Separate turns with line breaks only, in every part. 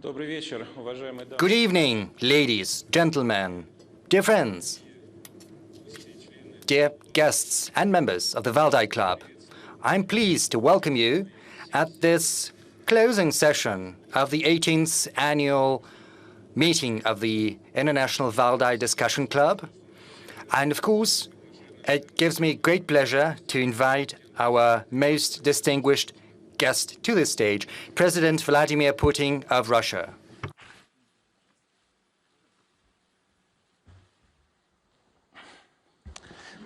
Good evening, ladies, gentlemen, dear friends, dear guests and members of the Valdai Club. I'm pleased to welcome you at this closing session of the 18th annual meeting of the International Valdai Discussion Club. And of course, it gives me great pleasure to invite our most distinguished guest to the stage, President Vladimir Putin of Russia.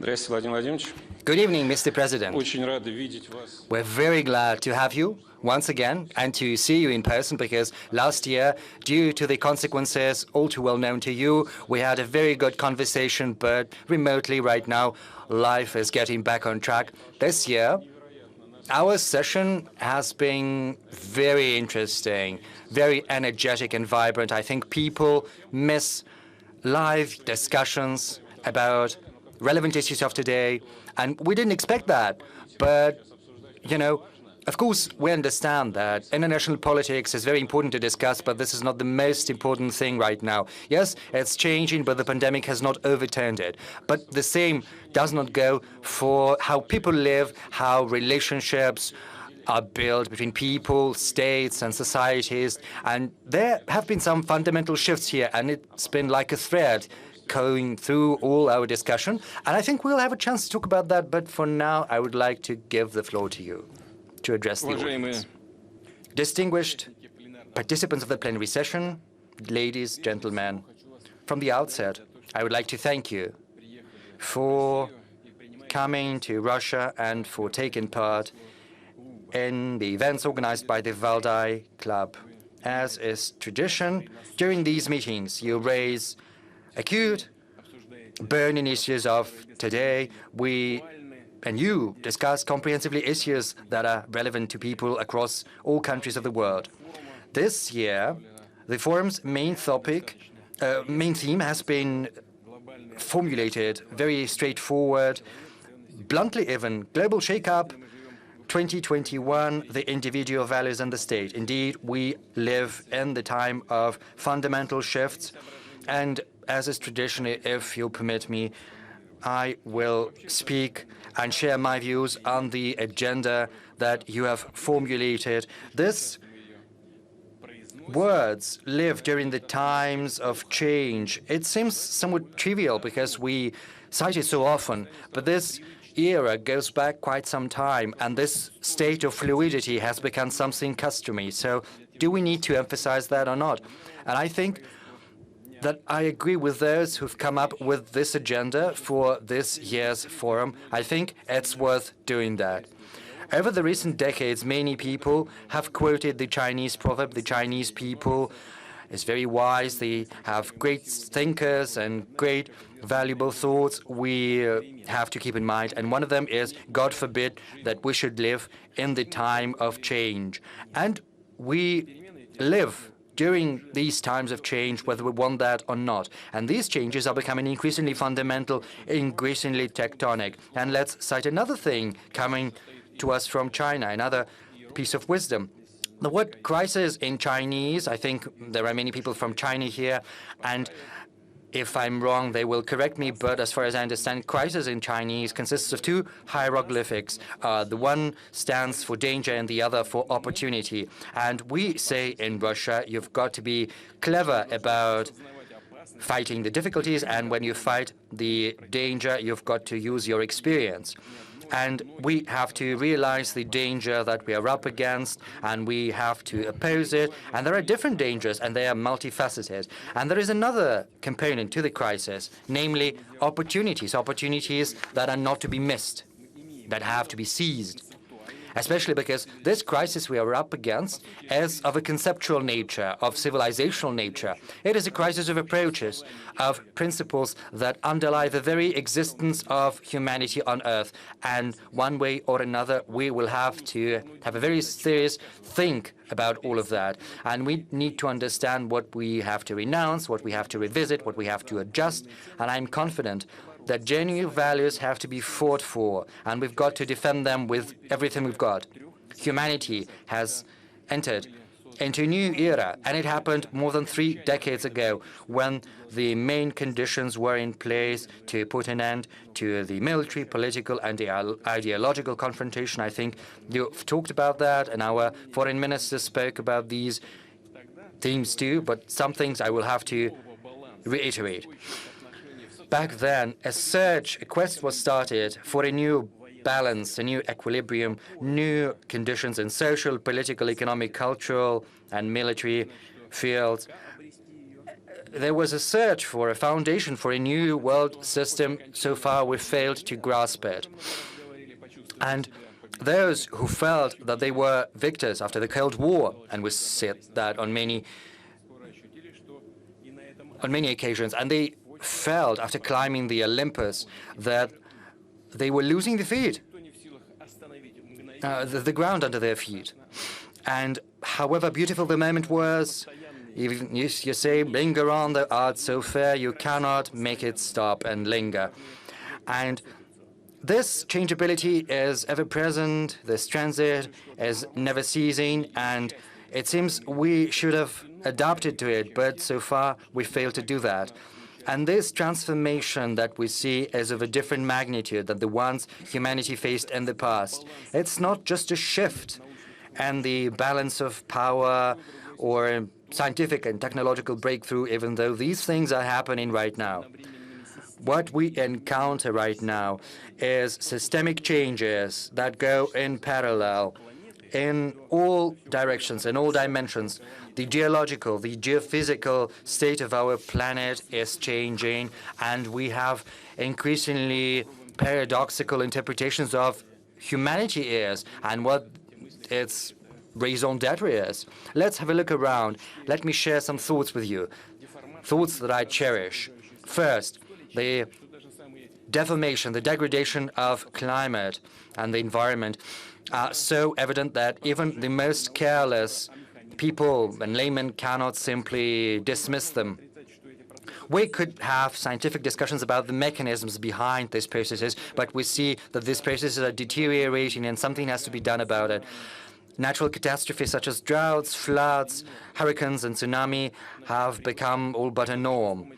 Good evening, Mr. President. We're very glad to have you once again and to see you in person, because last year, due to the consequences all too well known to you, we had a very good conversation, but remotely right now, life is getting back on track. This year, our session has been very interesting, very energetic and vibrant. I think people miss live discussions about relevant issues of today, and we didn't expect that. But, you know, of course, we understand that international politics is very important to discuss, but this is not the most important thing right now. Yes, it's changing, but the pandemic has not overturned it. But the same does not go for how people live, how relationships are built between people, states, and societies. And there have been some fundamental shifts here, and it's been like a thread going through all our discussion. And I think we'll have a chance to talk about that. But for now, I would like to give the floor to you to address the audience. Distinguished participants of the plenary session, ladies, gentlemen, from the outset, I would like to thank you for coming to Russia and for taking part in the events organized by the Valdai Club. As is tradition, during these meetings, you raise acute, burning issues of today. And you discuss comprehensively issues that are relevant to people across all countries of the world. This year, the forum's main theme has been formulated very straightforward, bluntly even: global shake-up, 2021, the individual values and the state. Indeed, we live in the time of fundamental shifts, and as is tradition, if you'll permit me, I will speak and share my views on the agenda that you have formulated. These words live during the times of change. It seems somewhat trivial because we cite it so often, but this era goes back quite some time, and this state of fluidity has become something customary. So do we need to emphasize that or not? And I think that I agree with those who've come up with this agenda for this year's forum. I think it's worth doing that. Over the recent decades, many people have quoted the Chinese proverb: the Chinese people is very wise, they have great thinkers and great valuable thoughts we have to keep in mind. And one of them is, God forbid that we should live in the time of change. And we live during these times of change, whether we want that or not. And these changes are becoming increasingly fundamental, increasingly tectonic. And let's cite another thing coming to us from China, another piece of wisdom. The word crisis in Chinese, I think there are many people from China here, and if I'm wrong, they will correct me, but as far as I understand, crisis in Chinese consists of two hieroglyphics. The one stands for danger and the other for opportunity. And we say in Russia, you've got to be clever about fighting the difficulties, and when you fight the danger, you've got to use your experience. And we have to realize the danger that we are up against, and we have to oppose it. And there are different dangers, and they are multifaceted. And there is another component to the crisis, namely opportunities, opportunities that are not to be missed, that have to be seized. Especially because this crisis we are up against is of a conceptual nature, of civilizational nature. It is a crisis of approaches, of principles that underlie the very existence of humanity on Earth. And one way or another, we will have to have a very serious think about all of that. And we need to understand what we have to renounce, what we have to revisit, what we have to adjust. And I'm confident that genuine values have to be fought for, and we've got to defend them with everything we've got. Humanity has entered into a new era, and it happened more than 3 decades ago when the main conditions were in place to put an end to the military, political, and ideological confrontation. I think you've talked about that, and our foreign minister spoke about these themes too, but some things I will have to reiterate. Back then, a quest was started for a new balance, a new equilibrium, new conditions in social, political, economic, cultural, and military fields. There was a search for a foundation for a new world system. So far, we failed to grasp it. And those who felt that they were victors after the Cold War, and we said that on many occasions, and they felt after climbing the Olympus that they were losing the feet, the ground under their feet. And however beautiful the moment was, even you say, linger on, the art so fair, you cannot make it stop and linger. And this changeability is ever present, this transit is never ceasing, and it seems we should have adapted to it, but so far we failed to do that. And this transformation that we see is of a different magnitude than the ones humanity faced in the past. It's not just a shift in the balance of power or scientific and technological breakthrough, even though these things are happening right now. What we encounter right now is systemic changes that go in parallel in all directions, in all dimensions. The geological, the geophysical state of our planet is changing, and we have increasingly paradoxical interpretations of humanity is and what its raison d'etre is. Let's have a look around. Let me share some thoughts with you, thoughts that I cherish. First, the deformation, the degradation of climate and the environment are so evident that even the most careless people and laymen cannot simply dismiss them. We could have scientific discussions about the mechanisms behind these processes, but we see that these processes are deteriorating and something has to be done about it. Natural catastrophes such as droughts, floods, hurricanes, and tsunami have become all but a norm.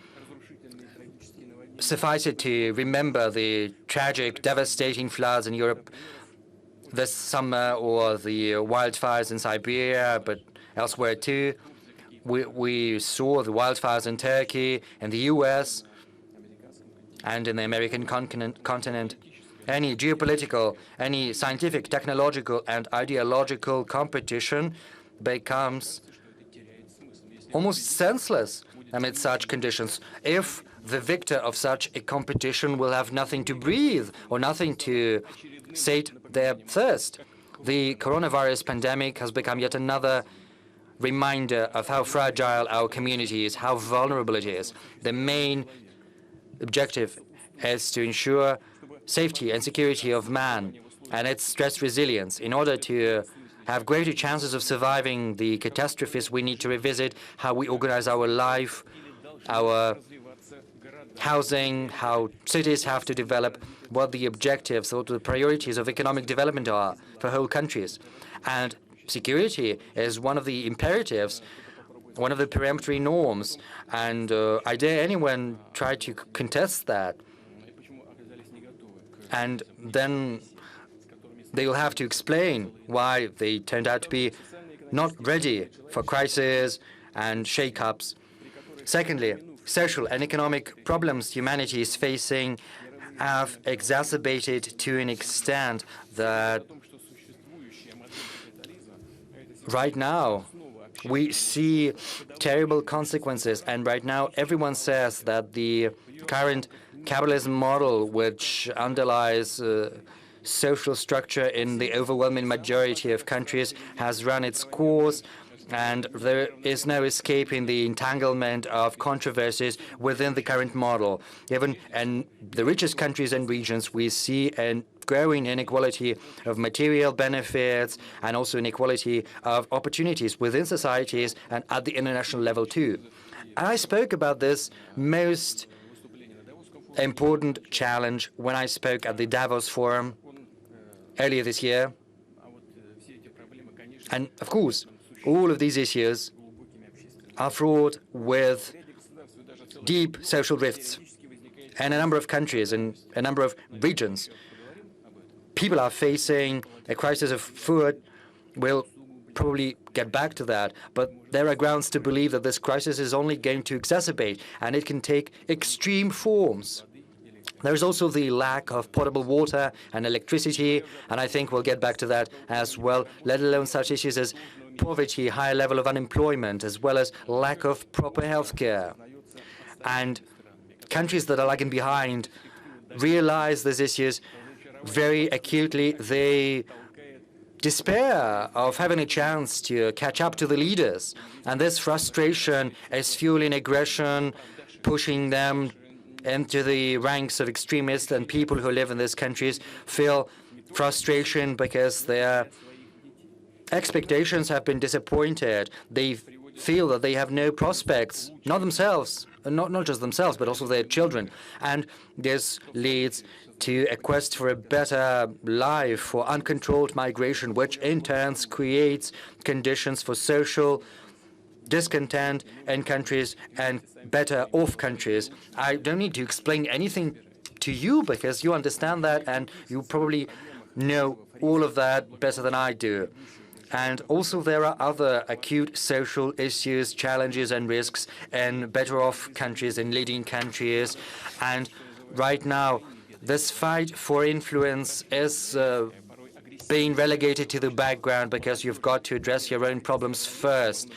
Suffice it to remember the tragic, devastating floods in Europe this summer, or the wildfires in Siberia, but elsewhere too. We saw the wildfires in Turkey, in the US, and in the American continent. Any geopolitical, any scientific, technological, and ideological competition becomes almost senseless amid such conditions if the victor of such a competition will have nothing to breathe or nothing to sate their thirst. The coronavirus pandemic has become yet another reminder of how fragile our community is, how vulnerable it is. The main objective is to ensure safety and security of man and its stress resilience. In order to have greater chances of surviving the catastrophes, we need to revisit how we organize our life, our housing, how cities have to develop, what the objectives or the priorities of economic development are for whole countries. And security is one of the imperatives, one of the peremptory norms. And I dare anyone try to contest that. And then they will have to explain why they turned out to be not ready for crisis and shake-ups. Secondly, social and economic problems humanity is facing have exacerbated to an extent that right now we see terrible consequences. And right now everyone says that the current capitalism model, which underlies social structure in the overwhelming majority of countries, has run its course, and there is no escaping the entanglement of controversies within the current model. Even in the richest countries and regions, we see a growing inequality of material benefits and also inequality of opportunities within societies and at the international level too. And I spoke about this most important challenge when I spoke at the Davos Forum earlier this year. And of course, All of these issues are fraught with deep social rifts. And a number of countries and a number of regions, people are facing a crisis of food. We'll probably get back to that, but there are grounds to believe that this crisis is only going to exacerbate, and it can take extreme forms. There is also the lack of potable water and electricity, and I think we'll get back to that as well, let alone such issues as poverty, high level of unemployment, as well as lack of proper health care. And countries that are lagging behind realize these issues very acutely. They despair of having a chance to catch up to the leaders. And this frustration is fueling aggression, pushing them into the ranks of extremists, and people who live in these countries feel frustration because their expectations have been disappointed. They feel that they have no prospects, not themselves, not just themselves, but also their children. And this leads to a quest for a better life, for uncontrolled migration, which in turn creates conditions for social discontent in countries and better off countries. I don't need to explain anything to you because you understand that and you probably know all of that better than I do. And also there are other acute social issues, challenges and risks in better off countries, in leading countries. And right now, this fight for influence is being relegated to the background because you've got to address your own problems first.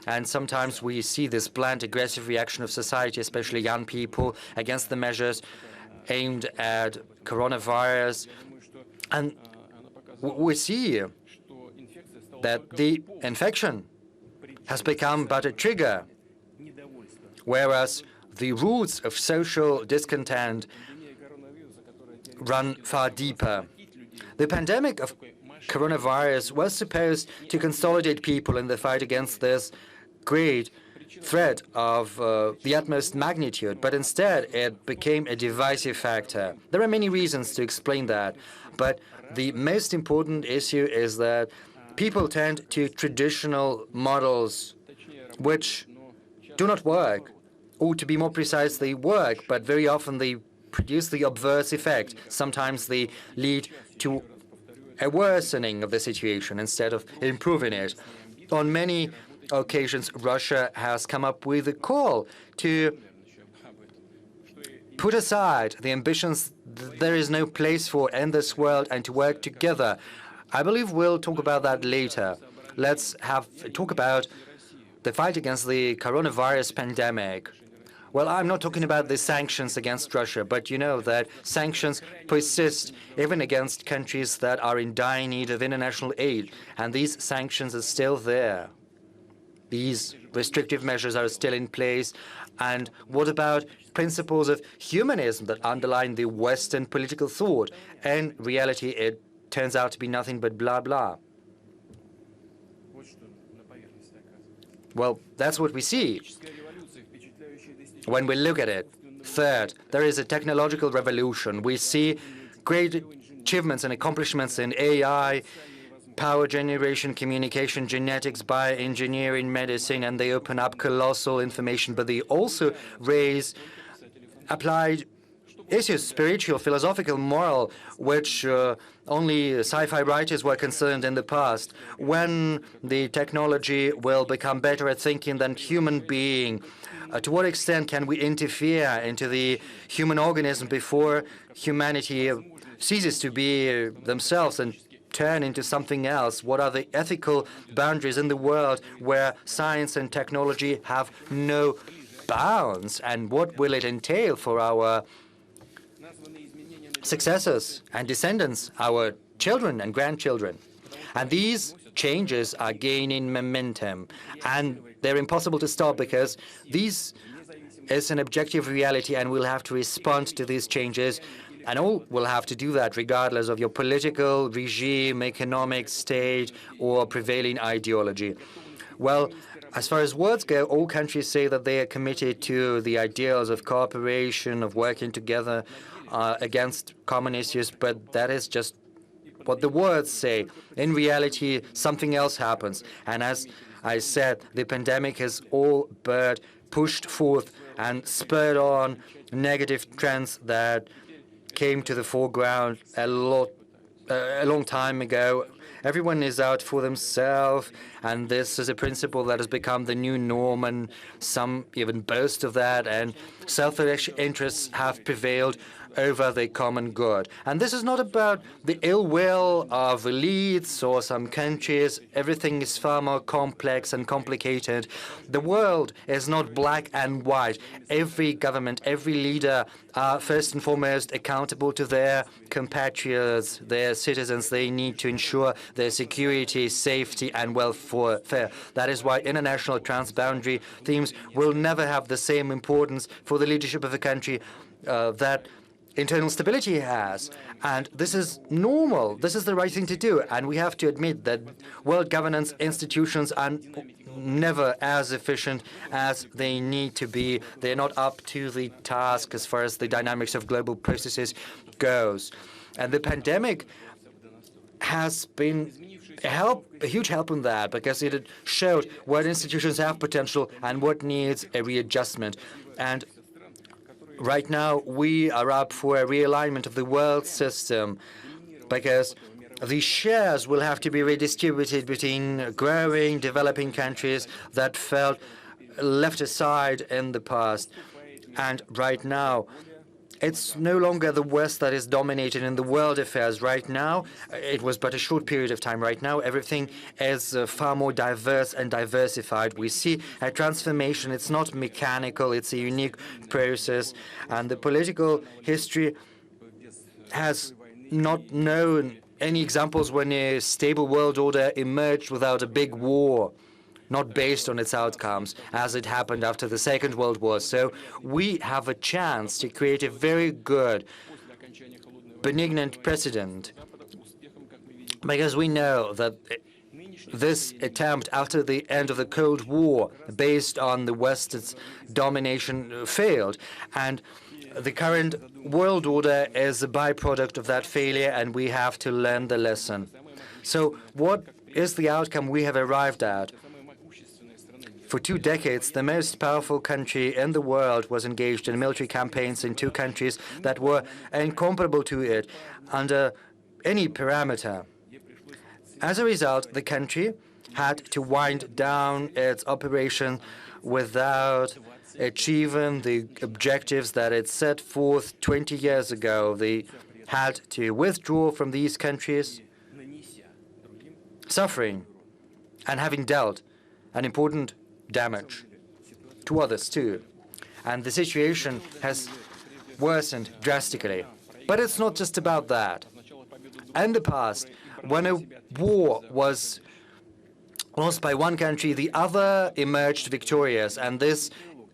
And sometimes we see this blunt, aggressive reaction of society, especially young people, against the measures aimed at coronavirus. And we see that the infection has become but a trigger, whereas the roots of social discontent run far deeper. The pandemic of coronavirus was supposed to consolidate people in the fight against this great threat of the utmost magnitude, but instead it became a divisive factor. There are many reasons to explain that, but the most important issue is that people tend to traditional models which do not work, or to be more precise, they work, but very often they produce the obverse effect. Sometimes they lead to a worsening of the situation instead of improving it. On many occasions, Russia has come up with a call to put aside the ambitions there is no place for in this world and to work together. I believe we'll talk about that later. Let's talk about the fight against the coronavirus pandemic. Well, I'm not talking about the sanctions against Russia, but you know that sanctions persist even against countries that are in dire need of international aid, and these sanctions are still there. These restrictive measures are still in place. And what about principles of humanism that underline the Western political thought? In reality, it turns out to be nothing but blah, blah. Well, that's what we see when we look at it. Third, there is a technological revolution. We see great achievements and accomplishments in AI, power generation, communication, genetics, bioengineering, medicine, and they open up colossal information, but they also raise applied issues, spiritual, philosophical, moral, which only sci-fi writers were concerned in the past. When the technology will become better at thinking than human being, to what extent can we interfere into the human organism before humanity ceases to be themselves and turn into something else? What are the ethical boundaries in the world where science and technology have no bounds? And what will it entail for our successors and descendants, our children and grandchildren? And these changes are gaining momentum, and they're impossible to stop because this is an objective reality, and we'll have to respond to these changes. And all will have to do that regardless of your political regime, economic state, or prevailing ideology. Well, as far as words go, all countries say that they are committed to the ideals of cooperation, of working together against common issues, but that is just what the words say. In reality, something else happens. And as I said the pandemic has all but pushed forth and spurred on negative trends that came to the foreground a long time ago. Everyone is out for themselves, and this is a principle that has become the new norm, and some even boast of that, and selfish interests have prevailed over the common good. And this is not about the ill will of elites or some countries. Everything is far more complex and complicated. The world is not black and white. Every government, every leader are first and foremost accountable to their compatriots, their citizens. They need to ensure their security, safety, and welfare. That is why international transboundary themes will never have the same importance for the leadership of a country that internal stability has. And this is normal. This is the right thing to do. And we have to admit that world governance institutions are never as efficient as they need to be. They're not up to the task as far as the dynamics of global processes goes. And the pandemic has been a huge help in that, because it showed what institutions have potential and what needs a readjustment. And right now, we are up for a realignment of the world system, because the shares will have to be redistributed between growing, developing countries that felt left aside in the past. And right now, it's no longer the West that is dominated in the world affairs. Right now, it was but a short period of time. Right now, everything is far more diverse and diversified. We see a transformation. It's not mechanical. It's a unique process. And the political history has not known any examples when a stable world order emerged without a big war, not based on its outcomes, as it happened after the Second World War. So we have a chance to create a very good, benignant precedent, because we know that this attempt after the end of the Cold War, based on the West's domination, failed. And the current world order is a byproduct of that failure, and we have to learn the lesson. So what is the outcome we have arrived at? For 2 decades, the most powerful country in the world was engaged in military campaigns in 2 countries that were incomparable to it under any parameter. As a result, the country had to wind down its operation without achieving the objectives that it set forth 20 years ago. They had to withdraw from these countries, suffering and having dealt an important damage to others too. And the situation has worsened drastically. But it's not just about that. In the past, when a war was lost by one country, the other emerged victorious, and this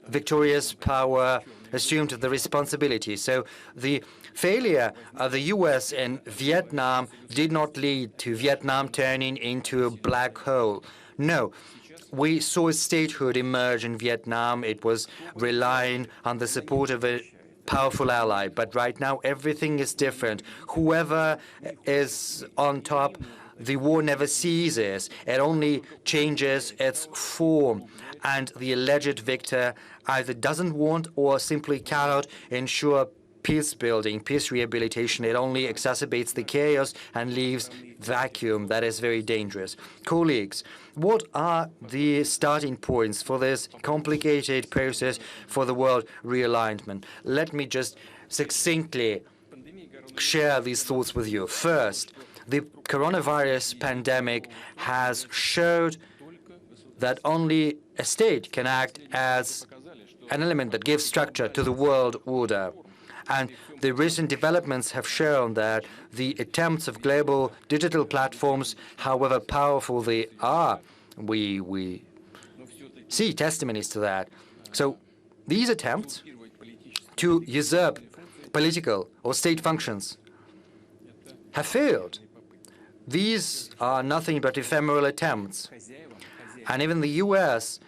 victorious power assumed the responsibility. So the failure of the U.S. in Vietnam did not lead to Vietnam turning into a black hole. No. We saw a statehood emerge in Vietnam. It was relying on the support of a powerful ally. But right now, everything is different. Whoever is on top, the war never ceases. It only changes its form. And the alleged victor either doesn't want or simply cannot ensure peace building, peace rehabilitation. It only exacerbates the chaos and leaves vacuum. That is very dangerous. Colleagues, what are the starting points for this complicated process for the world realignment? Let me just succinctly share these thoughts with you. First, the coronavirus pandemic has showed that only a state can act as an element that gives structure to the world order. And the recent developments have shown that the attempts of global digital platforms, however powerful they are, we see testimonies to that. So these attempts to usurp political or state functions have failed. These are nothing but ephemeral attempts. And even the U.S.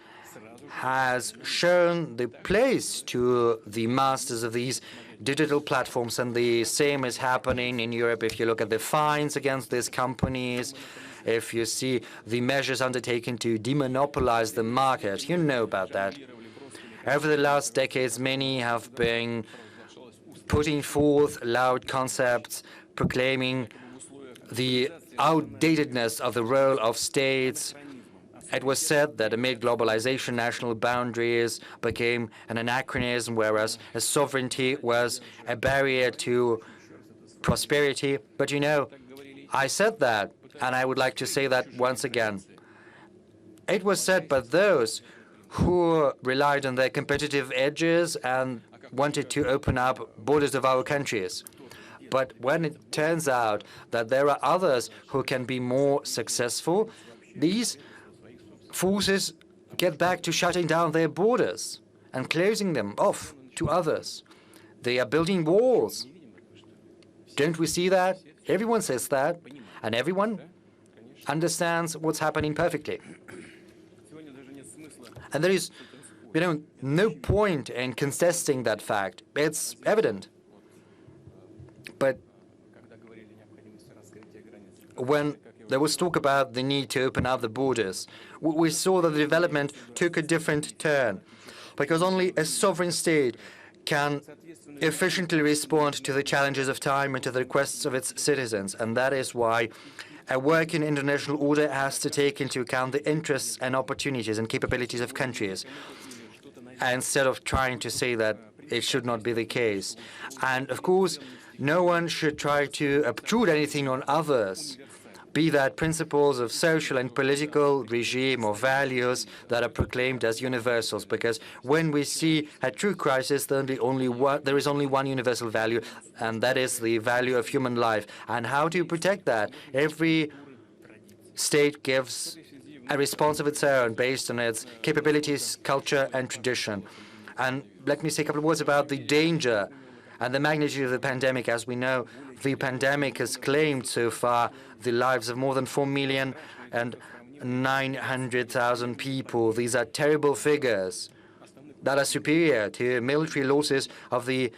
has shown the place to the masters of these digital platforms, and the same is happening in Europe. If you look at the fines against these companies, if you see the measures undertaken to demonopolize the market. You know about that. Over the last decades, many have been putting forth loud concepts, proclaiming the outdatedness of the role of states. It was said that amid globalization, national boundaries became an anachronism, whereas a sovereignty was a barrier to prosperity. But you know, I said that, and I would like to say that once again. It was said by those who relied on their competitive edges and wanted to open up borders of our countries. But when it turns out that there are others who can be more successful, these forces get back to shutting down their borders and closing them off to others. They are building walls. Don't we see that? Everyone says that, and everyone understands what's happening perfectly. And there is, no point in contesting that fact. It's evident. But when there was talk about the need to open up the borders, we saw that the development took a different turn, because only a sovereign state can efficiently respond to the challenges of time and to the requests of its citizens. And that is why a working international order has to take into account the interests and opportunities and capabilities of countries, instead of trying to say that it should not be the case. And of course, no one should try to obtrude anything on others, be that principles of social and political regime or values that are proclaimed as universals, because when we see a true crisis, there is only one universal value, and that is the value of human life. And how to protect that? Every state gives a response of its own based on its capabilities, culture, and tradition. And let me say a couple of words about the danger and the magnitude of the pandemic. As we know, the pandemic has claimed so far the lives of more than 4,900,000 people. These are terrible figures that are superior to military losses of the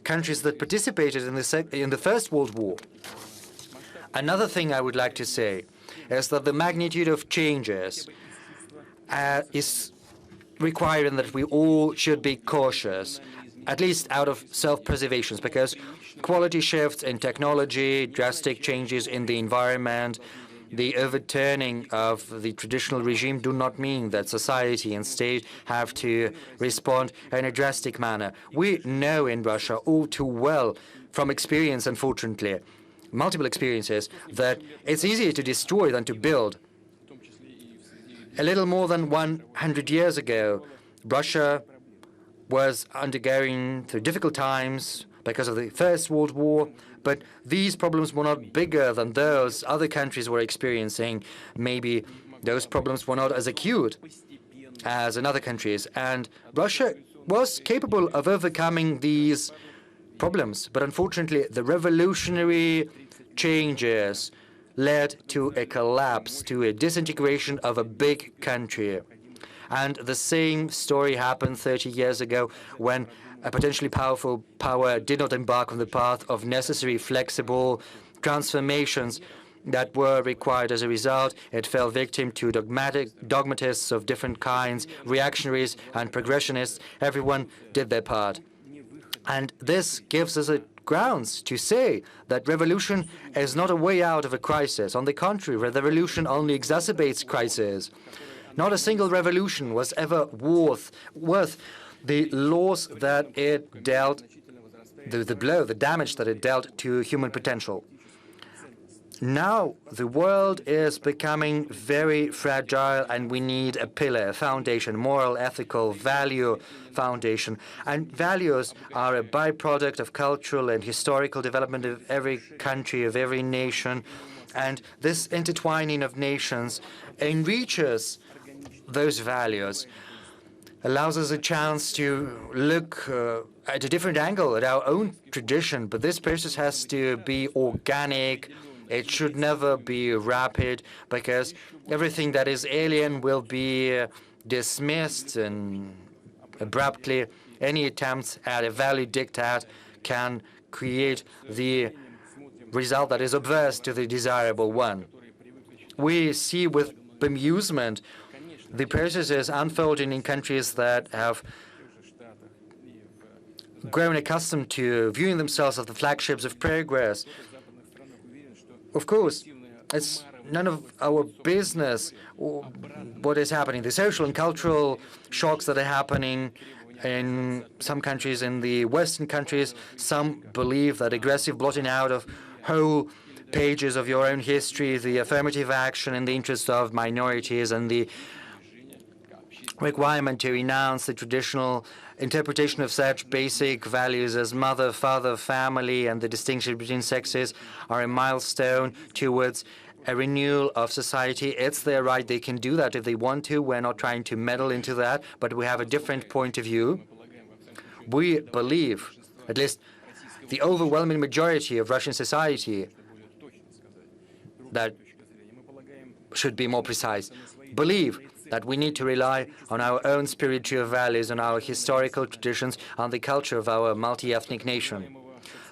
countries that participated in the First World War. Another thing I would like to say is that the magnitude of changes is requiring that we all should be cautious, at least out of self-preservation, because quality shifts in technology, drastic changes in the environment, the overturning of the traditional regime do not mean that society and state have to respond in a drastic manner. We know in Russia all too well from experience, unfortunately, multiple experiences, that it's easier to destroy than to build. A little more than 100 years ago, Russia was undergoing through difficult times because of the First World War, but these problems were not bigger than those other countries were experiencing. Maybe those problems were not as acute as in other countries, and Russia was capable of overcoming these problems. But unfortunately, the revolutionary changes led to a collapse, to a disintegration of a big country. And the same story happened 30 years ago when a potentially powerful power did not embark on the path of necessary flexible transformations that were required. As a result, it fell victim to dogmatists of different kinds, reactionaries and progressionists. Everyone did their part. And this gives us a grounds to say that revolution is not a way out of a crisis. On the contrary, revolution only exacerbates crises. Not a single revolution was ever worth the loss that it dealt, the blow, the damage that it dealt to human potential. Now the world is becoming very fragile, and we need a pillar, a foundation, moral, ethical, value foundation. And values are a byproduct of cultural and historical development of every country, of every nation. And this intertwining of nations enriches those values, allows us a chance to look at a different angle at our own tradition. But this process has to be organic. It should never be rapid, because everything that is alien will be dismissed and abruptly. Any attempts at a value diktat can create the result that is adverse to the desirable one. We see with bemusement the processes unfolding in countries that have grown accustomed to viewing themselves as the flagships of progress. Of course, it's none of our business what is happening. The social and cultural shocks that are happening in some countries, in the Western countries, some believe that aggressive blotting out of whole pages of your own history, the affirmative action in the interest of minorities, and the requirement to renounce the traditional interpretation of such basic values as mother, father, family, and the distinction between sexes are a milestone towards a renewal of society. It's their right. They can do that if they want to. We're not trying to meddle into that, but we have a different point of view. We believe, at least the overwhelming majority of Russian society, that should be more precise, believe that we need to rely on our own spiritual values, on our historical traditions, on the culture of our multi-ethnic nation.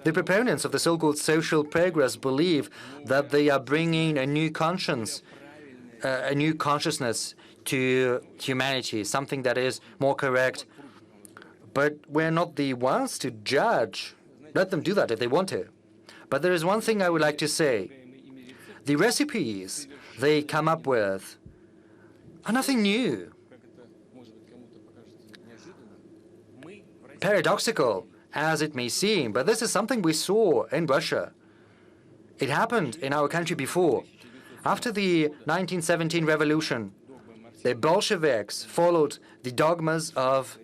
The proponents of the so-called social progress believe that they are bringing a new conscience, a new consciousness to humanity, something that is more correct. But we're not the ones to judge. Let them do that if they want to. But there is one thing I would like to say. The recipes they come up with are nothing new. Paradoxical as it may seem, but this is something we saw in Russia. It happened in our country before. After the 1917 revolution, the Bolsheviks followed the dogmas of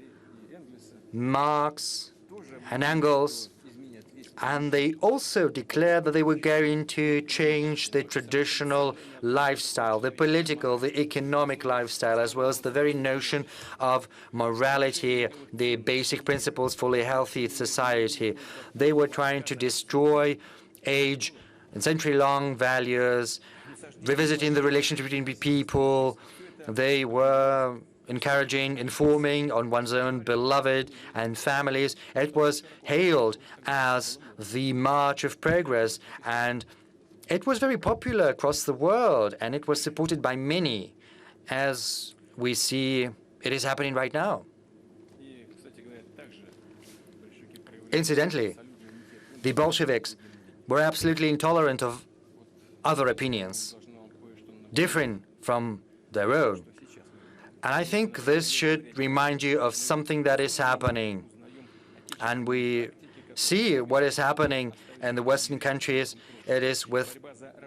Marx and Engels, and they also declared that they were going to change the traditional lifestyle, the political, the economic lifestyle, as well as the very notion of morality, the basic principles for a healthy society. They were trying to destroy age and century-long values, revisiting the relationship between people. They were encouraging, informing on one's own beloved and families. It was hailed as the march of progress, and it was very popular across the world, and it was supported by many, as we see it is happening right now. Incidentally, the Bolsheviks were absolutely intolerant of other opinions, different from their own. And I think this should remind you of something that is happening. And we see what is happening in the Western countries. It is with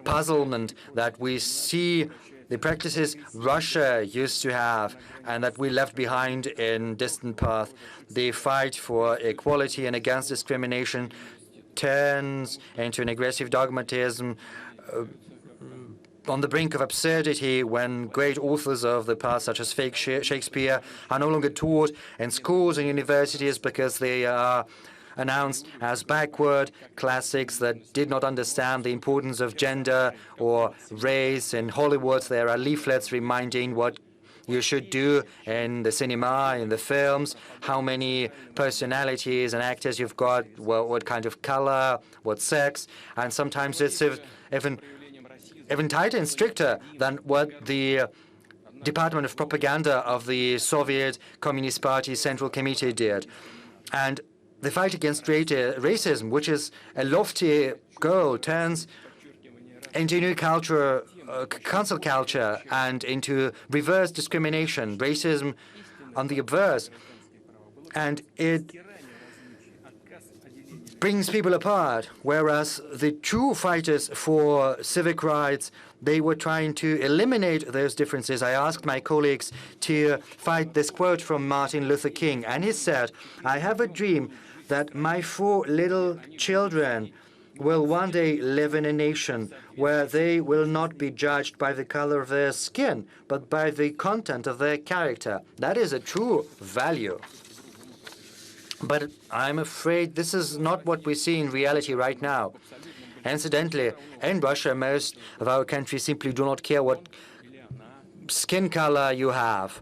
puzzlement that we see the practices Russia used to have and that we left behind in distant past. The fight for equality and against discrimination turns into an aggressive dogmatism, on the brink of absurdity when great authors of the past, such as Shakespeare, are no longer taught in schools and universities because they are announced as backward classics that did not understand the importance of gender or race. In Hollywood, there are leaflets reminding what you should do in the cinema, in the films, how many personalities and actors you've got, what kind of color, what sex, and sometimes it's even tighter and stricter than what the Department of Propaganda of the Soviet Communist Party Central Committee did. And the fight against racism, which is a lofty goal, turns into new culture, cancel culture, and into reverse discrimination, racism on the obverse. And it brings people apart, whereas the true fighters for civic rights, they were trying to eliminate those differences. I asked my colleagues to fight this quote from Martin Luther King, and he said, "I have a dream that my 4 little children will one day live in a nation where they will not be judged by the color of their skin, but by the content of their character." That is a true value. But I'm afraid this is not what we see in reality right now. Incidentally, in Russia, most of our countries simply do not care what skin color you have.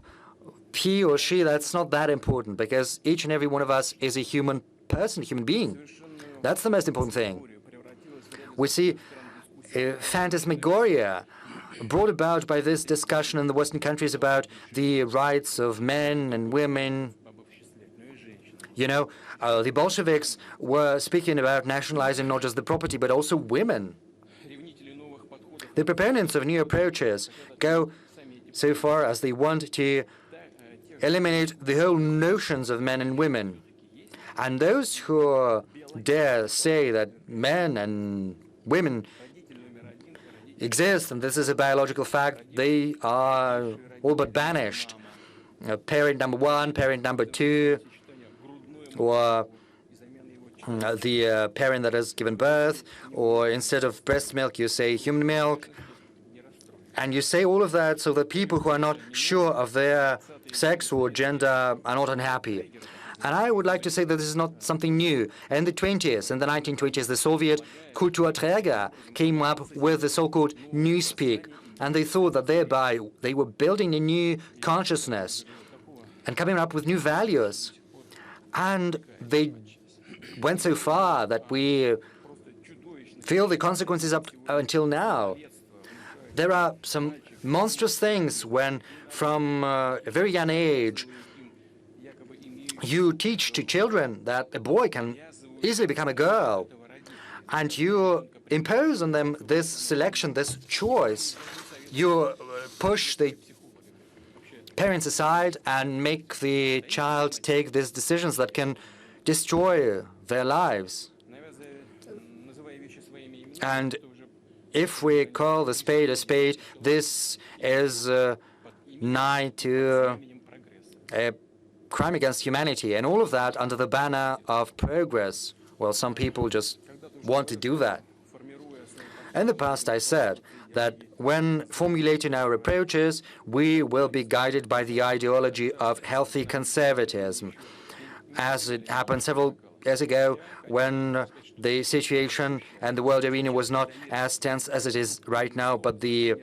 He or she, that's not that important, because each and every one of us is a human person, human being. That's the most important thing. We see phantasmagoria brought about by this discussion in the Western countries about the rights of men and women. You know, the Bolsheviks were speaking about nationalizing not just the property, but also women. The proponents of new approaches go so far as they want to eliminate the whole notions of men and women. And those who dare say that men and women exist and this is a biological fact, they are all but banished. Parent number one, parent number two, or the parent that has given birth, or instead of breast milk, you say human milk. And you say all of that so that people who are not sure of their sex or gender are not unhappy. And I would like to say that this is not something new. In the 1920s, the Soviet Kulturträger came up with the so-called newspeak, and they thought that thereby they were building a new consciousness and coming up with new values. And they went so far that we feel the consequences up until now. There are some monstrous things when, from a very young age, you teach to children that a boy can easily become a girl, and you impose on them this selection, this choice. You push the parents aside and make the child take these decisions that can destroy their lives. And if we call the spade a spade, this is nigh to a crime against humanity, and all of that under the banner of progress. Well, some people just want to do that. In the past, I said that when formulating our approaches, we will be guided by the ideology of healthy conservatism, as it happened several years ago when the situation and the world arena was not as tense as it is right now, but the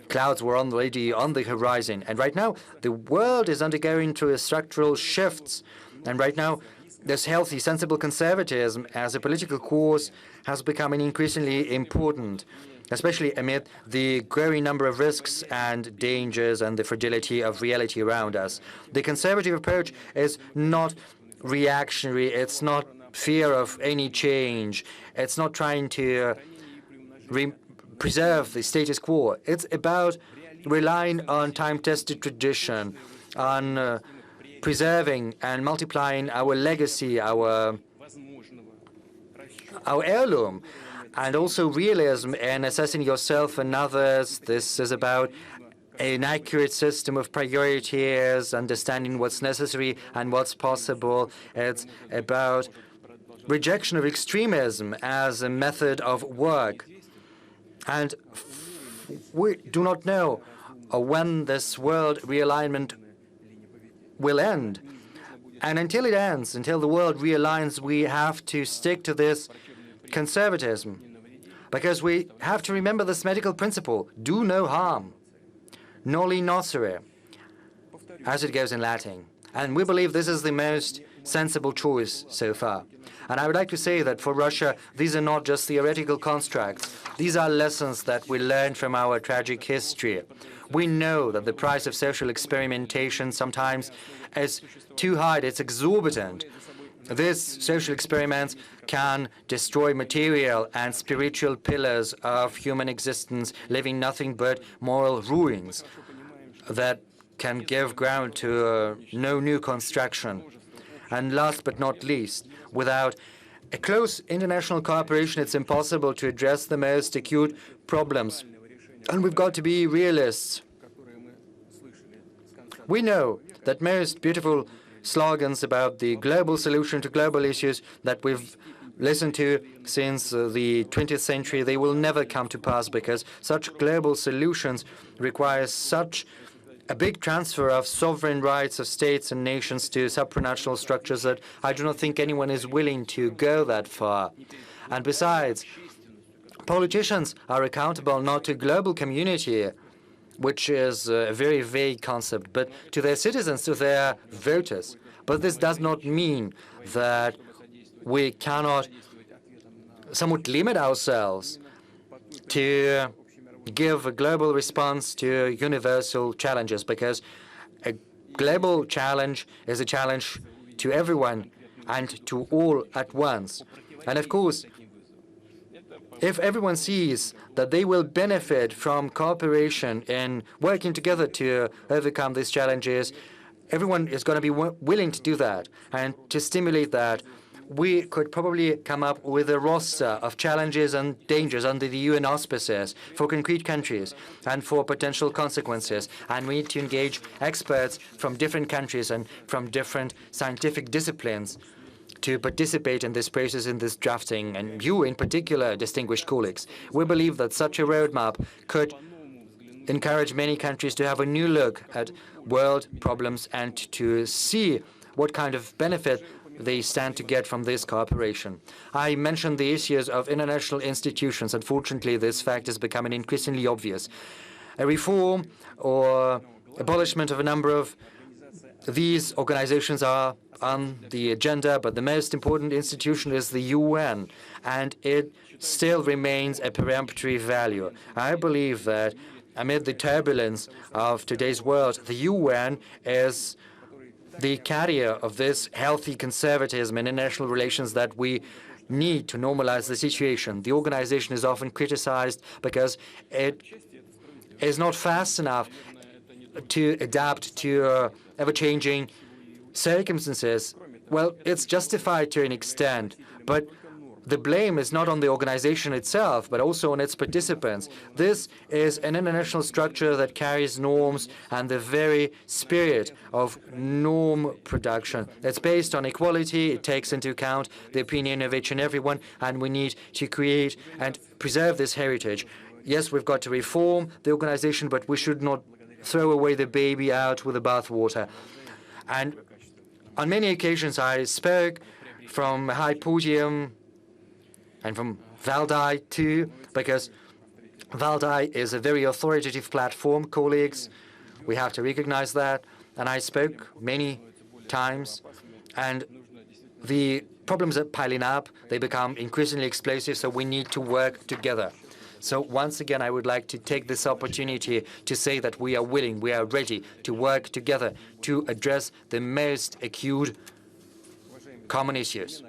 clouds were already on the horizon. And right now, the world is undergoing through structural shifts. And right now, this healthy, sensible conservatism as a political course has become increasingly important, especially amid the growing number of risks and dangers and the fragility of reality around us. The conservative approach is not reactionary. It's not fear of any change. It's not trying to preserve the status quo. It's about relying on time-tested tradition, on preserving and multiplying our legacy, our heirloom, and also realism in assessing yourself and others. This is about an accurate system of priorities, understanding what's necessary and what's possible. It's about rejection of extremism as a method of work. And we do not know when this world realignment will end. And until it ends, until the world realigns, we have to stick to this conservatism. Because we have to remember this medical principle, do no harm, noli nocere, as it goes in Latin. And we believe this is the most sensible choice so far. And I would like to say that for Russia, these are not just theoretical constructs. These are lessons that we learned from our tragic history. We know that the price of social experimentation sometimes is too high, it's exorbitant. These social experiments can destroy material and spiritual pillars of human existence, leaving nothing but moral ruins that can give ground to no new construction. And last but not least, without a close international cooperation, it's impossible to address the most acute problems. And we've got to be realists. We know that most beautiful slogans about the global solution to global issues that we've listened to since the 20th century, they will never come to pass because such global solutions require such a big transfer of sovereign rights of states and nations to supranational structures that I do not think anyone is willing to go that far. And besides, politicians are accountable not to global community, which is a very vague concept, but to their citizens, to their voters. But this does not mean that we cannot somewhat limit ourselves to give a global response to universal challenges, because a global challenge is a challenge to everyone and to all at once. And of course, if everyone sees that they will benefit from cooperation and working together to overcome these challenges, everyone is going to be willing to do that. And to stimulate that, we could probably come up with a roster of challenges and dangers under the UN auspices for concrete countries and for potential consequences. And we need to engage experts from different countries and from different scientific disciplines to participate in this process, in this drafting, and you in particular, distinguished colleagues. We believe that such a roadmap could encourage many countries to have a new look at world problems and to see what kind of benefit they stand to get from this cooperation. I mentioned the issues of international institutions. Unfortunately, this fact is becoming increasingly obvious. A reform or abolishment of a number of these organizations are on the agenda, but the most important institution is the UN, and it still remains a peremptory value. I believe that amid the turbulence of today's world, the UN is the carrier of this healthy conservatism in international relations that we need to normalize the situation. The organization is often criticized because it is not fast enough to adapt to ever-changing circumstances. Well, it's justified to an extent, but the blame is not on the organization itself, but also on its participants. This is an international structure that carries norms and the very spirit of norm production. It's based on equality. It takes into account the opinion of each and everyone, and we need to create and preserve this heritage. Yes, we've got to reform the organization, but we should not throw away the baby out with the bathwater. And on many occasions, I spoke from a high podium and from Valdai too, because Valdai is a very authoritative platform, colleagues. We have to recognize that. And I spoke many times, and the problems are piling up. They become increasingly explosive, so we need to work together. So once again, I would like to take this opportunity to say that we are willing, we are ready to work together to address the most acute common issues.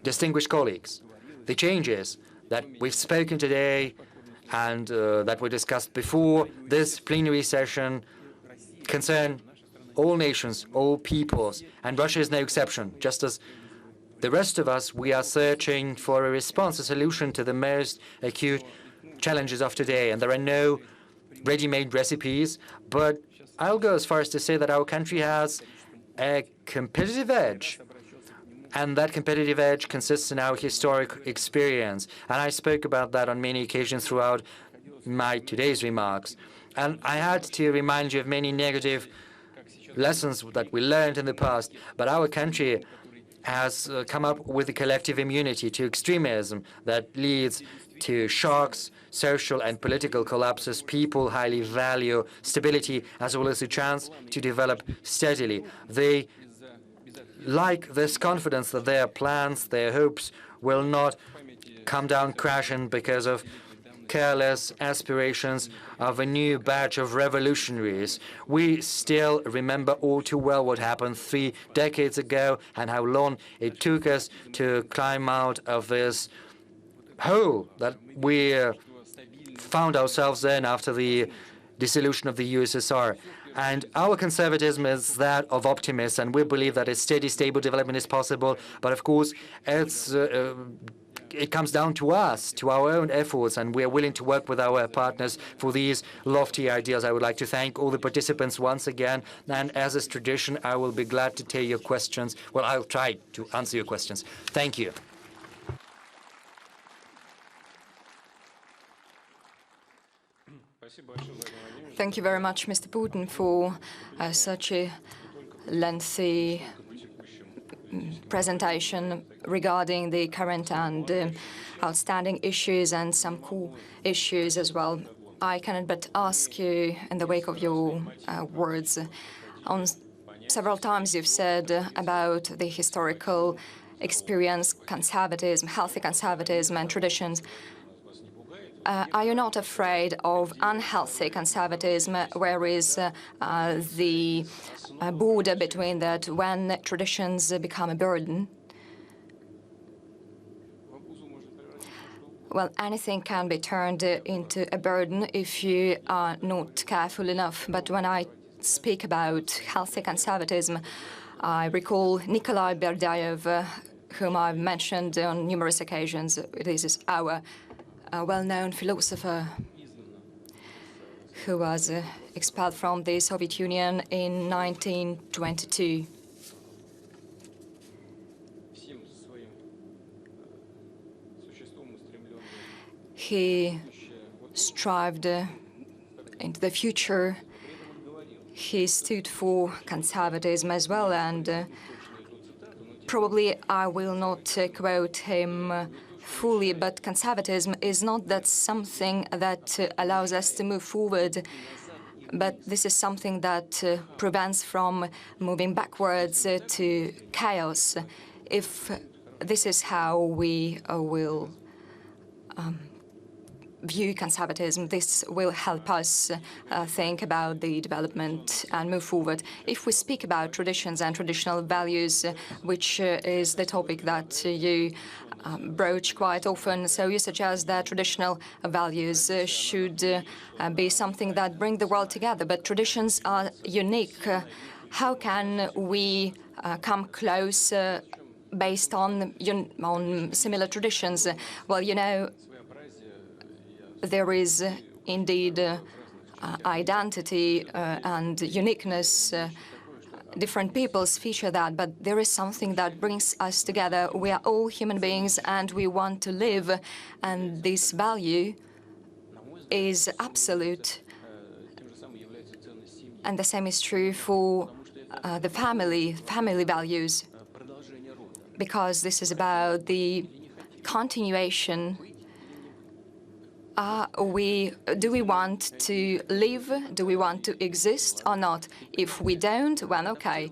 Distinguished colleagues, the changes that we've spoken today and that were discussed before this plenary session concern all nations, all peoples, and Russia is no exception. Just as the rest of us, we are searching for a response, a solution to the most acute challenges of today, and there are no ready-made recipes, but I'll go as far as to say that our country has a competitive edge. And that competitive edge consists in our historic experience. And I spoke about that on many occasions throughout my today's remarks. And I had to remind you of many negative lessons that we learned in the past. But our country has come up with a collective immunity to extremism that leads to shocks, social and political collapses. People highly value stability as well as a chance to develop steadily. They like this confidence that their plans, their hopes will not come down crashing because of careless aspirations of a new batch of revolutionaries. We still remember all too well what happened 3 decades ago and how long it took us to climb out of this hole that we found ourselves in after the dissolution of the USSR. And our conservatism is that of optimists, and we believe that a steady, stable development is possible. But of course, it comes down to us, to our own efforts, and we are willing to work with our partners for these lofty ideals. I would like to thank all the participants once again, and as is tradition, I will be glad to take your questions. Well, I'll try to answer your questions. Thank you.
Thank you very much, Mr. Putin, for such a lengthy presentation regarding the current and outstanding issues and some core issues as well. I cannot but ask you, in the wake of your words, on several times you've said about the historical experience, conservatism, healthy conservatism and traditions. Are you not afraid of unhealthy conservatism? Where is the border between that when traditions become a burden? Well, anything can be turned into a burden if you are not careful enough. But when I speak about healthy conservatism, I recall Nikolai Berdayev, whom I've mentioned on numerous occasions. This is our well-known philosopher who was expelled from the Soviet Union in 1922. He strived into the future. He stood for conservatism as well, and probably I will not quote him fully, but conservatism is not that something that allows us to move forward, but this is something that prevents from moving backwards to chaos. If this is how we will view conservatism, this will help us think about the development and move forward. If we speak about traditions and traditional values, which is the topic that you broach quite often, so you suggest that traditional values should be something that bring the world together, but traditions are unique. How can we come close based on similar traditions? Well, you know, there is indeed identity and uniqueness. Different peoples feature that, but there is something that brings us together. We are all human beings and we want to live, and this value is absolute. And the same is true for the family values, because this is about the continuation. Do we want to live? Do we want to exist or not? If we don't, well, okay.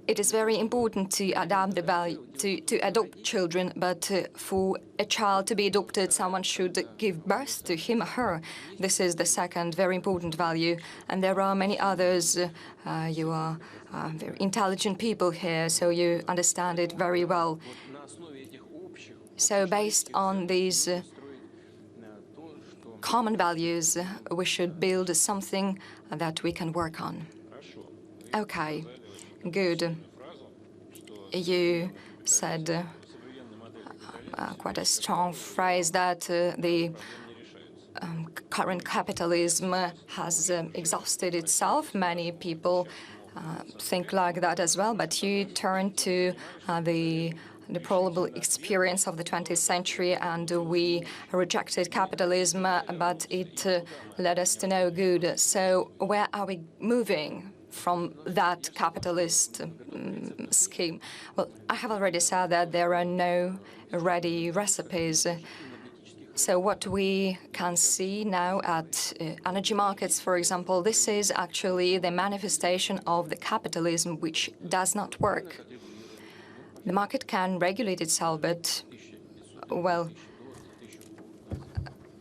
It is very important to adapt the value, to adopt children, but for a child to be adopted, someone should give birth to him or her. This is the second very important value, and there are many others. You are very intelligent people here, so you understand it very well. So based on these common values, we should build something that we can work on. Okay, good. You said quite a strong phrase that the current capitalism has exhausted itself. Many people think like that as well, but you turn to the probable experience of the 20th century, and we rejected capitalism, but it led us to no good. So where are we moving from that capitalist scheme? Well, I have already said that there are no ready recipes. So what we can see now at energy markets, for example, this is actually the manifestation of the capitalism which does not work. The market can regulate itself, but, well,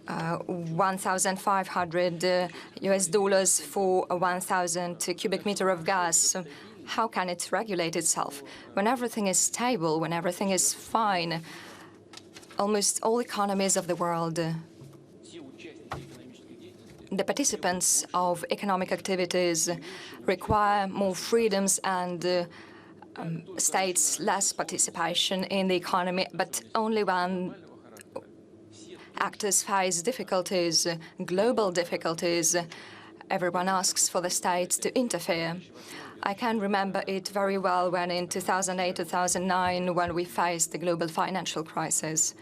1,500 US dollars for 1,000 cubic meter of gas. How can it regulate itself? When everything is stable, when everything is fine, almost all economies of the world, the participants of economic activities require more freedoms and states less participation in the economy, but only when actors face difficulties, global difficulties, everyone asks for the states to interfere. I can remember it very well when in 2008, 2009, when we faced the global financial crisis.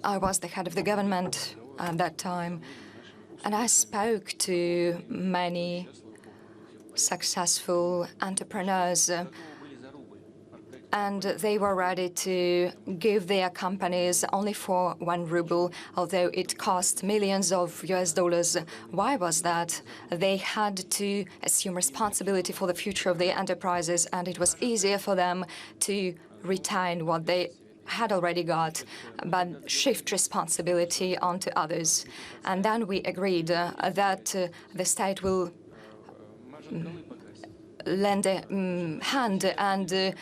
I was the head of the government at that time, and I spoke to many successful entrepreneurs, and they were ready to give their companies only for 1 ruble, although it cost millions of US dollars. Why was that? They had to assume responsibility for the future of their enterprises, and it was easier for them to retain what they had already got, but shift responsibility onto others. And then we agreed that the state will lend a hand and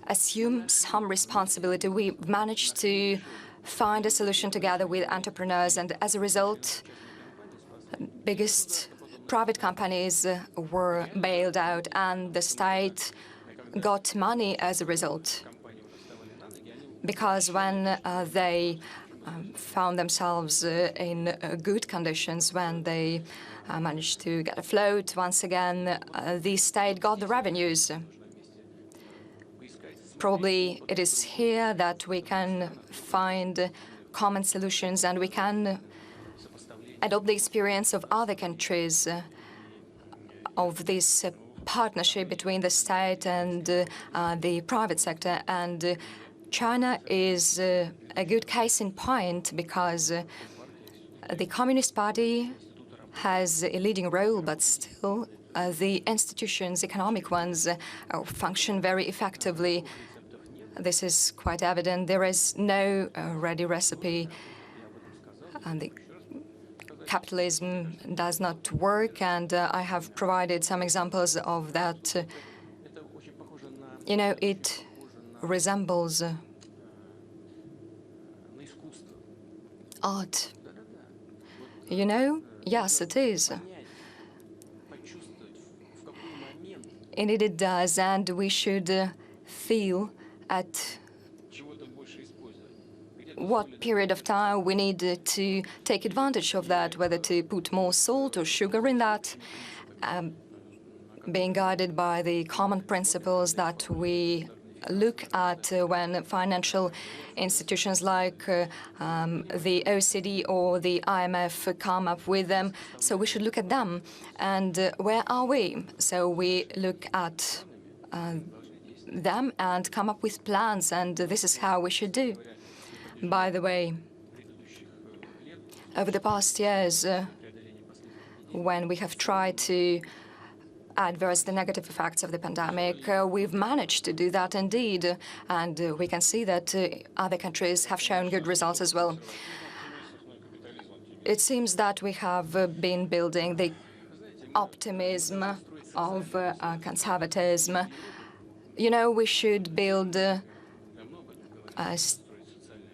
assume some responsibility. We managed to find a solution together with entrepreneurs, and as a result, biggest private companies were bailed out, and the state got money as a result. Because when they found themselves in good conditions, when they managed to get afloat once again, the state got the revenues. Probably it is here that we can find common solutions, and we can adopt the experience of other countries of this partnership between the state and the private sector. And China is a good case in point, because the Communist Party has a leading role, but still the institutions, economic ones, function very effectively. This is quite evident. There is no ready recipe, and the capitalism does not work, and I have provided some examples of that. You know, it resembles art. You know? Yes, it is. Indeed it does, and we should feel at what period of time we need to take advantage of that, whether to put more salt or sugar in that, being guided by the common principles that we look at when financial institutions like the OECD or the IMF come up with them. So we should look at them. And where are we? So we look at them and come up with plans, and this is how we should do. By the way, over the past years, when we have tried to adverse the negative effects of the pandemic, we've managed to do that indeed, and we can see that other countries have shown good results as well. It seems that we have been building the optimism of conservatism. You know, we should build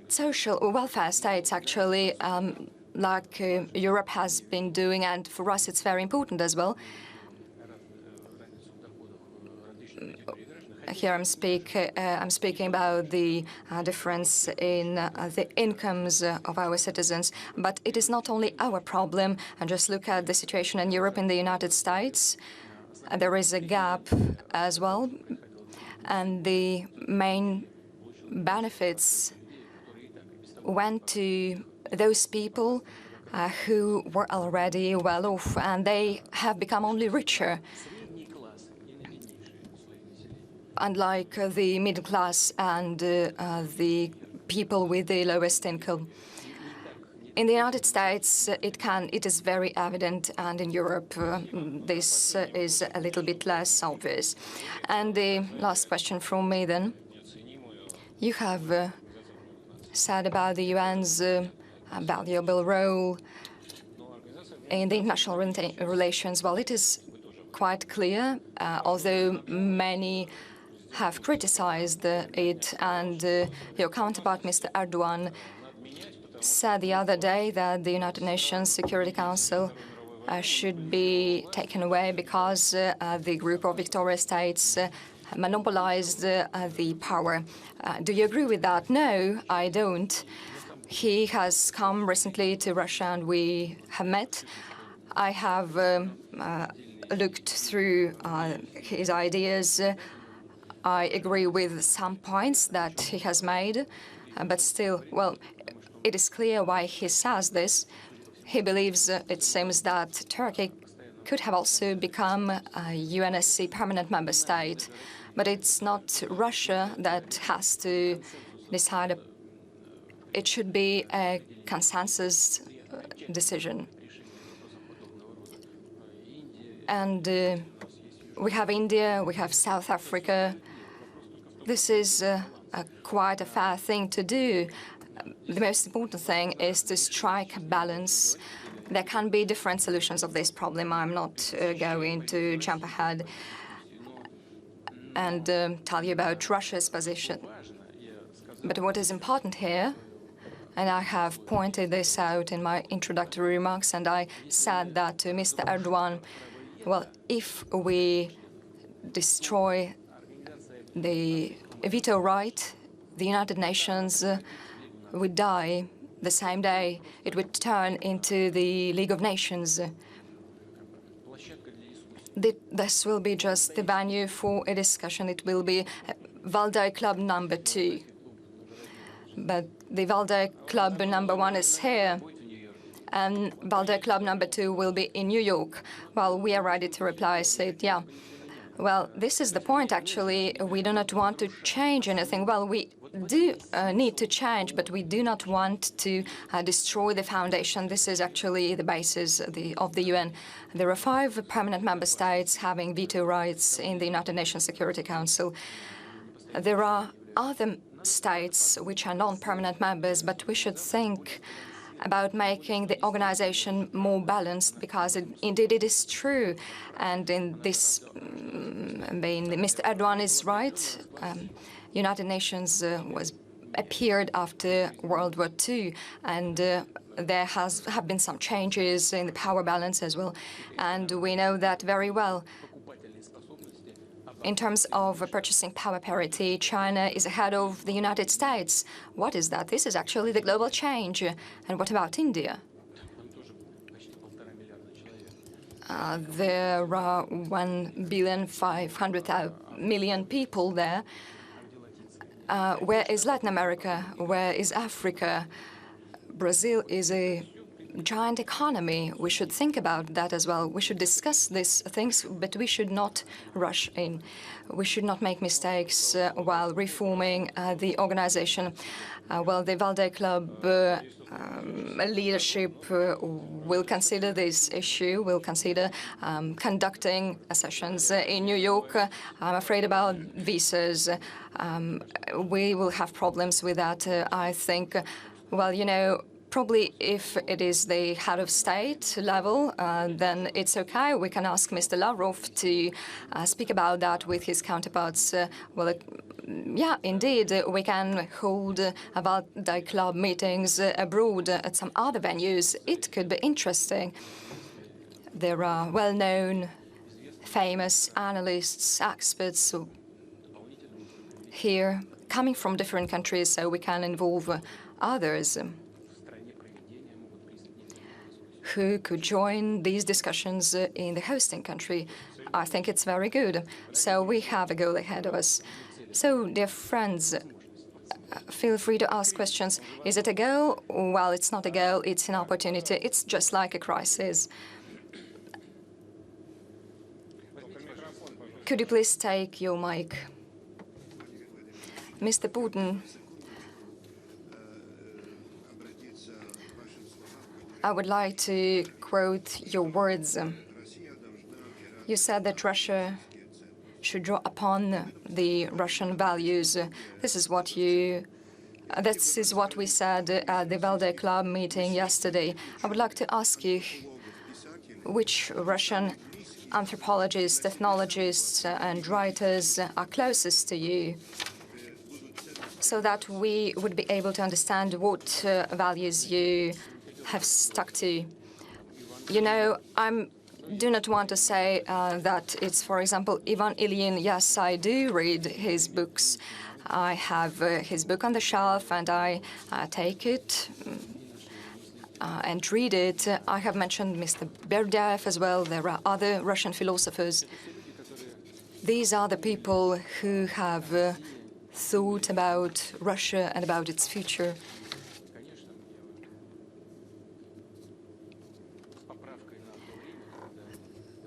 social welfare states, actually, like Europe has been doing, and for us it's very important as well. Here I'm speaking about the difference in the incomes of our citizens, but it is not only our problem. And just look at the situation in Europe, in the United States. There is a gap as well, and the main benefits went to those people who were already well off, and they have become only richer, unlike the middle class and the people with the lowest income. In the United States, it is very evident, and in Europe, this is a little bit less obvious. And the last question from me then. You have said about the UN's valuable role in the international relations. Well, it is quite clear, although many have criticized it, and your counterpart, Mr. Erdogan, said the other day that the United Nations Security Council should be taken away because the group of victorious states monopolized the power. Do you agree with that? No, I don't. He has come recently to Russia, and we have met. I have looked through his ideas. I agree with some points that he has made, but still, well, it is clear why he says this. He believes, it seems, that Turkey could have also become a UNSC permanent member state, but it's not Russia that has to decide. It should be a consensus decision. And we have India, we have South Africa. This is quite a fair thing to do. The most important thing is to strike a balance. There can be different solutions of this problem. I'm not going to jump ahead and tell you about Russia's position. But what is important here, and I have pointed this out in my introductory remarks, and I said that to Mr. Erdogan, well, if we destroy the veto right, the United Nations would die the same day. It would turn into the League of Nations. This will be just the venue for a discussion. It will be Valdai Club number 2. But the Valdai Club number 1 is here, and Valdai Club number 2 will be in New York. Well, we are ready to reply. I said, yeah. Well, this is the point, actually. We do not want to change anything. Well, we do need to change, but we do not want to destroy the foundation. This is actually the basis of the UN. There are 5 permanent member states having veto rights in the United Nations Security Council. There are other states which are non-permanent members, but we should think about making the organization more balanced, because indeed it is true. And in this, Mr. Erdogan is right. United Nations appeared after World War II, and there have been some changes in the power balance as well, and we know that very well. In terms of purchasing power parity, China is ahead of the United States. What is that? This is actually the global change. And what about India? There are 1,500,000,000 people there. Where is Latin America? Where is Africa? Brazil is a giant economy. We should think about that as well. We should discuss these things, but we should not rush in. We should not make mistakes while reforming the organization. Well, the Valdai Club leadership will consider this issue, will consider conducting sessions in New York. I'm afraid about visas. We will have problems with that, I think. Well, you know, probably if it is the head of state level, then it's okay. We can ask Mr. Lavrov to speak about that with his counterparts. Well, yeah, indeed, we can hold Valdai Club meetings abroad at some other venues. It could be interesting. There are well-known, famous analysts, experts here coming from different countries, so we can involve others who could join these discussions in the hosting country. I think it's very good. So we have a goal ahead of us. So, dear friends, feel free to ask questions. Is it a goal? Well, it's not a goal, it's an opportunity. It's just like a crisis. Could you please take your mic? Mr. Putin, I would like to quote your words. You said that Russia should draw upon the Russian values. This is what we said at the Valdai Club meeting yesterday. I would like to ask you, which Russian anthropologists, ethnologists, and writers are closest to you, so that we would be able to understand what values you have stuck to. You know, I do not want to say that it's, for example, Ivan Ilyin. Yes, I do read his books. I have his book on the shelf, and I take it and read it. I have mentioned Mr. Berdyaev as well. There are other Russian philosophers. These are the people who have thought about Russia and about its future.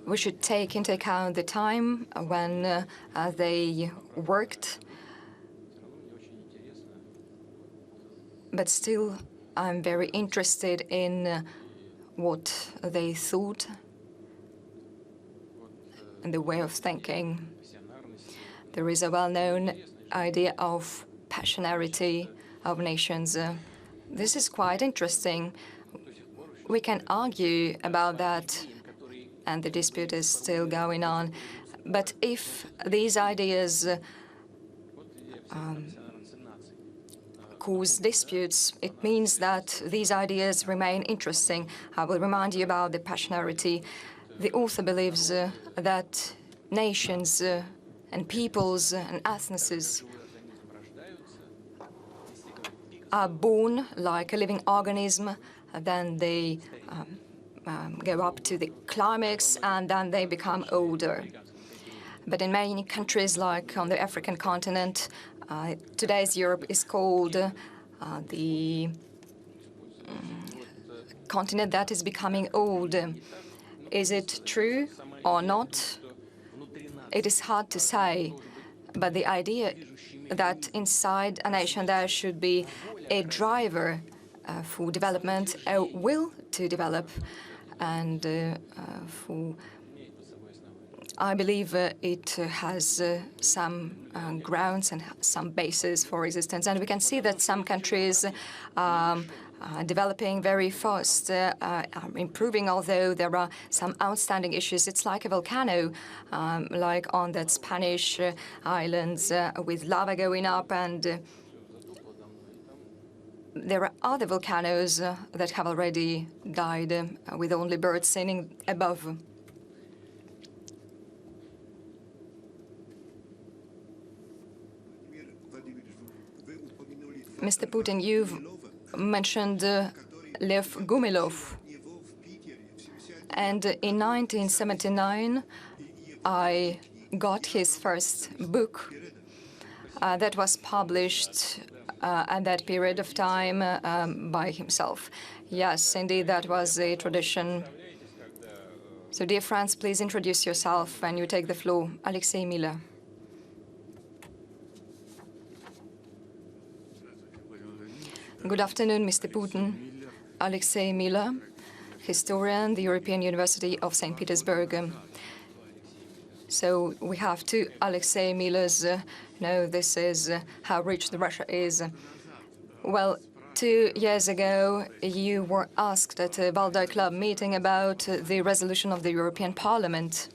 We should take into account the time when they worked. But still, I'm very interested in what they thought and the way of thinking. There is a well-known idea of passionarity of nations. This is quite interesting. We can argue about that, and the dispute is still going on. But if these ideas cause disputes, it means that these ideas remain interesting. I will remind you about the passionarity. The author believes that nations and peoples and ethnicities are born like a living organism, then they go up to the climax, and then they become older. But in many countries, like on the African continent, today's Europe is called the continent that is becoming old. Is it true or not? It is hard to say, but the idea that inside a nation there should be a driver for development, a will to develop, and I believe it has some grounds and some basis for existence. And we can see that some countries are developing very fast, are improving, although there are some outstanding issues. It's like a volcano, like on that Spanish islands with lava going up, and there are other volcanoes that have already died with only birds singing above. Mr. Putin, you've mentioned Lev Gumilov. And in 1979, I got his first book that was published at that period of time by himself. Yes, indeed, that was a tradition. So, dear friends, please introduce yourself and you take the floor. Alexei Miller. Good afternoon, Mr. Putin. Alexei Miller, historian, the European University of St. Petersburg. So we have two Alexei Millers. This is how rich Russia is. Well, 2 years ago, you were asked at a Valdai Club meeting about the resolution of the European Parliament,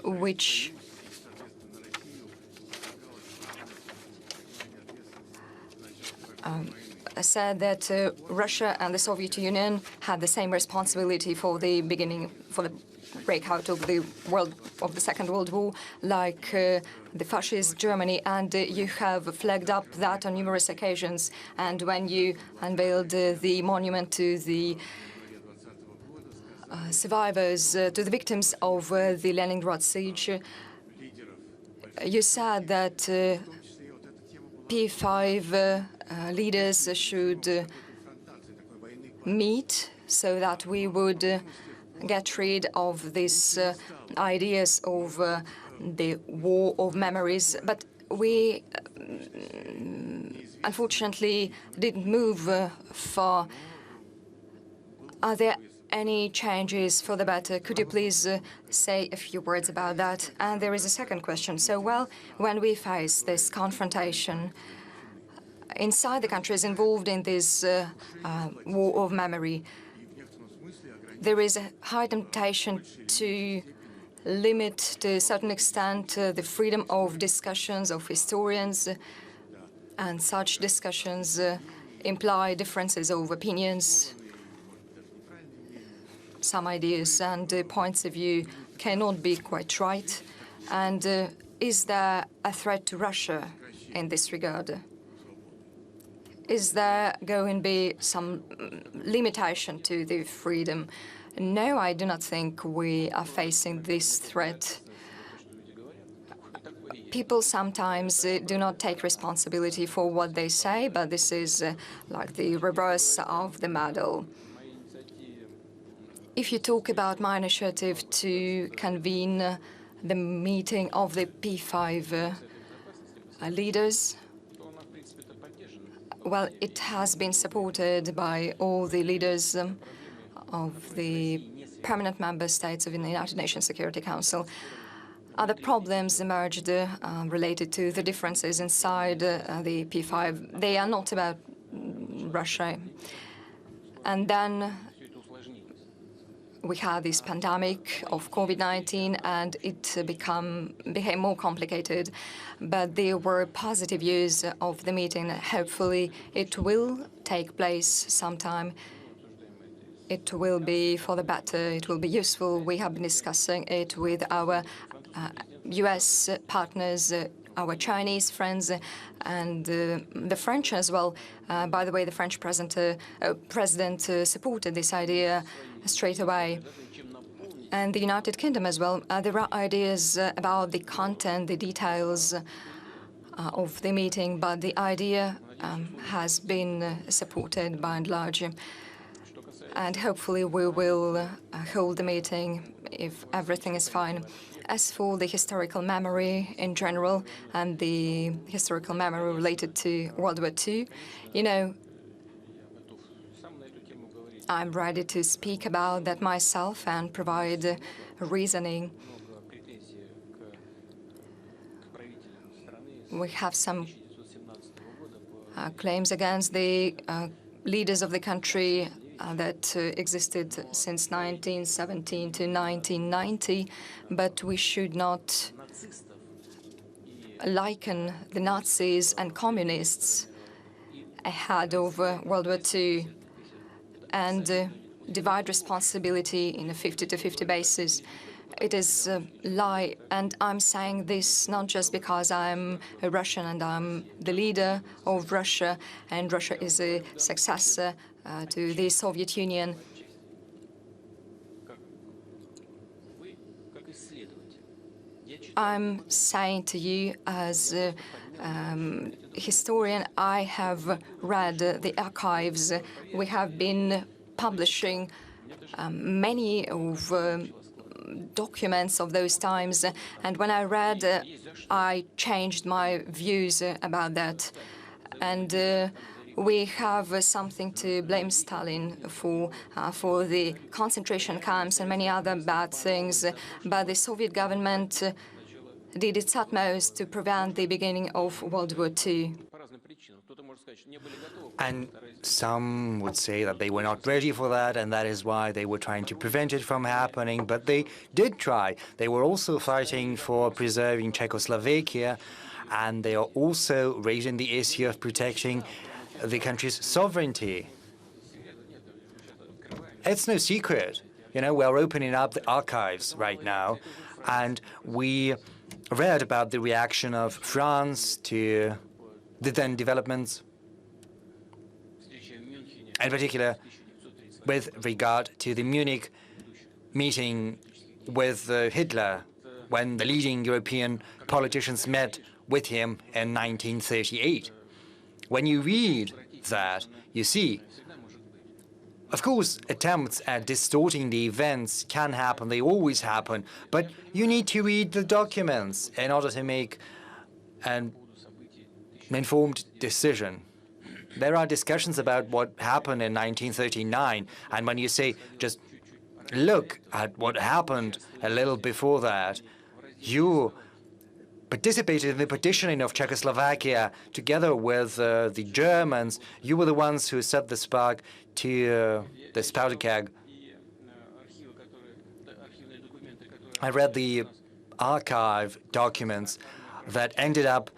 which said that Russia and the Soviet Union had the same responsibility for the breakout of the Second World War, like the fascist Germany, and you have flagged up that on numerous occasions. And when you unveiled the monument to the survivors, to the victims of the Leningrad siege, you said that P5 leaders should meet so that we would get rid of these ideas of the war of memories. But we unfortunately didn't move far. Are there any changes for the better? Could you please say a few words about that? And there is a second question. So, well, when we face this confrontation inside the countries involved in this war of memory, there is a high temptation to limit to a certain extent the freedom of discussions of historians, and such discussions imply differences of opinions. Some ideas and points of view cannot be quite right. And is there a threat to Russia in this regard? Is there going to be some limitation to the freedom? No, I do not think we are facing this threat. People sometimes do not take responsibility for what they say, but this is like the reverse of the medal. If you talk about my initiative to convene the meeting of the P5 leaders, well, it has been supported by all the leaders of the permanent member states of the United Nations Security Council. other problems emerged related to the differences inside the P5. They are not about Russia. And then we had this pandemic of COVID-19, and it became more complicated. But there were positive views of the meeting. Hopefully, it will take place sometime. It will be for the better. It will be useful. We have been discussing it with our U.S. partners, our Chinese friends, and the French as well. By the way, the French president supported this idea straight away. And the United Kingdom as well. There are ideas about the content, the details of the meeting, but the idea has been supported by and large. And hopefully we will hold the meeting if everything is fine. As for the historical memory in general and the historical memory related to World War II, you know, I'm ready to speak about that myself and provide reasoning. We have some claims against the leaders of the country that existed since 1917 to 1990, but we should not liken the Nazis and communists ahead of World War II and divide responsibility in a 50-50 basis. It is a lie, and I'm saying this not just because I'm a Russian and I'm the leader of Russia, and Russia is a successor to the Soviet Union. I'm saying to you as a historian, I have read the archives. We have been publishing many of documents of those times, and when I read, I changed my views about that. And we have something to blame Stalin for the concentration camps and many other bad things, but the Soviet government did its utmost to prevent the beginning of World War II.
And some would say that they were not ready for that, and that is why they were trying to prevent it from happening. But they did try. They were also fighting for preserving Czechoslovakia, and they are also raising the issue of protecting the country's sovereignty. It's no secret. You know, we're opening up the archives right now, and we read about the reaction of France to the then developments, in particular with regard to the Munich meeting with Hitler, when the leading European politicians met with him in 1938. When you read that, you see, of course, attempts at distorting the events can happen, they always happen, but you need to read the documents in order to make an informed decision. There are discussions about what happened in 1939, and when you say, just look at what happened a little before that, you participated in the partitioning of Czechoslovakia together with the Germans. You were the ones who set the spark to the powder keg. I read the archive documents that ended up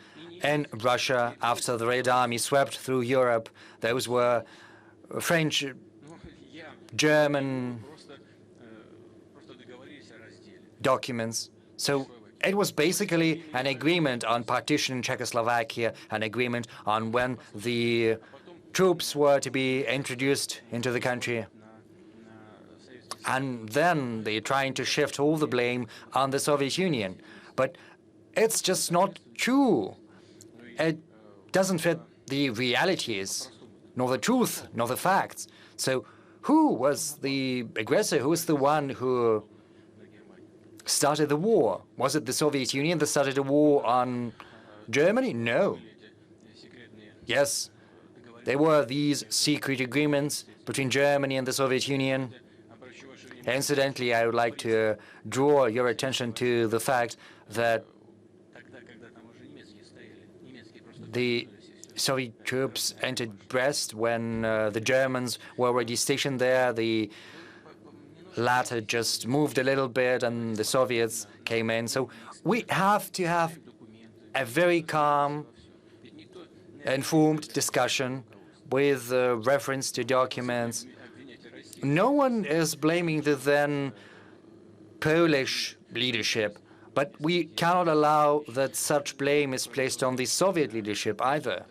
in Russia after the Red Army swept through Europe. Those were French, German documents. So it was basically an agreement on partition in Czechoslovakia, an agreement on when the troops were to be introduced into the country. And then they're trying to shift all the blame on the Soviet Union. But it's just not true. It doesn't fit the realities, nor the truth, nor the facts. So who was the aggressor? Who was the one who started the war? Was it the Soviet Union that started a war on Germany? No. Yes, there were these secret agreements between Germany and the Soviet Union. Incidentally, I would like to draw your attention to the fact that the Soviet troops entered Brest when the Germans were already stationed there. The latter just moved a little bit and the Soviets came in. So we have to have a very calm, informed discussion with reference to documents. No one is blaming the then Polish leadership, but we cannot allow that such blame is placed on the Soviet leadership either.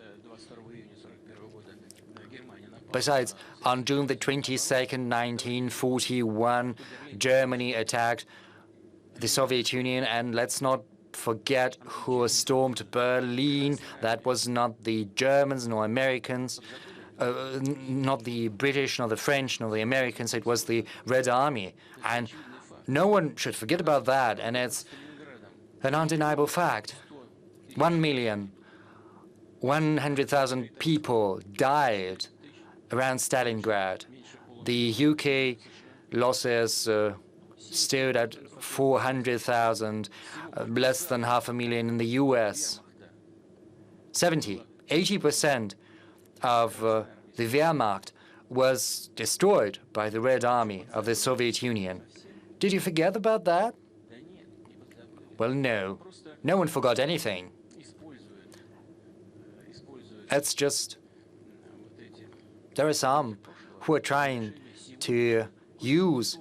Besides, on June the 22nd, 1941, Germany attacked the Soviet Union, and let's not forget who stormed Berlin. That was not the Germans nor Americans, not the British, nor the French, nor the Americans. It was the Red Army. And no one should forget about that, and it's an undeniable fact. 1,100,000 people died around Stalingrad. The UK losses stood at 400,000, less than 500,000 in the US. 80% of the Wehrmacht was destroyed by the Red Army of the Soviet Union. Did you forget about that? Well, no. No one forgot anything. It's just there are some who are trying to use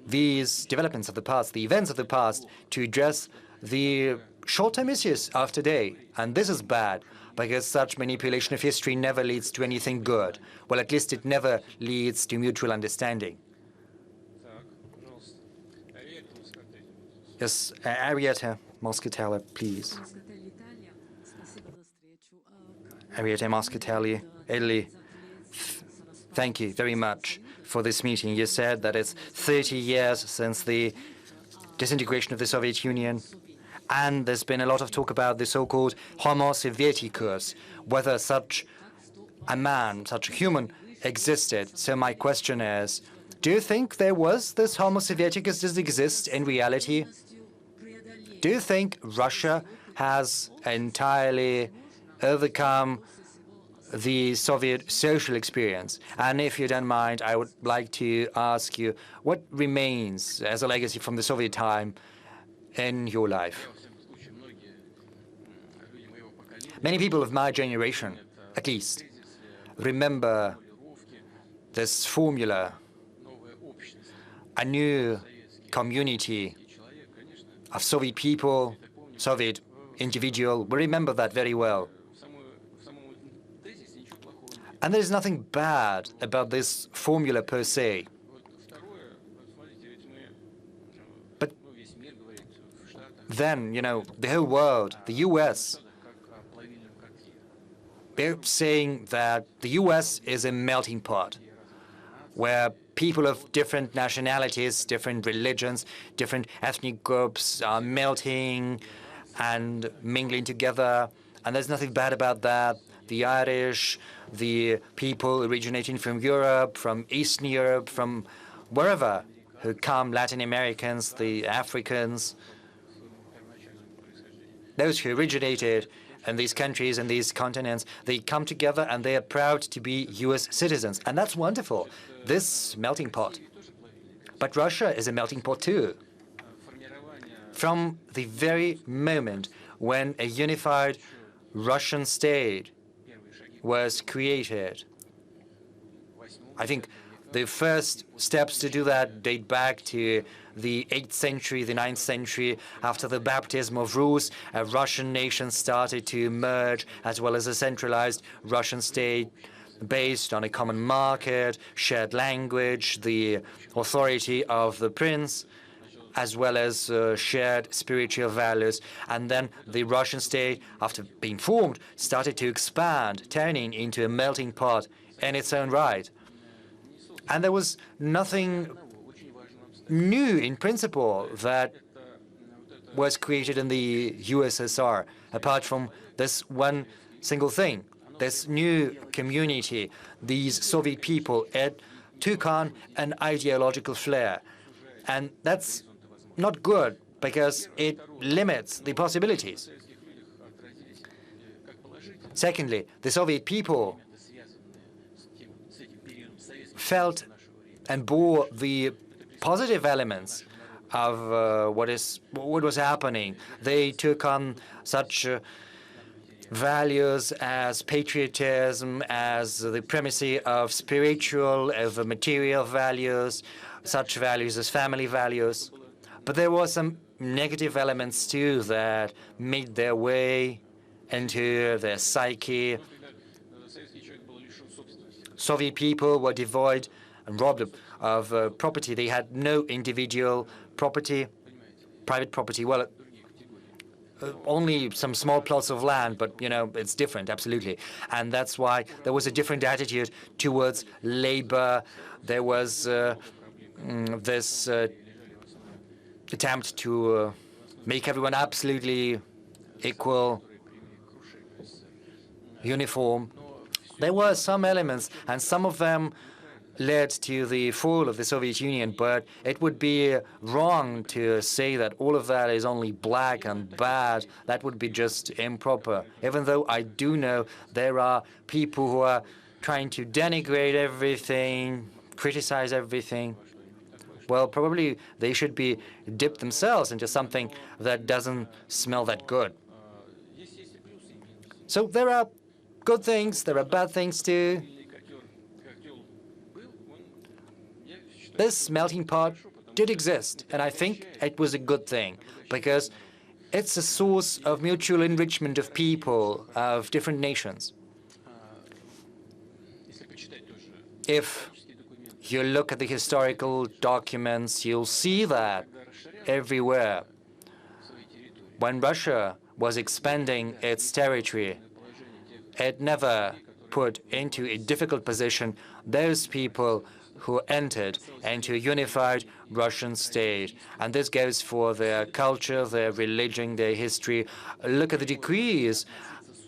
these developments of the past, the events of the past, to address the short-term issues of today. And this is bad, because such manipulation of history never leads to anything good. Well, at least it never leads to mutual understanding. Yes, Arietta Moscatelli, please. Arietta Moscatelli, Italy. Thank you very much for this meeting. You said that it's 30 years since the disintegration of the Soviet Union, and there's been a lot of talk about the so-called Homo Sovieticus, whether such a man, such a human, existed. So my question is, do you think there was this Homo Sovieticus? Does it exist in reality? Do you think Russia has entirely overcome the Soviet social experience? And if you don't mind, I would like to ask you, what remains as a legacy from the Soviet time in your life? Many people of my generation, at least, remember this formula, a new community of Soviet people, Soviet individual. We remember that very well. And there is nothing bad about this formula per se. But then, the whole world, the US, they're saying that the US is a melting pot where people of different nationalities, different religions, different ethnic groups are melting and mingling together. And there's nothing bad about that. The Irish, the people originating from Europe, from Eastern Europe, from wherever who come, Latin Americans, the Africans, those who originated in these countries and these continents, they come together and they are proud to be US citizens. And that's wonderful, this melting pot. But Russia is a melting pot too. From the very moment when a unified Russian state was created, I think the first steps to do that date back to the 8th century, the 9th century. After the baptism of Rus, a Russian nation started to emerge, as well as a centralized Russian state based on a common market, shared language, the authority of the prince, as well as shared spiritual values. And then the Russian state, after being formed, started to expand, turning into a melting pot in its own right. And there was nothing new in principle that was created in the USSR, apart from this one single thing, this new community, these Soviet people. It took on an ideological flair. And that's not good because it limits the possibilities. Secondly, the Soviet people felt and bore the positive elements of what was happening. They took on such values as patriotism, as the primacy of spiritual, of material values, such values as family values. But there were some negative elements too that made their way into their psyche. Soviet people were devoid and robbed of property. They had no individual property, private property. Well, only some small plots of land, but, it's different, absolutely. And that's why there was a different attitude towards labor. There was this attempt to make everyone absolutely equal, uniform. There were some elements, and some of them led to the fall of the Soviet Union, but it would be wrong to say that all of that is only black and bad. That would be just improper. Even though I do know there are people who are trying to denigrate everything, criticize everything. Well, probably they should be dipped themselves into something that doesn't smell that good. So there are good things, there are bad things too. This melting pot did exist, and I think it was a good thing, because it's a source of mutual enrichment of people of different nations. If you look at the historical documents, you'll see that everywhere. When Russia was expanding its territory, it never put into a difficult position those people who entered into a unified Russian state. And this goes for their culture, their religion, their history. Look at the decrees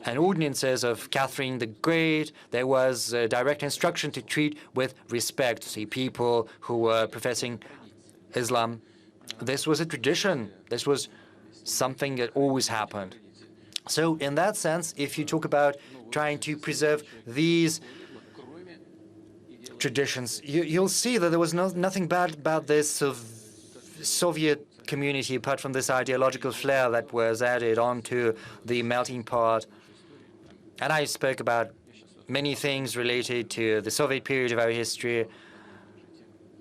and ordinances of Catherine the Great. There was direct instruction to treat with respect the people who were professing Islam. This was a tradition. This was something that always happened. So in that sense, if you talk about trying to preserve these traditions, you'll see that there was nothing bad about this Soviet community apart from this ideological flair that was added onto the melting pot. And I spoke about many things related to the Soviet period of our history.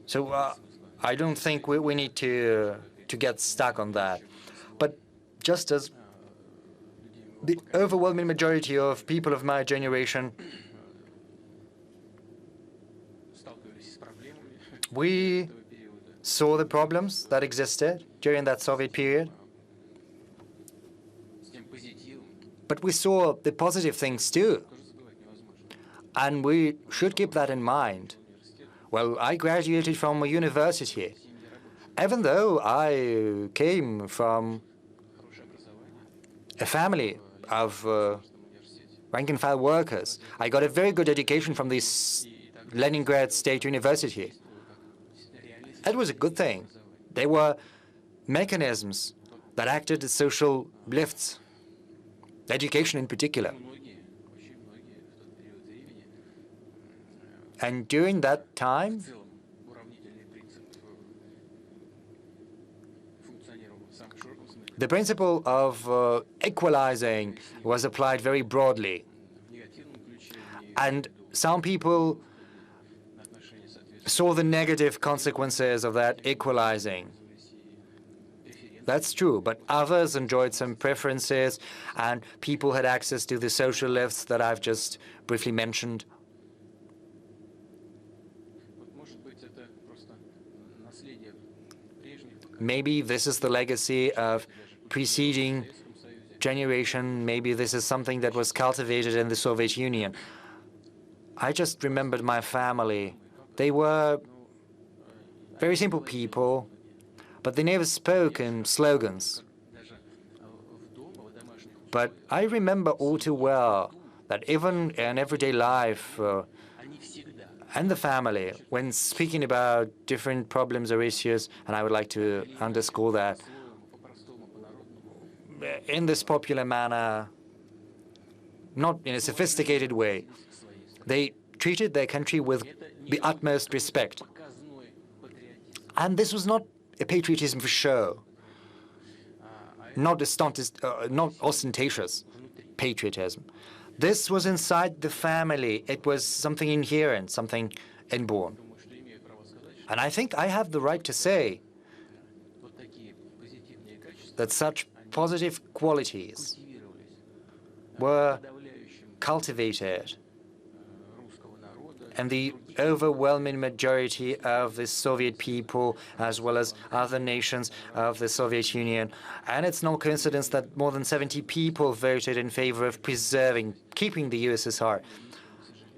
So I don't think we need to get stuck on that. But just as the overwhelming majority of people of my generation, we saw the problems that existed during that Soviet period, but we saw the positive things too, and we should keep that in mind. Well, I graduated from a university. Even though I came from a family of rank-and-file workers, I got a very good education from this Leningrad State University. It was a good thing. There were mechanisms that acted as social lifts, education in particular. And during that time, the principle of equalizing was applied very broadly. And some people saw the negative consequences of that equalizing. That's true, but others enjoyed some preferences, and people had access to the social lifts that I've just briefly mentioned. Maybe this is the legacy of preceding generation. Maybe this is something that was cultivated in the Soviet Union. I just remembered my family. They were very simple people, but they never spoke in slogans. But I remember all too well that even in everyday life and the family, when speaking about different problems or issues, and I would like to underscore that, in this popular manner, not in a sophisticated way. They treated their country with the utmost respect. And this was not a patriotism for show, not ostentatious patriotism. This was inside the family. It was something inherent, something inborn. And I think I have the right to say that such positive qualities were cultivated in the overwhelming majority of the Soviet people, as well as other nations of the Soviet Union. And it's no coincidence that more than 70 people voted in favor of keeping the USSR.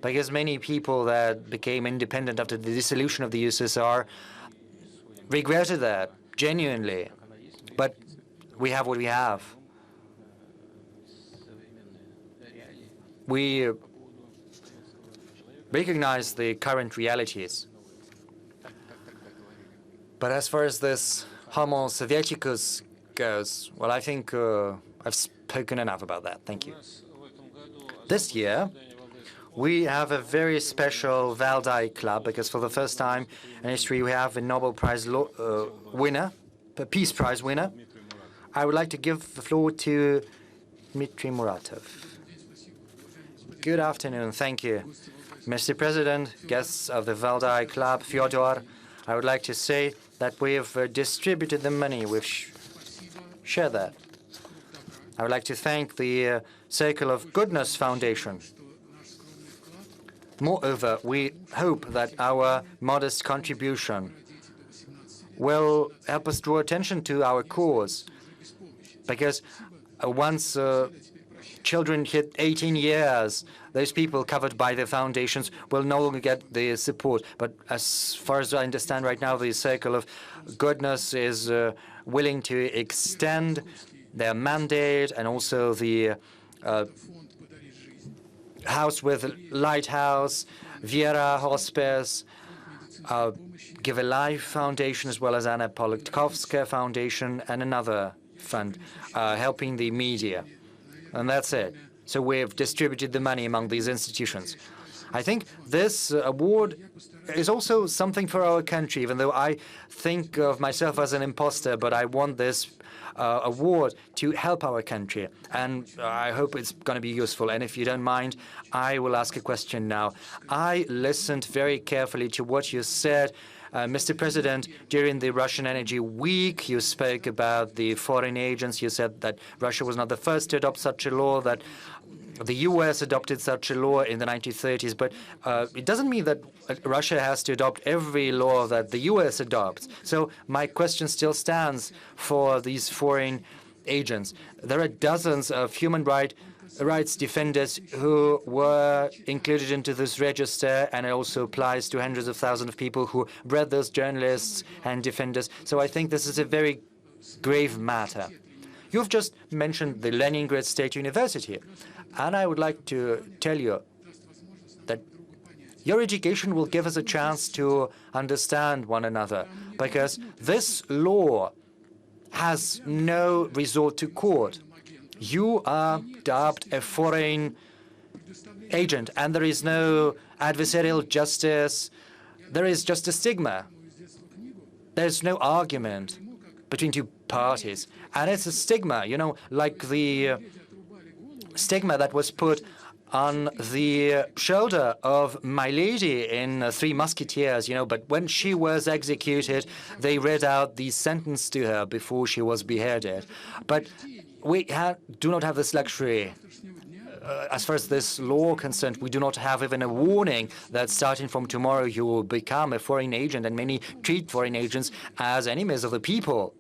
Because many people that became independent after the dissolution of the USSR regretted that, genuinely. But we have what we have. We recognize the current realities. But as far as this Homo Sovieticus goes, well, I think I've spoken enough about that. Thank you. This year, we have a very special Valdai Club, because for the first time in history, we have a Nobel Prize winner, a Peace Prize winner. I would like to give the floor to Dmitry Muratov. Good afternoon. Thank you. Mr. President, guests of the Valdai Club, Fyodor, I would like to say that we have distributed the money. We've shared that. I would like to thank the Circle of Goodness Foundation. Moreover, we hope that our modest contribution will help us draw attention to our cause, because once children hit 18 years, those people covered by the foundations will no longer get the support. But as far as I understand right now, the Circle of Goodness is willing to extend their mandate, and also the House with Lighthouse, Viera Hospice, Give a Life Foundation, as well as Anna Politkovskaya Foundation, and another fund helping the media. And that's it. So we've distributed the money among these institutions. I think this award is also something for our country, even though I think of myself as an imposter, but I want this award to help our country. And I hope it's going to be useful. And if you don't mind, I will ask a question now. I listened very carefully to what you said, Mr. President. During the Russian Energy Week, you spoke about the foreign agents. You said that Russia was not the first to adopt such a law, that the U.S. adopted such a law in the 1930s. But it doesn't mean that Russia has to adopt every law that the U.S. adopts. So my question still stands for these foreign agents. There are dozens of human rights defenders who were included into this register, and it also applies to hundreds of thousands of people who read those journalists and defenders. So I think this is a very grave matter. You've just mentioned the Leningrad State University, and I would like to tell you that your education will give us a chance to understand one another, because this law has no resort to court. You are dubbed a foreign agent, and there is no adversarial justice. There is just a stigma. There's no argument between two parties. And it's a stigma, you know, like the stigma that was put on the shoulder of my lady in Three Musketeers, you know, but when she was executed, they read out the sentence to her before she was beheaded. But we do not have this luxury. As far as this law concerned, we do not have even a warning that starting from tomorrow you will become a foreign agent, and many treat foreign agents as enemies of the people.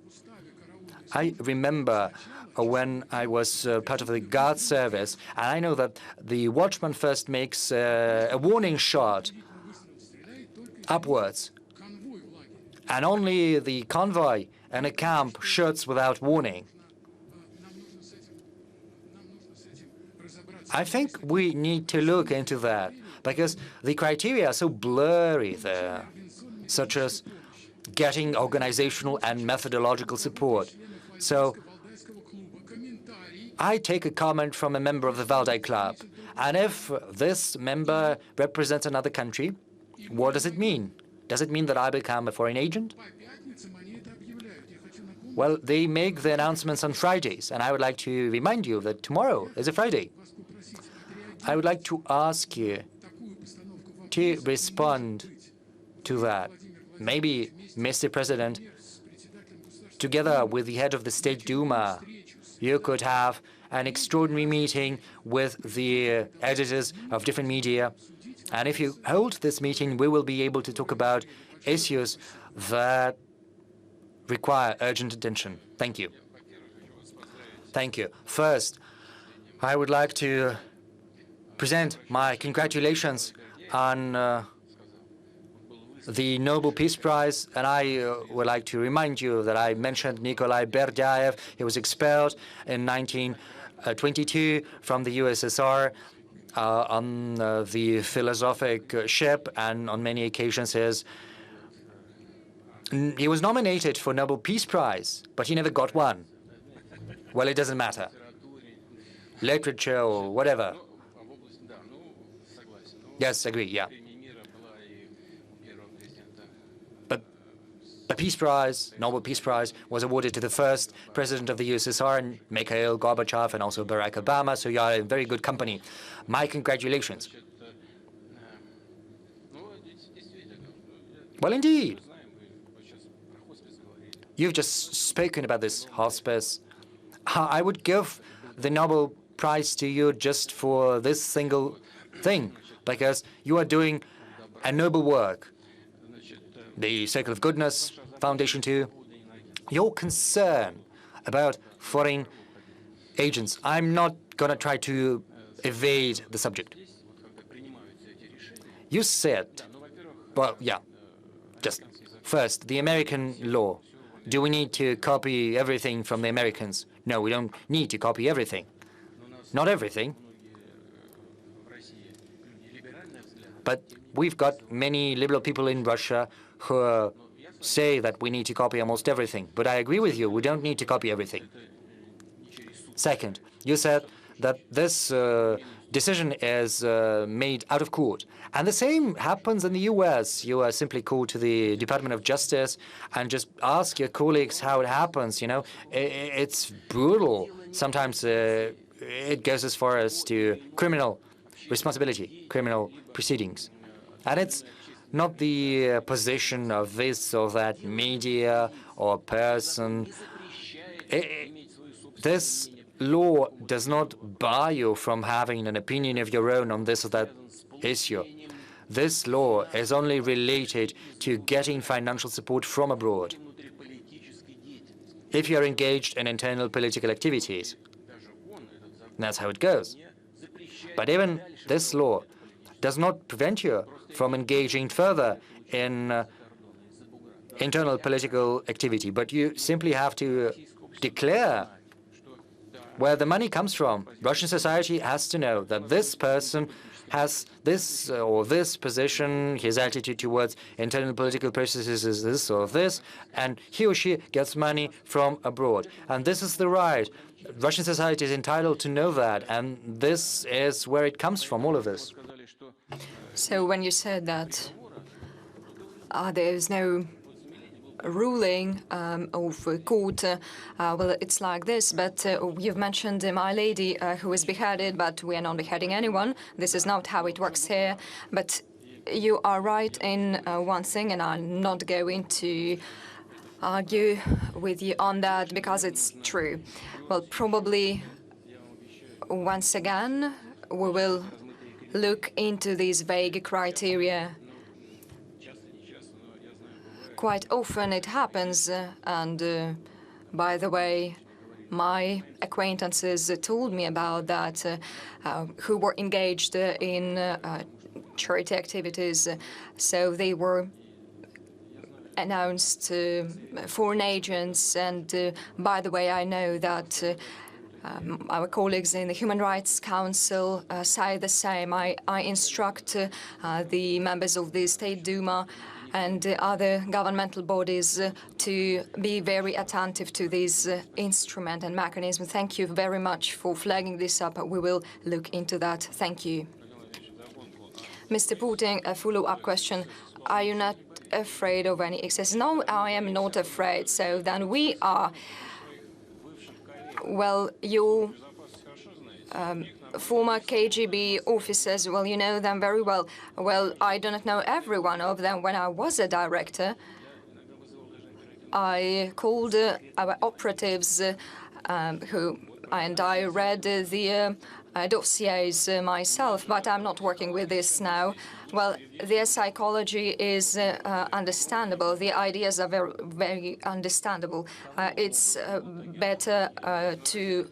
I remember when I was part of the guard service, and I know that the watchman first makes a warning shot upwards, and only the convoy and a camp shoots without warning. I think we need to look into that, because the criteria are so blurry there, such as getting organizational and methodological support. So I take a comment from a member of the Valdai Club, and if this member represents another country, what does it mean? Does it mean that I become a foreign agent? Well, they make the announcements on Fridays, and I would like to remind you that tomorrow is a Friday. I would like to ask you to respond to that. Maybe, Mr. President, together with the head of the State Duma, you could have an extraordinary meeting with the editors of different media. And if you hold this meeting, we will be able to talk about issues that require urgent attention. Thank you. Thank you. First, I would like to present my congratulations on the Nobel Peace Prize, and I would like to remind you that I mentioned Nikolai Berdyaev. He was expelled in 1922 from the USSR on the philosophic ship, and on many occasions he was nominated for Nobel Peace Prize, but he never got one. Well, it doesn't matter. Literature or whatever. Yes, agree, yeah. But the Peace Prize, Nobel Peace Prize, was awarded to the first president of the USSR, Mikhail Gorbachev, and also Barack Obama, so you are in very good company. My congratulations. Well, indeed. You've just spoken about this hospice. I would give the Nobel Prize to you just for this single thing, because you are doing a noble work. The Circle of Goodness Foundation too. Your concern about foreign agents. I'm not going to try to evade the subject. You said, well, yeah, just first, the American law. Do we need to copy everything from the Americans? No, we don't need to copy everything. Not everything. But we've got many liberal people in Russia who say that we need to copy almost everything. But I agree with you, we don't need to copy everything. Second, you said that this decision is made out of court. And the same happens in the US. You are simply called to the Department of Justice and just ask your colleagues how it happens, you know. It's brutal. Sometimes it goes as far as to criminal responsibility, criminal proceedings. And it's not the position of this or that media or person. This law does not bar you from having an opinion of your own on this or that issue. This law is only related to getting financial support from abroad if you are engaged in internal political activities. That's how it goes. But even this law does not prevent you from engaging further in internal political activity, but you simply have to declare where the money comes from. Russian society has to know that this person has this or this position, his attitude towards internal political processes is this or this, and he or she gets money from abroad. And this is the right. Russian society is entitled to know that, and this is where it comes from, all of this.
So when you said that there is no ruling of court, well, it's like this, but you've mentioned My Lady who was beheaded, but we are not beheading anyone. This is not how it works here. But you are right in one thing, and I'm not going to argue with you on that because it's true. Well, probably once again we will look into these vague criteria. Quite often it happens, and by the way, my acquaintances told me about that, who were engaged in charity activities. So they were announced foreign agents, and by the way, I know that our colleagues in the Human Rights Council say the same. I instruct the members of the State Duma and other governmental bodies to be very attentive to this instrument and mechanism. Thank you very much for flagging this up. We will look into that. Thank you. Mr. Putin, a follow-up question. Are you not afraid of any excess? No, I am not afraid. So then we are. Well, you former KGB officers, well, you know them very well. Well, I do not know every one of them. When I was a director, I called our operatives and I read the dossiers myself, but I'm not working with this now. Well, their psychology is understandable. The ideas are very, very understandable. It's better to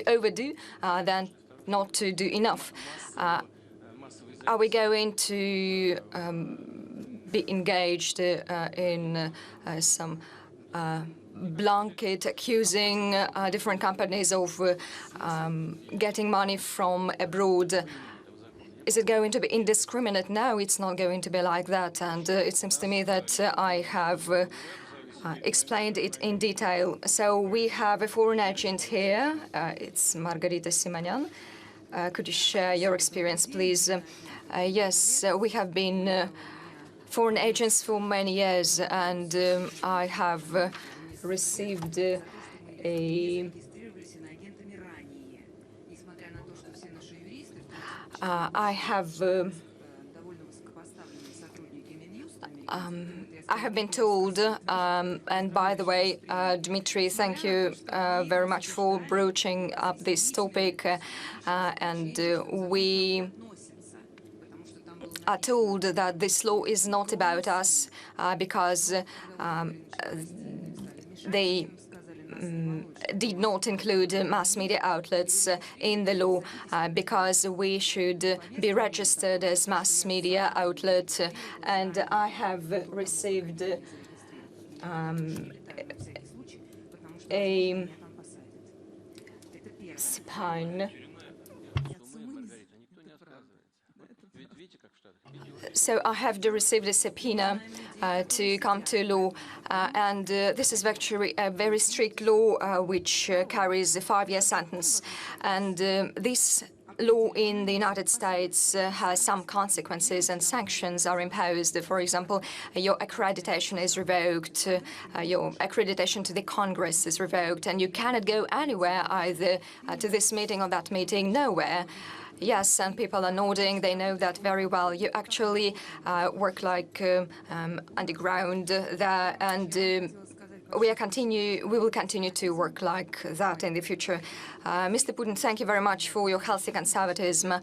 overdo than not to do enough. Are we going to be engaged in some blanket accusing different companies of getting money from abroad? Is it going to be indiscriminate? No, it's not going to be like that. And it seems to me that I have explained it in detail. So we have a foreign agent here. It's Margarita Simonyan. Could you share your experience, please? Yes, we have been foreign agents for many years, and I have received I have been told, and by the way, Dmitry, thank you very much for broaching up this topic, and we are told that this law is not about us because they did not include mass media outlets in the law because we should be registered as mass media outlet. And I have received a spine. So I have received a subpoena to come to law, and this is actually a very strict law which carries a 5-year sentence. And this law in the United States has some consequences and sanctions are imposed. For example, your accreditation is revoked, your accreditation to the Congress is revoked, and you cannot go anywhere, either to this meeting or that meeting, nowhere. Yes, and people are nodding. They know that very well. You actually work like underground there, and we will continue to work like that in the future. Mr. Putin, thank you very much for your healthy conservatism.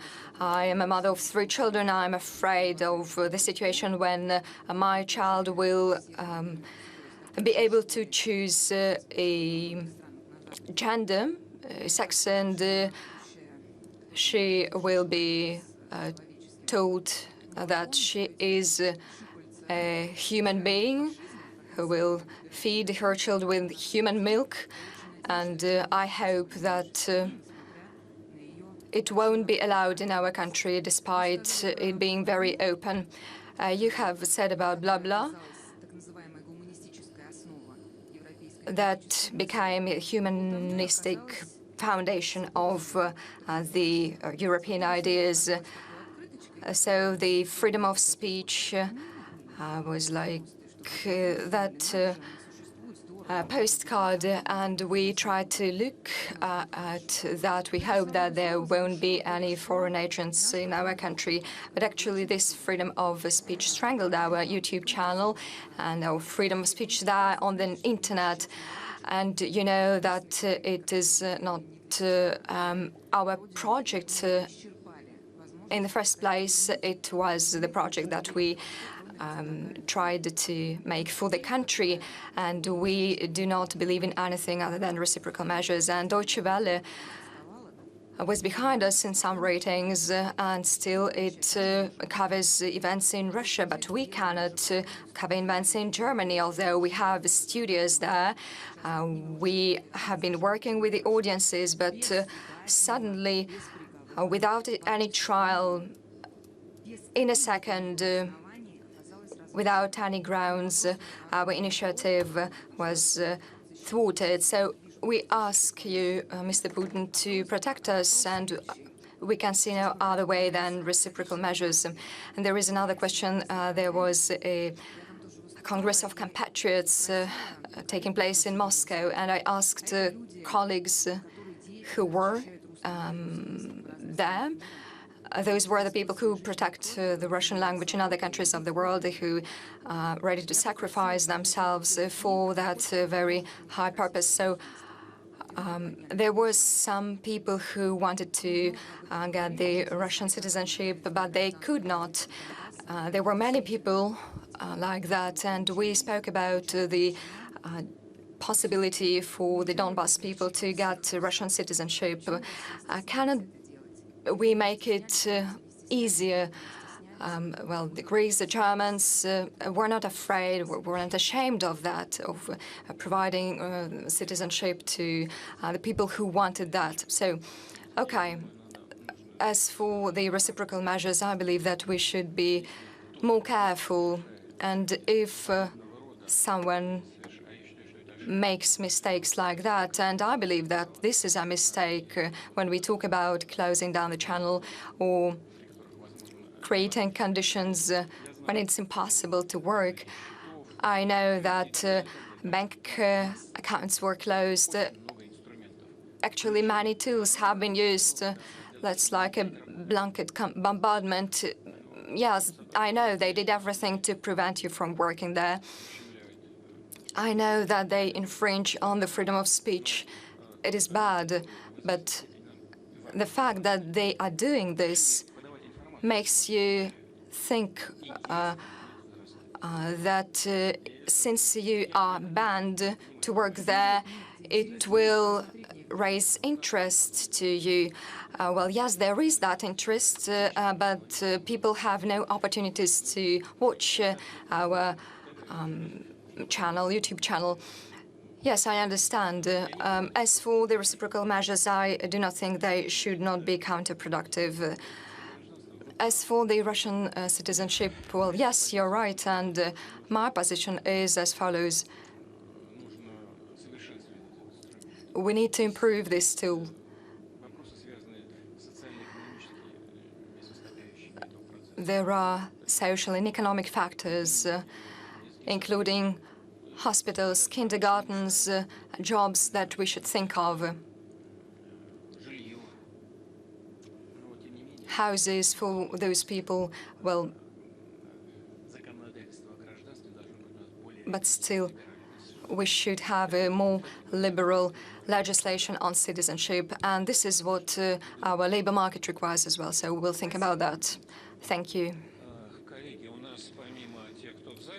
I am a mother of 3 children. I'm afraid of the situation when my child will be able to choose a gender, sex, and she will be told that she is a human being who will feed her children with human milk. And I hope that it won't be allowed in our country, despite it being very open. You have said about blah blah. That became a humanistic foundation of the European ideas. So the freedom of speech was like that postcard, and we try to look at that. We hope that there won't be any foreign agents in our country. But actually, this freedom of speech strangled our YouTube channel and our freedom of speech there on the internet. And you know that it is not our project. In the first place, it was the project that we tried to make for the country, and we do not believe in anything other than reciprocal measures. And Deutsche Welle was behind us in some ratings, and still it covers events in Russia, but we cannot cover events in Germany, although we have studios there. We have been working with the audiences, but suddenly, without any trial, in a second, without any grounds, our initiative was thwarted. So we ask you, Mr. Putin, to protect us, and we can see no other way than reciprocal measures. And there is another question. There was a Congress of Compatriots taking place in Moscow, and I asked colleagues who were there. Those were the people who protect the Russian language in other countries of the world, who are ready to sacrifice themselves for that very high purpose. So there were some people who wanted to get the Russian citizenship, but they could not. There were many people like that, and we spoke about the possibility for the Donbas people to get Russian citizenship. Cannot we make it easier? Well, the Greeks, the Germans were not afraid, were not ashamed of that, of providing citizenship to the people who wanted that. So, okay, as for the reciprocal measures, I believe that we should be more careful. And if someone makes mistakes like that, and I believe that this is a mistake when we talk about closing down the channel or creating conditions when it's impossible to work. I know that bank accounts were closed. Actually, many tools have been used. That's like a blanket bombardment. Yes, I know they did everything to prevent you from working there. I know that they infringe on the freedom of speech. It is bad, but the fact that they are doing this makes you think that since you are banned to work there, it will raise interest to you. Well, yes, there is that interest, but people have no opportunities to watch our channel, YouTube channel. Yes, I understand. As for the reciprocal measures, I do not think they should not be counterproductive. As for the Russian citizenship, well, yes, you're right, and my position is as follows. We need to improve this tool. There are social and economic factors, including hospitals, kindergartens, jobs that we should think of. Houses for those people, well, but still, we should have a more liberal legislation on citizenship, and this is what our labor market requires as well, so we'll think about that. Thank you.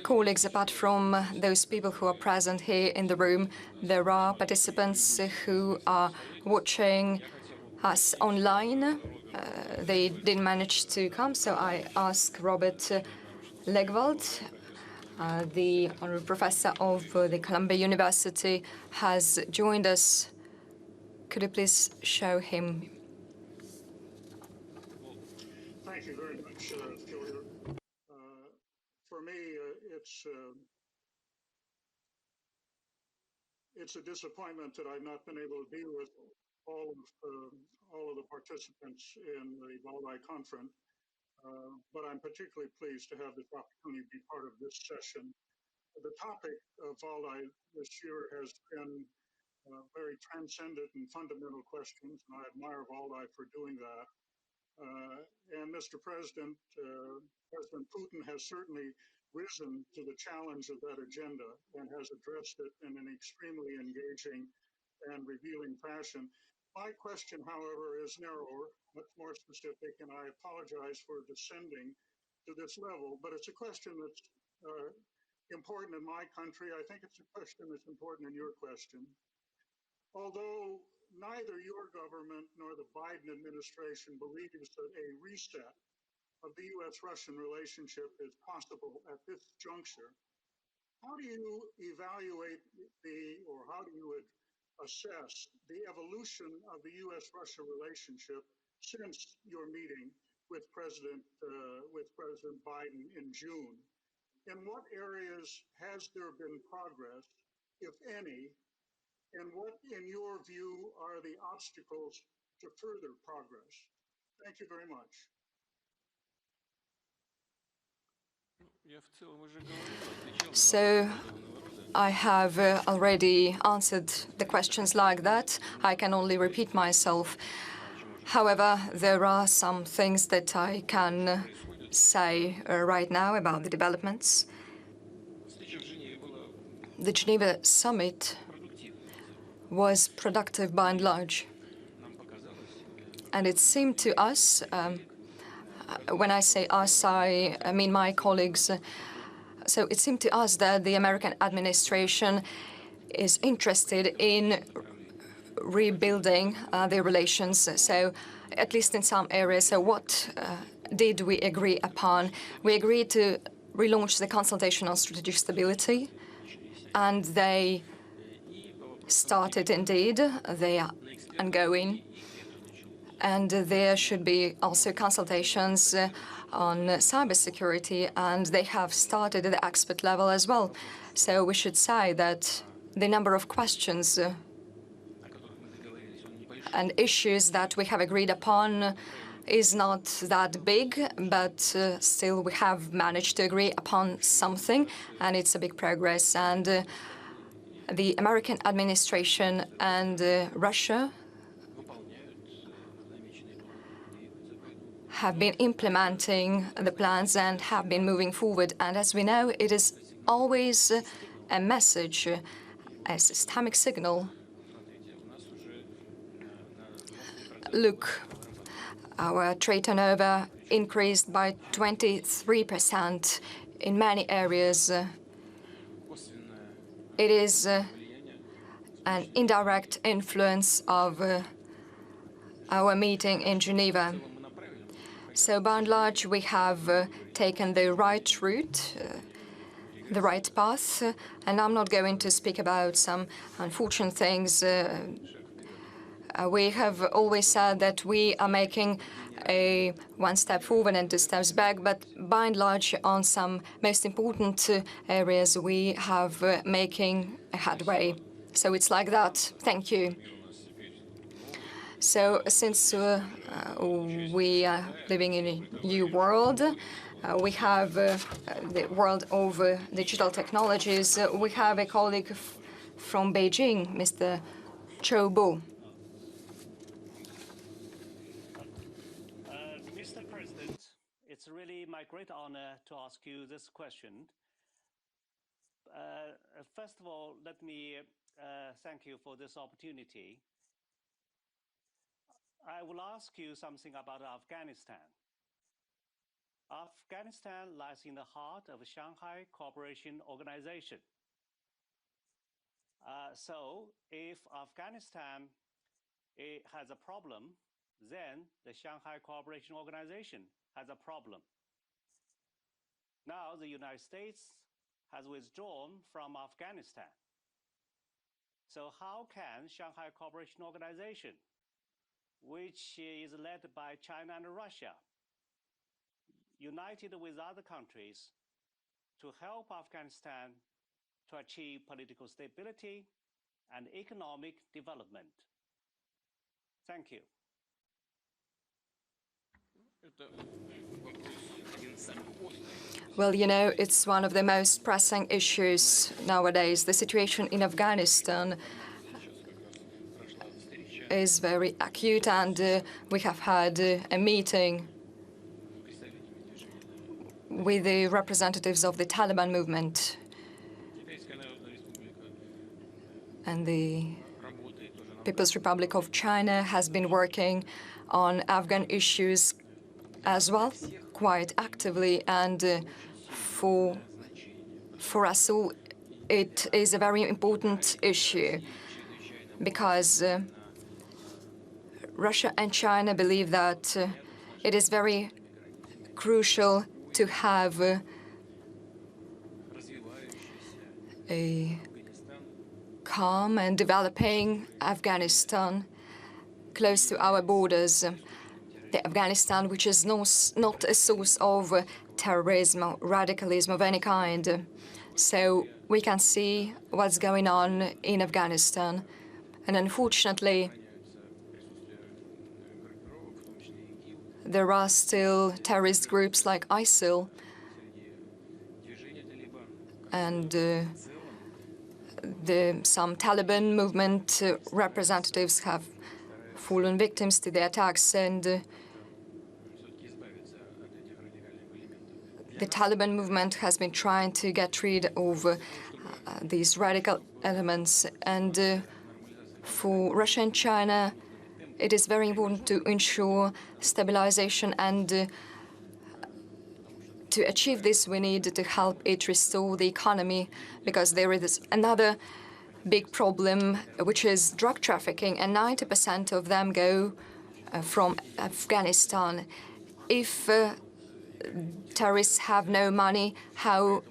Colleagues, apart from those people who are present here in the room, there are participants who are watching us online. They didn't manage to come, so I ask Robert Legvald, the honorary professor of the Columbia University, has joined us. Could you please show him?
Thank you very much, Julia. For me, it's a disappointment that I've not been able to be with all of the participants in the Valdai conference, but I'm particularly pleased to have this opportunity to be part of this session. The topic of Valdai this year has been very transcendent and fundamental questions, and I admire Valdai for doing that. And Mr. President, President Putin has certainly risen to the challenge of that agenda and has addressed it in an extremely engaging and revealing fashion. My question, however, is narrower, much more specific, and I apologize for descending to this level, but it's a question that's important in my country. I think it's a question that's important in your question. Although neither your government nor the Biden administration believes that a reset of the U.S.-Russian relationship is possible at this juncture, how do you evaluate how do you assess the evolution of the U.S.-Russia relationship since your meeting with President Biden in June. In what areas has there been progress, if any, and what, in your view, are the obstacles to further progress? Thank you very much.
So I have already answered the questions like that. I can only repeat myself. However, there are some things that I can say right now about the developments. The Geneva summit was productive by and large. And it seemed to us, when I say us, I mean my colleagues, so it seemed to us that the American administration is interested in rebuilding their relations, so at least in some areas. So what did we agree upon? We agreed to relaunch the consultation on strategic stability, and they started indeed. They are ongoing. And there should be also consultations on cybersecurity, and they have started at the expert level as well. So we should say that the number of questions and issues that we have agreed upon is not that big, but still we have managed to agree upon something, and it's a big progress. And the American administration and Russia have been implementing the plans and have been moving forward. And as we know, it is always a message, a systemic signal. Look, our trade turnover increased by 23% in many areas. It is an indirect influence of our meeting in Geneva. So by and large, we have taken the right route, the right path, and I'm not going to speak about some unfortunate things. We have always said that we are making a one step forward and two steps back, but by and large, on some most important areas, we have making a headway. So it's like that. Thank you. So since we are living in a new world, we have the world of digital technologies. We have a colleague from Beijing, Mr. Chou Bo.
Mr. President, it's really my great honor to ask you this question. First of all, let me thank you for this opportunity. I will ask you something about Afghanistan. Afghanistan lies in the heart of the Shanghai Cooperation Organization. So if Afghanistan has a problem, then the Shanghai Cooperation Organization has a problem. Now the United States has withdrawn from Afghanistan. So how can Shanghai Cooperation Organization, which is led by China and Russia, united with other countries to help Afghanistan to achieve political stability and economic development? Thank you.
Well, you know, it's one of the most pressing issues nowadays. The situation in Afghanistan is very acute, and we have had a meeting with the representatives of the Taliban movement and the People's Republic of China has been working on Afghan issues as well, quite actively, and for us all, it is a very important issue because Russia and China believe that it is very crucial to have a calm and developing Afghanistan close to our borders. Afghanistan, which is not a source of terrorism or radicalism of any kind. So we can see what's going on in Afghanistan. And unfortunately, there are still terrorist groups like ISIL, and some Taliban movement representatives have fallen victims to the attacks, and the Taliban movement has been trying to get rid of these radical elements. And for Russia and China, it is very important to ensure stabilization, and to achieve this, we need to help it restore the economy, because there is another big problem, which is drug trafficking, and 90% of them go from Afghanistan. If terrorists have no money, how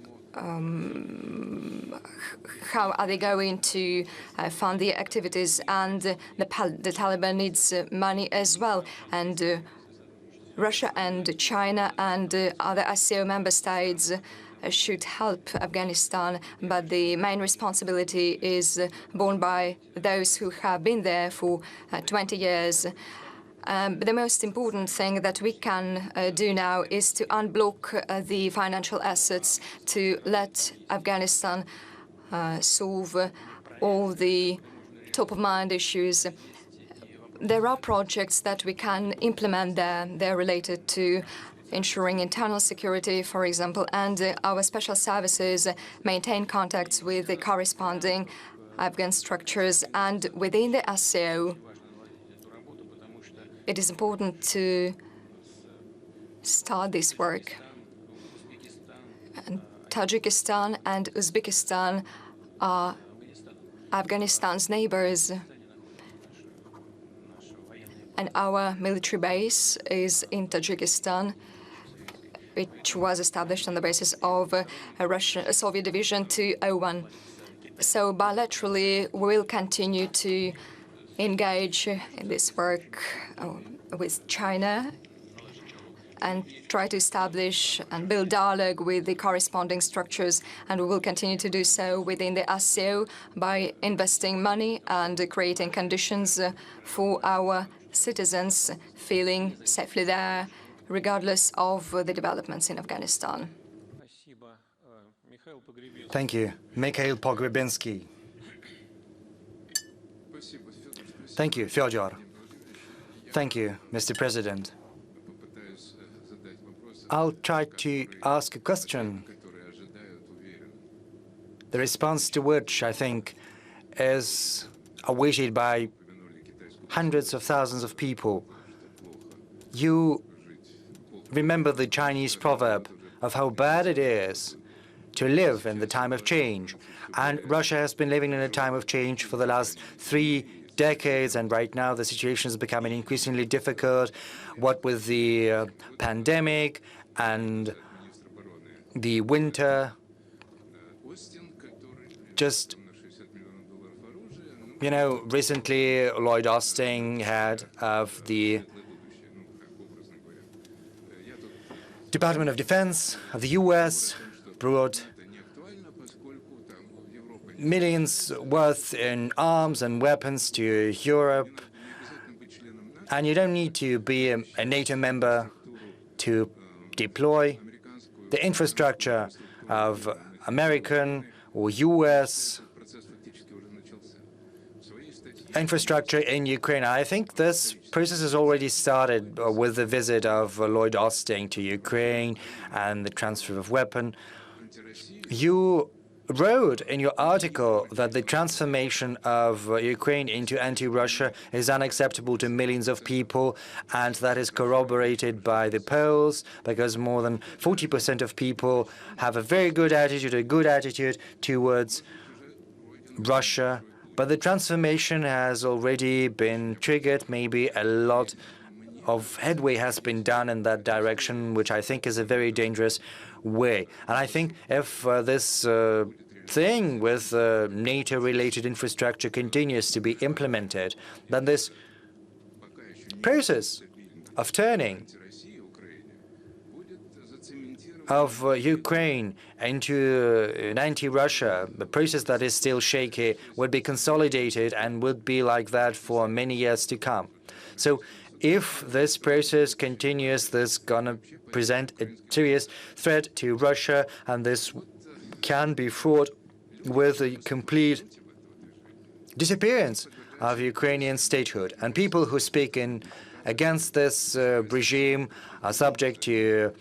are they going to fund the activities? And the Taliban needs money as well. And Russia and China and other SCO member states should help Afghanistan, but the main responsibility is borne by those who have been there for 20 years. The most important thing that we can do now is to unblock the financial assets to let Afghanistan solve all the top-of-mind issues. There are projects that we can implement there. They're related to ensuring internal security, for example, and our special services maintain contacts with the corresponding Afghan structures. And within the SCO, it is important to start this work. And Tajikistan and Uzbekistan are Afghanistan's neighbors. And our military base is in Tajikistan, which was established on the basis of a Soviet Division 201. So bilaterally, we will continue to engage in this work with China and try to establish and build dialogue with the corresponding structures. And we will continue to do so within the SCO by investing money and creating conditions for our citizens feeling safely there, regardless of the developments in Afghanistan.
Thank you. Mikhail Pogrebinsky. Thank you, Fyodor. Thank you, Mr. President. I'll try to ask a question, the response to which I think is awaited by hundreds of thousands of people. You remember the Chinese proverb of how bad it is to live in the time of change. And Russia has been living in a time of change for the last 3 decades, and right now the situation is becoming increasingly difficult, what with the pandemic and the winter. Just, you know, recently Lloyd Austin, head of the Department of Defense of the US, brought millions worth in arms and weapons to Europe. And you don't need to be a NATO member to deploy the infrastructure of American or US infrastructure in Ukraine. I think this process has already started with the visit of Lloyd Austin to Ukraine and the transfer of weapons. You wrote in your article that the transformation of Ukraine into anti-Russia is unacceptable to millions of people, and that is corroborated by the polls, because more than 40% of people have a very good attitude, a good attitude towards Russia. But the transformation has already been triggered. Maybe a lot of headway has been done in that direction, which I think is a very dangerous way. And I think if this thing with NATO-related infrastructure continues to be implemented, then this process of turning of Ukraine into an anti-Russia, the process that is still shaky, would be consolidated and would be like that for many years to come. So if this process continues, this is going to present a serious threat to Russia, and this can be fraught with a complete disappearance of Ukrainian statehood. And people who speak against this regime are subject to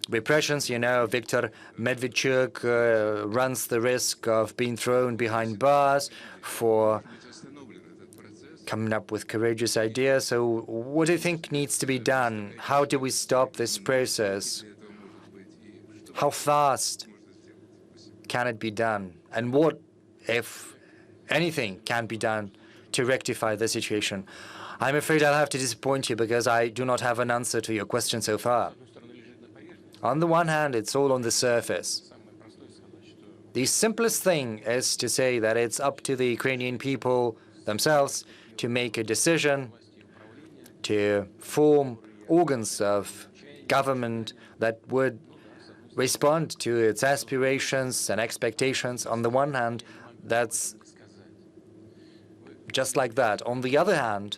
repressions. You know, Viktor Medvedchuk runs the risk of being thrown behind bars for coming up with courageous ideas. So what do you think needs to be done? How do we stop this process? How fast can it be done? And what, if anything, can be done to rectify the situation? I'm afraid I'll have to disappoint you because I do not have an answer to your question so far. On the one hand, it's all on the surface. The simplest thing is to say that it's up to the Ukrainian people themselves to make a decision, to form organs of government that would respond to its aspirations and expectations. On the one hand, that's just like that. On the other hand,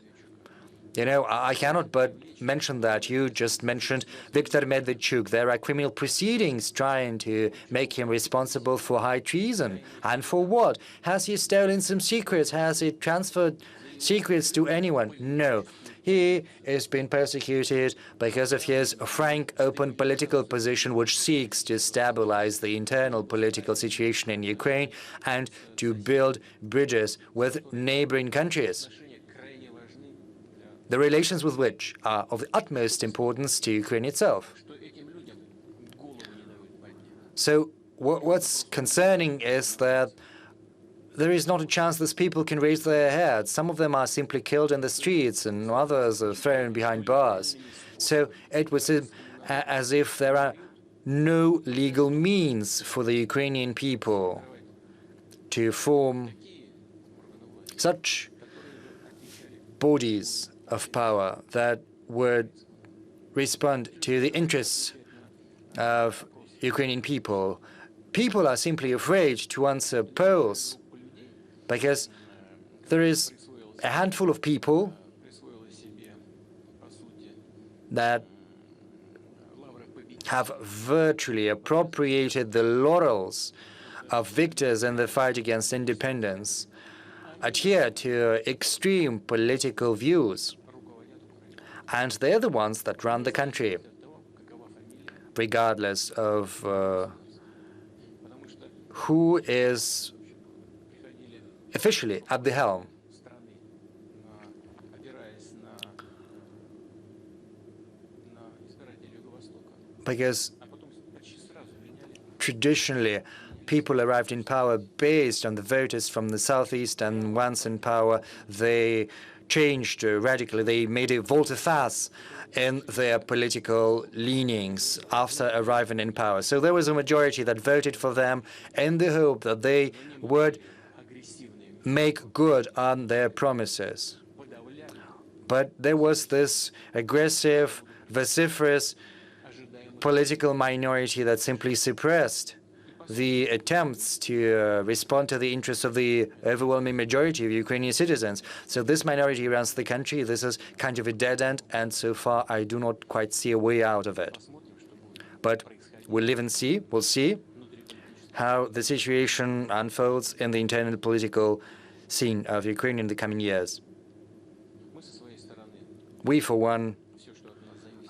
you know, I cannot but mention that you just mentioned Viktor Medvedchuk. There are criminal proceedings trying to make him responsible for high treason. And for what? Has he stolen some secrets? Has he transferred secrets to anyone? No. He is being persecuted because of his frank, open political position, which seeks to stabilize the internal political situation in Ukraine and to build bridges with neighboring countries, the relations with which are of the utmost importance to Ukraine itself. So what's concerning is that there is not a chance these people can raise their heads. Some of them are simply killed in the streets, and others are thrown behind bars. So it was as if there are no legal means for the Ukrainian people to form such bodies of power that would respond to the interests of Ukrainian people. People are simply afraid to answer polls because there is a handful of people that have virtually appropriated the laurels of victors in the fight against independence, adhere to extreme political views, and they're the ones that run the country, regardless of who is officially at the helm. Because traditionally, people arrived in power based on the voters from the southeast, and once in power, they changed radically. They made a volte-face in their political leanings after arriving in power. So there was a majority that voted for them in the hope that they would make good on their promises. But there was this aggressive, vociferous political minority that simply suppressed the attempts to respond to the interests of the overwhelming majority of Ukrainian citizens. So this minority runs the country. This is kind of a dead end, and so far I do not quite see a way out of it. But we'll live and see. We'll see how the situation unfolds in the internal political scene of Ukraine in the coming years. We, for one,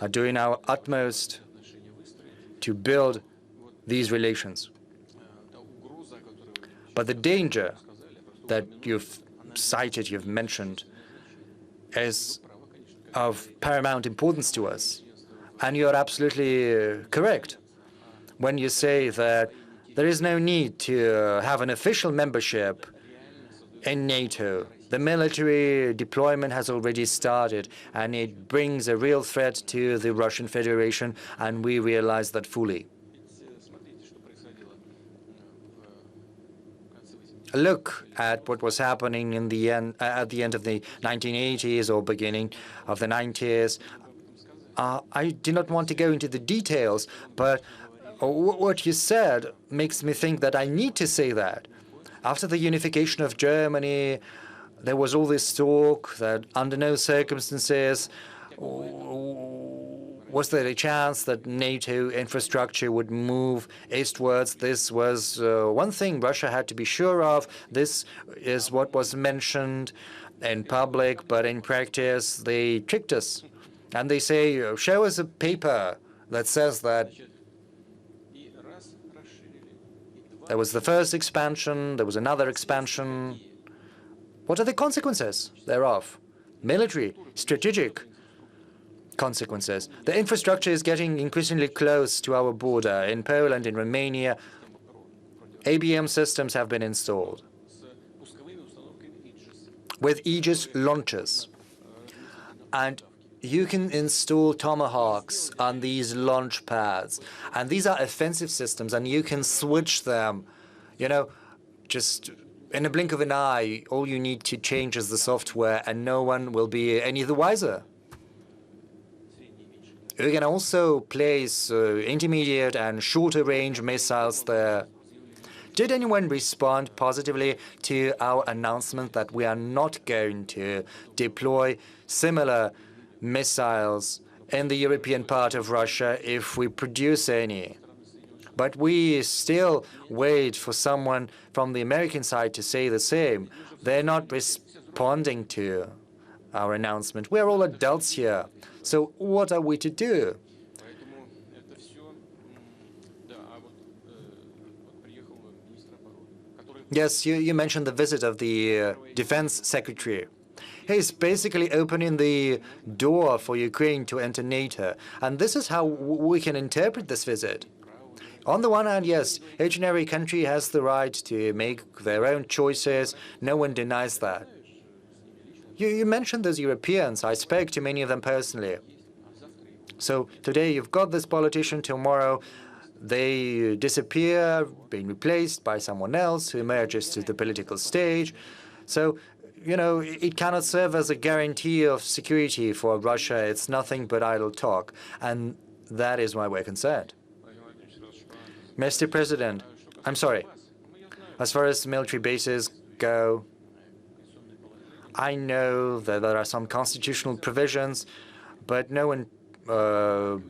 are doing our utmost to build these relations. But the danger that you've cited, you've mentioned, is of paramount importance to us. And you're absolutely correct when you say that there is no need to have an official membership in NATO. The military deployment has already started, and it brings a real threat to the Russian Federation, and we realize that fully. Look at what was happening in the end, at the end of the 1980s or beginning of the 90s. I do not want to go into the details, but what you said makes me think that I need to say that. After the unification of Germany, there was all this talk that under no circumstances was there a chance that NATO infrastructure would move eastwards. This was one thing Russia had to be sure of. This is what was mentioned in public, but in practice they tricked us. And they say, show us a paper that says that there was the first expansion, there was another expansion. What are the consequences thereof? Military, strategic consequences. The infrastructure is getting increasingly close to our border. In Poland, in Romania, ABM systems have been installed with Aegis launchers. And you can install Tomahawks on these launch pads. And these are offensive systems, and you can switch them, just in a blink of an eye. All you need to change is the software, and no one will be any the wiser. You can also place intermediate and shorter range missiles there. Did anyone respond positively to our announcement that we are not going to deploy similar missiles in the European part of Russia if we produce any? But we still wait for someone from the American side to say the same. They're not responding to our announcement. We're all adults here. So what are we to do? Yes, you mentioned the visit of the defense secretary. He's basically opening the door for Ukraine to enter NATO. And this is how we can interpret this visit. On the one hand, yes, each and every country has the right to make their own choices. No one denies that. You mentioned those Europeans. I spoke to many of them personally. So today you've got this politician, tomorrow they disappear, being replaced by someone else who emerges to the political stage. So, it cannot serve as a guarantee of security for Russia. It's nothing but idle talk. And that is why we're concerned. Mr. President, I'm sorry. As far as military bases go, I know that there are some constitutional provisions, but no one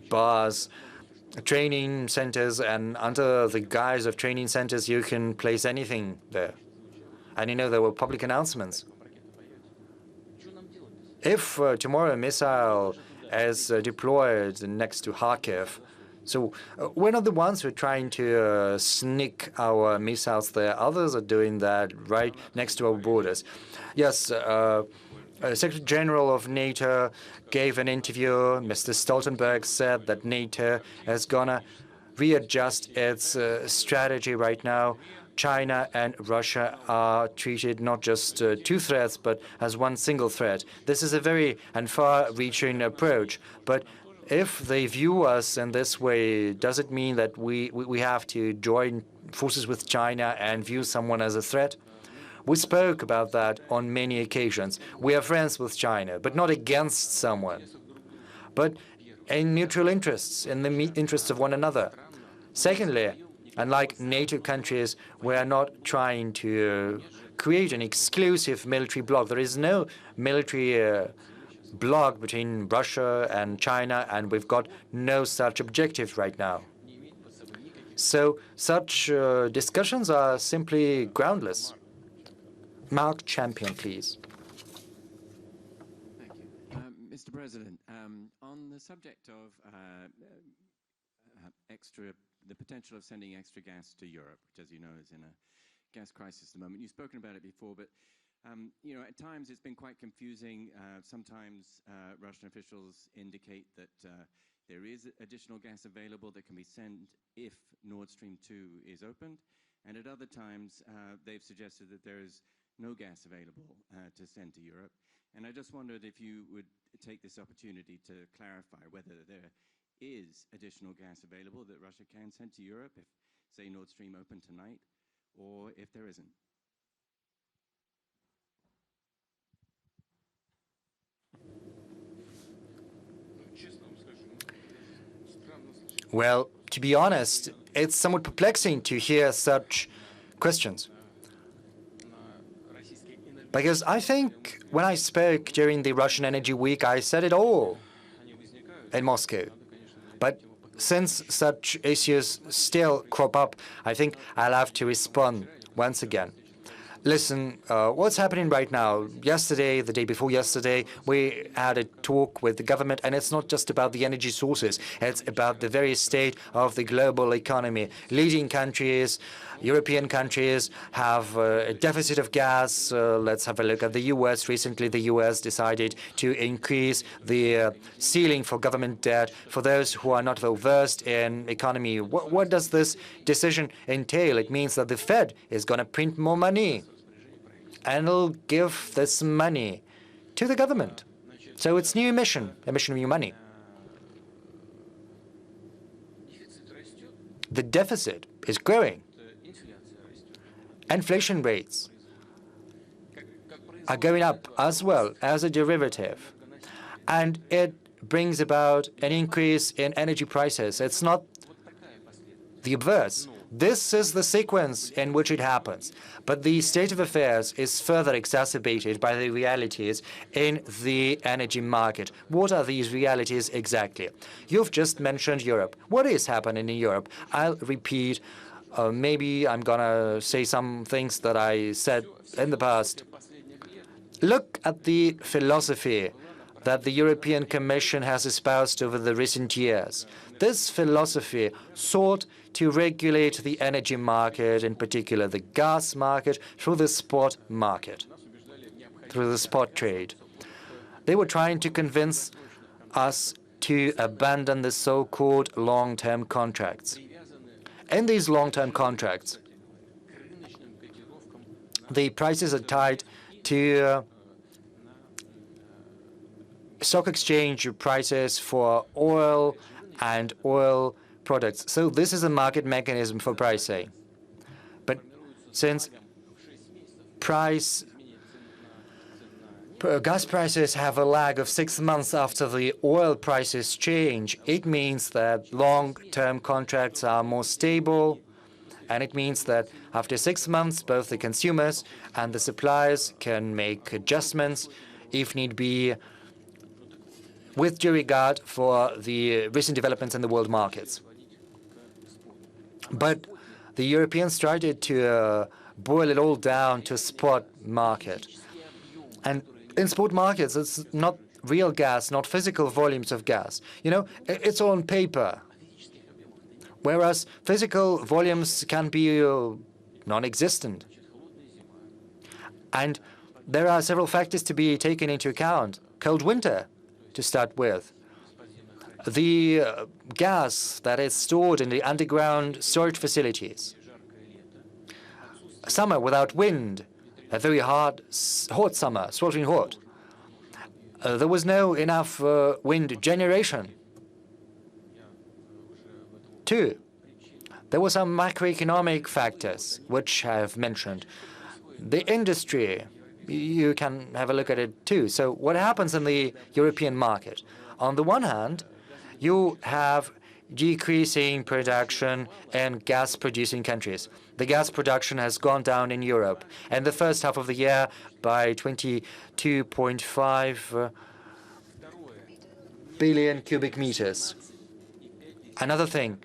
bars training centers, and under the guise of training centers, you can place anything there. And there were public announcements. If tomorrow a missile is deployed next to Kharkiv, so we're not the ones who are trying to sneak our missiles there. Others are doing that right next to our borders. Yes, Secretary General of NATO gave an interview. Mr. Stoltenberg said that NATO is going to readjust its strategy right now. China and Russia are treated not just two threats, but as one single threat. This is a very and far-reaching approach. But if they view us in this way, does it mean that we have to join forces with China and view someone as a threat? We spoke about that on many occasions. We are friends with China, but not against someone, but in mutual interests, in the interests of one another. Secondly, unlike NATO countries, we are not trying to create an exclusive military bloc. There is no military bloc between Russia and China, and we've got no such objective right now. So such discussions are simply groundless. Mark Champion, please.
Thank you. Mr. President, on the subject of the potential of sending extra gas to Europe, which, as you know, is in a gas crisis at the moment. You've spoken about it before, but at times it's been quite confusing. Sometimes Russian officials indicate that there is additional gas available that can be sent if Nord Stream 2 is opened, and at other times they've suggested that there is no gas available to send to Europe. And I just wondered if you would take this opportunity to clarify whether there is additional gas available that Russia can send to Europe if, say, Nord Stream opened tonight, or if there isn't.
Well, to be honest, it's somewhat perplexing to hear such questions. Because I think when I spoke during the Russian Energy Week, I said it all in Moscow. But since such issues still crop up, I think I'll have to respond once again. Listen, what's happening right now? Yesterday, the day before yesterday, we had a talk with the government, and it's not just about the energy sources. It's about the very state of the global economy. Leading countries, European countries, have a deficit of gas. Let's have a look at the U.S. Recently, the U.S. decided to increase the ceiling for government debt. For those who are not well-versed in economy, what does this decision entail? It means that the Fed is going to print more money and it'll give this money to the government. So it's new emission of new money. The deficit is growing. Inflation rates are going up as well as a derivative. And it brings about an increase in energy prices. It's not the obverse. This is the sequence in which it happens. But the state of affairs is further exacerbated by the realities in the energy market. What are these realities exactly? You've just mentioned Europe. What is happening in Europe? I'll repeat. Maybe I'm going to say some things that I said in the past. Look at the philosophy that the European Commission has espoused over the recent years. This philosophy sought to regulate the energy market, in particular the gas market, through the spot market, through the spot trade. They were trying to convince us to abandon the so-called long-term contracts. In these long-term contracts, the prices are tied to stock exchange prices for oil and oil products. So this is a market mechanism for pricing. But since gas prices have a lag of 6 months after the oil prices change, it means that long-term contracts are more stable, and it means that after 6 months, both the consumers and the suppliers can make adjustments, if need be, with due regard for the recent developments in the world markets. But the Europeans started to boil it all down to spot market. And in spot markets, it's not real gas, not physical volumes of gas. You know, it's all on paper. Whereas physical volumes can be non-existent. And there are several factors to be taken into account. Cold winter, to start with. The gas that is stored in the underground storage facilities. Summer without wind, a very hot summer, sweltering hot. There was no enough wind generation. 2, there were some macroeconomic factors which I have mentioned. The industry, you can have a look at it too. So what happens in the European market? On the one hand, you have decreasing production in gas-producing countries. The gas production has gone down in Europe. In the first half of the year by 22.5 billion cubic meters. Another thing,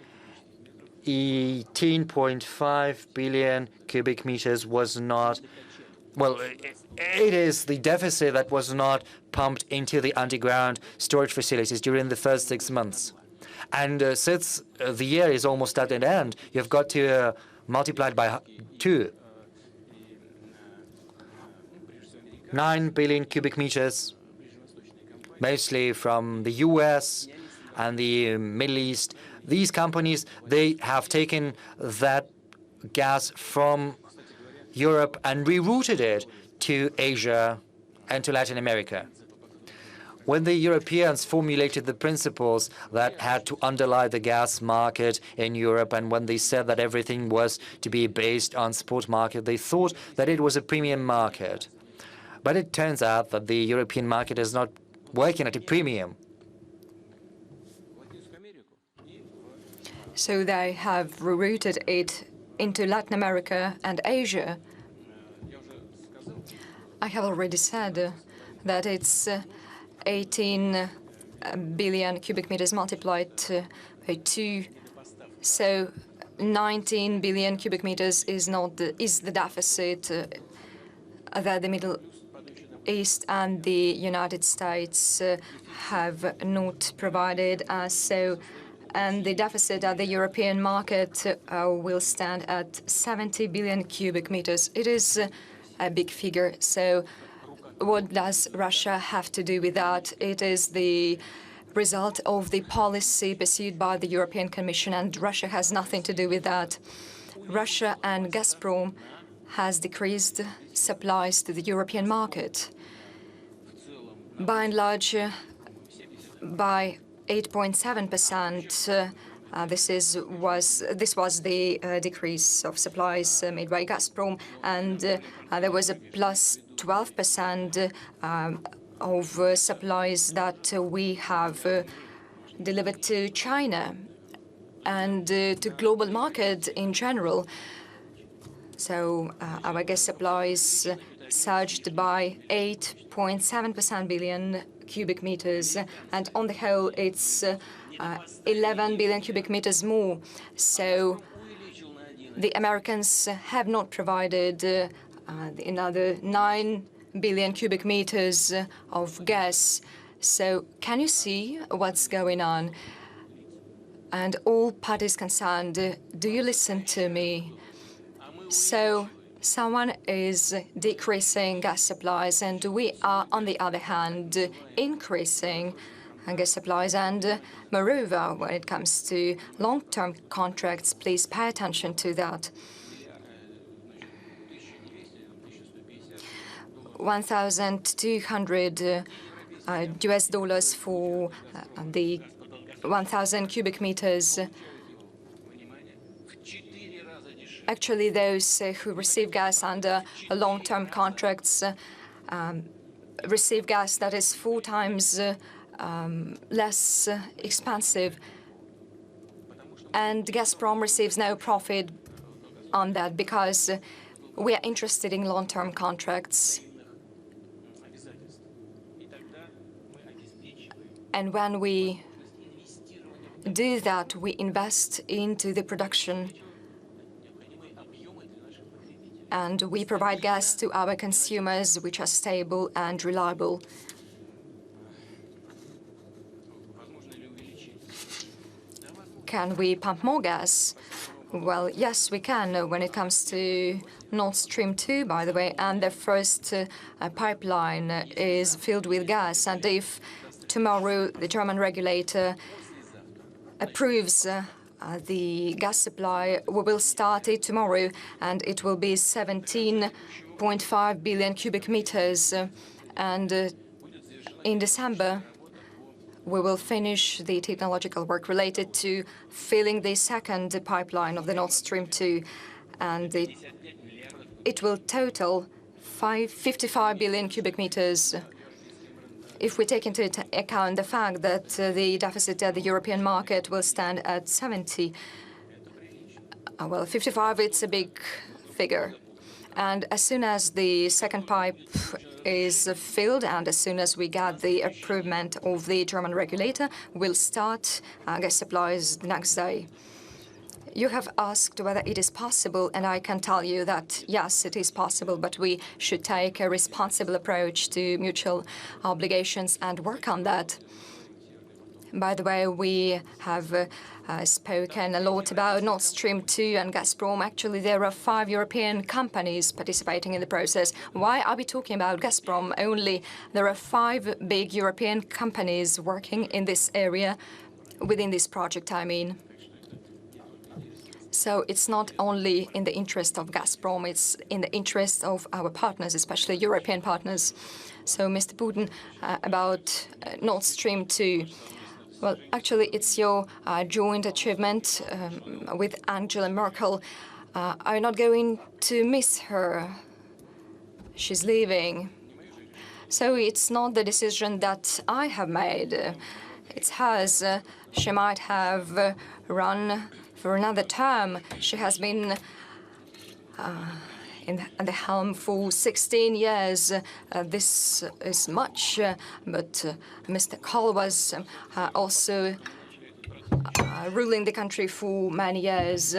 18.5 billion cubic meters was not, well, it is the deficit that was not pumped into the underground storage facilities during the first 6 months. And since the year is almost at an end, you've got to multiply it by 2. 9 billion cubic meters, mostly from the US and the Middle East. These companies, they have taken that gas from Europe and rerouted it to Asia and to Latin America. When the Europeans formulated the principles that had to underlie the gas market in Europe, and when they said that everything was to be based on spot market, they thought that it was a premium market. But it turns out that the European market is not working at a premium.
So they have rerouted it into Latin America and Asia. I have already said that it's 18 billion cubic meters multiplied by 2. So 19 billion cubic meters is the deficit that the Middle East and the United States have not provided us. So, and the deficit at the European market will stand at 70 billion cubic meters. It is a big figure. So what does Russia have to do with that? It is the result of the policy pursued by the European Commission, and Russia has nothing to do with that. Russia and Gazprom has decreased supplies to the European market by and large by 8.7%. This was the decrease of supplies made by Gazprom, and there was a plus 12% of supplies that we have delivered to China and to global market in general. So our gas supplies surged by 8.7 billion cubic meters, and on the whole, it's 11 billion cubic meters more. So the Americans have not provided another 9 billion cubic meters of gas. So can you see what's going on? And all parties concerned, do you listen to me? So someone is decreasing gas supplies, and we are, on the other hand, increasing gas supplies. And moreover, when it comes to long-term contracts, please pay attention to that. $1,200 US for the 1,000 cubic meters. Actually, those who receive gas under long-term contracts receive gas that is 4 times less expensive, and Gazprom receives no profit on that because we are interested in long-term contracts. And when we do that, we invest into the production and we provide gas to our consumers, which are stable and reliable. Can we pump more gas? Well, yes, we can when it comes to Nord Stream 2, by the way, and the first pipeline is filled with gas. And if tomorrow the German regulator approves the gas supply, we will start it tomorrow, and it will be 17.5 billion cubic meters. And in December, we will finish the technological work related to filling the second pipeline of the Nord Stream 2, and it will total 55 billion cubic meters. If we take into account the fact that the deficit at the European market will stand at 70, well, 55, it's a big figure. And as soon as the second pipe is filled and as soon as we get the approval of the German regulator, we'll start gas supplies the next day. You have asked whether it is possible, and I can tell you that, yes, it is possible, but we should take a responsible approach to mutual obligations and work on that. By the way, we have spoken a lot about Nord Stream 2 and Gazprom. Actually, there are 5 European companies participating in the process. Why are we talking about Gazprom only? There are 5 big European companies working in this area, within this project, I mean. So it's not only in the interest of Gazprom, it's in the interest of our partners, especially European partners. So, Mr. Putin, about Nord Stream 2. Well, actually, it's your joint achievement with Angela Merkel. I'm not going to miss her. She's leaving. So it's not the decision that I have made. It's hers. She might have run for another term. She has been at the helm for 16 years. This is much, but Mr. Kohl was also ruling the country for many years.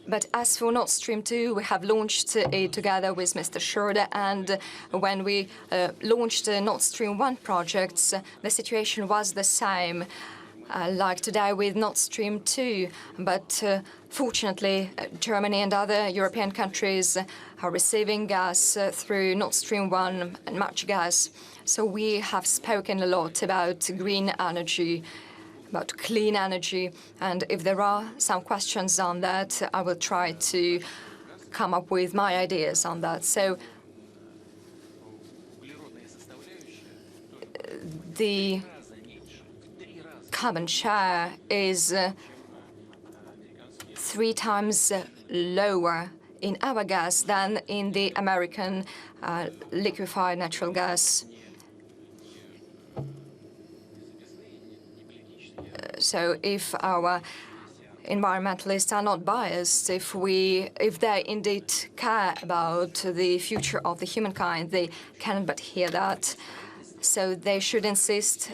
But as for Nord Stream 2, we have launched it together with Mr. Schroeder, and when we launched the Nord Stream 1 projects, the situation was the same, like today with Nord Stream 2. But fortunately, Germany and other European countries are receiving gas through Nord Stream 1 and much gas. So we have spoken a lot about green energy, about clean energy, and if there are some questions on that, I will try to come up with my ideas on that. So the carbon share is 3 times lower in our gas than in the American liquefied natural gas. So if our environmentalists are not biased, if they indeed care about the future of the humankind, they cannot but hear that. So they should insist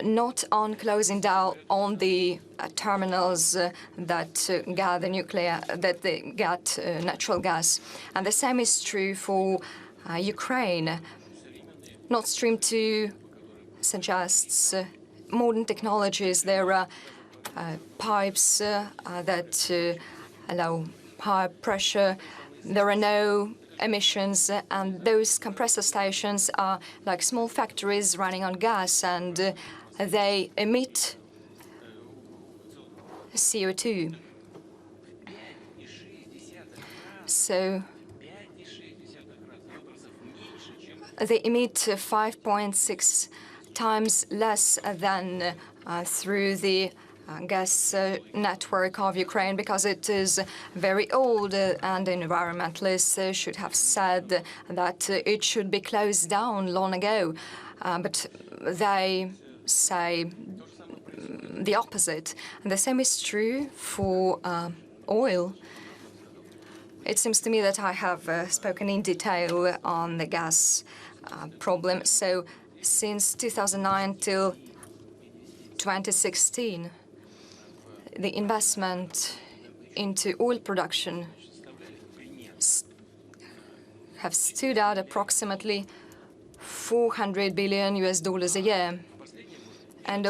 not on closing down on the terminals that gather natural gas. And the same is true for Ukraine. Nord Stream 2 suggests modern technologies. There are pipes that allow high pressure. There are no emissions, and those compressor stations are like small factories running on gas, and they emit CO2. So they emit 5.6 times less than through the gas network of Ukraine, because it is very old, and environmentalists should have said that it should be closed down long ago. But they say the opposite. And the same is true for oil. It seems to me that I have spoken in detail on the gas problem. So since 2009 till 2016, the investment into oil production have stood at approximately $400 billion a year. And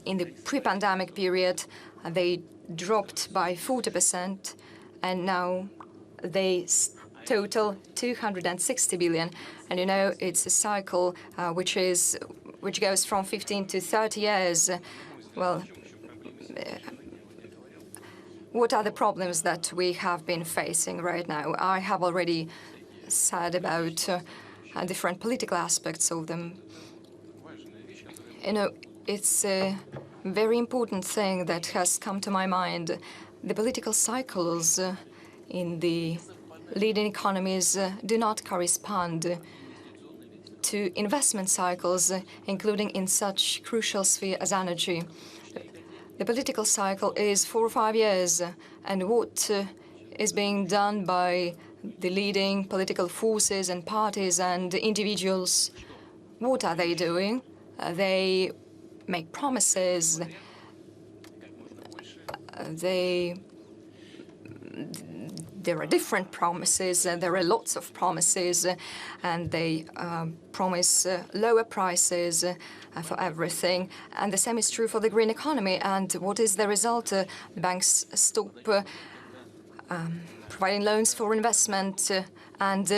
in the pre-pandemic period, they dropped by 40%, and now they total 260 billion. And you know, it's a cycle which goes from 15 to 30 years. Well, what are the problems that we have been facing right now? I have already said about different political aspects of them. You know, it's a very important thing that has come to my mind. The political cycles in the leading economies do not correspond to investment cycles, including in such crucial sphere as energy. The political cycle is 4 or 5 years, and what is being done by the leading political forces and parties and individuals, what are they doing? They make promises. There are different promises, there are lots of promises, and they promise lower prices for everything. And the same is true for the green economy. And what is the result? Banks stop providing loans for investment, and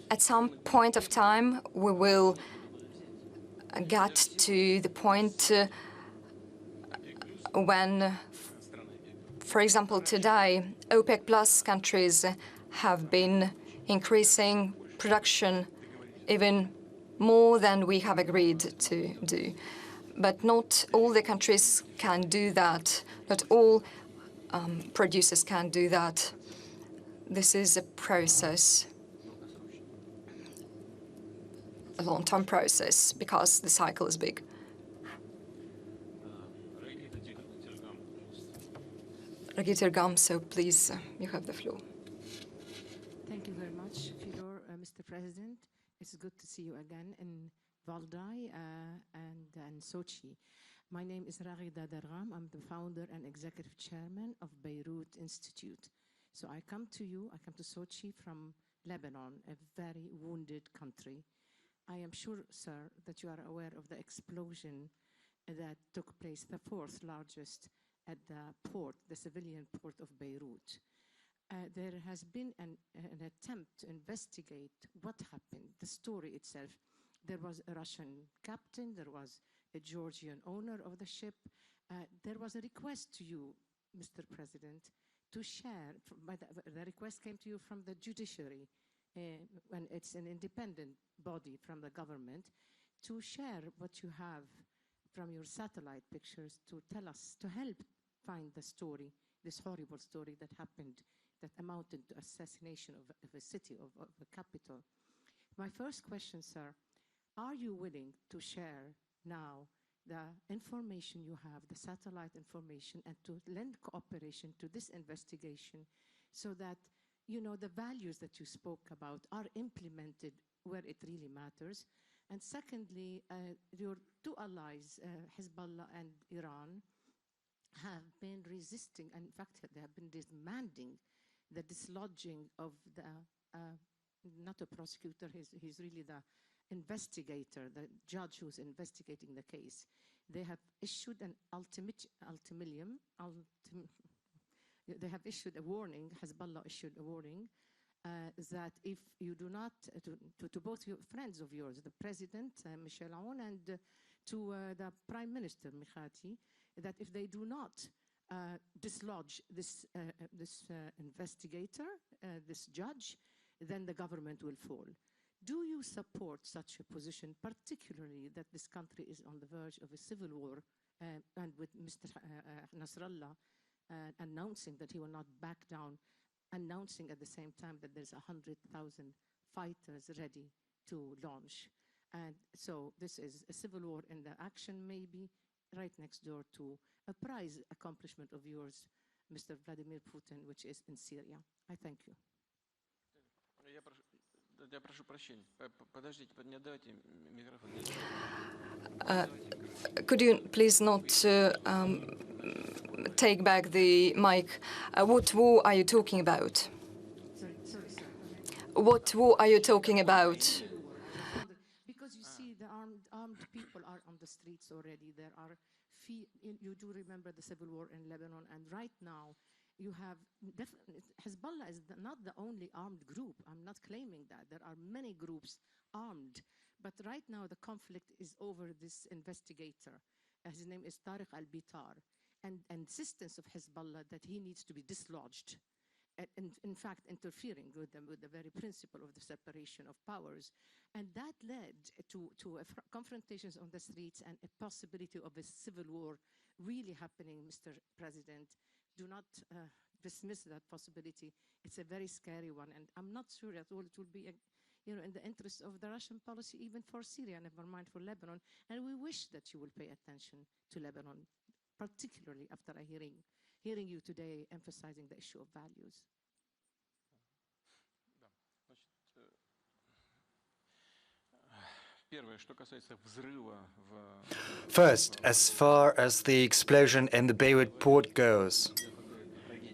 at some point of time we will get to the point when, for example, today, OPEC Plus countries have been increasing production even more than we have agreed to do. But not all the countries can do that. Not all producers can do that. This is a process, a long-term process, because the cycle is big. Regulator Gamso, please, you have the floor.
Thank you very much, Fedor, Mr. President. It's good to see you again in Valdai and Sochi. My name is Raghida Dargham. I'm the founder and executive chairman of Beirut Institute. So I come to you, I come to Sochi from Lebanon, a very wounded country. I am sure, sir, that you are aware of the explosion that took place, the fourth largest at the port, the civilian port of Beirut. There has been an attempt to investigate what happened, the story itself. There was a Russian captain, there was a Georgian owner of the ship. There was a request to you, Mr. President, to share, the request came to you from the judiciary, and it's an independent body from the government, to share what you have from your satellite pictures to tell us, to help find the story, this horrible story that happened, that amounted to assassination of a city, of a capital. My first question, sir, are you willing to share now the information you have, the satellite information, and to lend cooperation to this investigation so that, you know, the values that you spoke about are implemented where it really matters? And secondly, your two allies, Hezbollah and Iran, have been resisting, and in fact, they have been demanding the dislodging of the, not a prosecutor, he's really the investigator, the judge who's investigating the case. They have issued an ultimatum, they have issued a warning, Hezbollah issued a warning, that if you do not, to both your friends of yours, the President, Michel Aoun, and to the Prime Minister, Mikhati, that if they do not dislodge this investigator, this judge, then the government will fall. Do you support such a position, particularly that this country is on the verge of a civil war, and with Mr. Nasrallah announcing that he will not back down, announcing at the same time that there's 100,000 fighters ready to launch? And so this is a civil war in the action, maybe, right next door to a prize accomplishment of yours, Mr. Vladimir Putin, which is in Syria. I thank you.
Я прошу прощения. Подождите, не отдавайте микрофон.
Could you please not take back the mic? What war are you talking about?
Sorry, sir.
What war are you talking about?
Because you see, the armed people are on the streets already. There are, you do remember the civil war in Lebanon, and right now, you have, Hezbollah is not the only armed group. I'm not claiming that. There are many groups armed. But right now, the conflict is over this investigator. His name is Tariq al-Bitar. And insistence of Hezbollah that he needs to be dislodged. And in fact, interfering with them, with the very principle of the separation of powers. And that led to confrontations on the streets and a possibility of a civil war really happening, Mr. President. Do not dismiss that possibility. It's a very scary one, and I'm not sure at all it will be, in the interest of the Russian policy, even for Syria, never mind for Lebanon. And we wish that you will pay attention to Lebanon, particularly after hearing you today emphasizing the issue of values.
First, as far as the explosion in the Beirut port goes,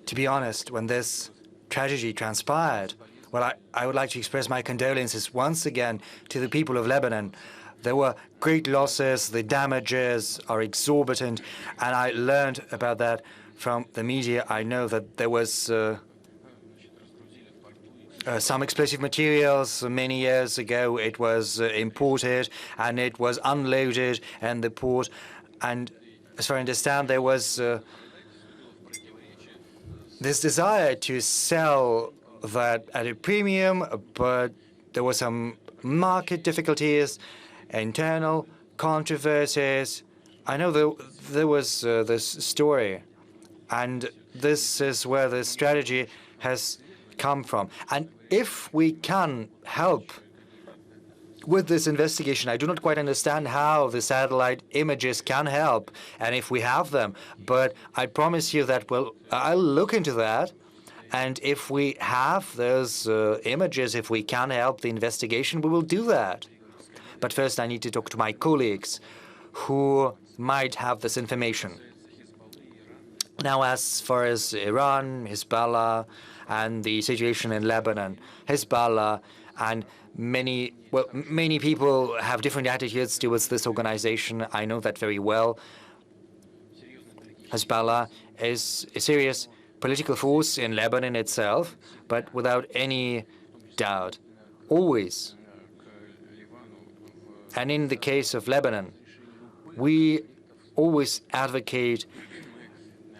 to be honest, when this tragedy transpired, well, I would like to express my condolences once again to the people of Lebanon. There were great losses, the damages are exorbitant, and I learned about that from the media. I know that there was some explosive materials many years ago. It was imported and it was unloaded in the port. And as far as I understand, there was this desire to sell that at a premium, but there were some market difficulties, internal controversies. I know there was this story, and this is where the strategy has come from. And if we can help with this investigation, I do not quite understand how the satellite images can help, and if we have them. But I promise you that I'll look into that, and if we have those images, if we can help the investigation, we will do that. But first, I need to talk to my colleagues who might have this information. Now, as far as Iran, Hezbollah, and the situation in Lebanon, Hezbollah and many people have different attitudes towards this organization. I know that very well. Hezbollah is a serious political force in Lebanon itself, but without any doubt, always. And in the case of Lebanon, we always advocate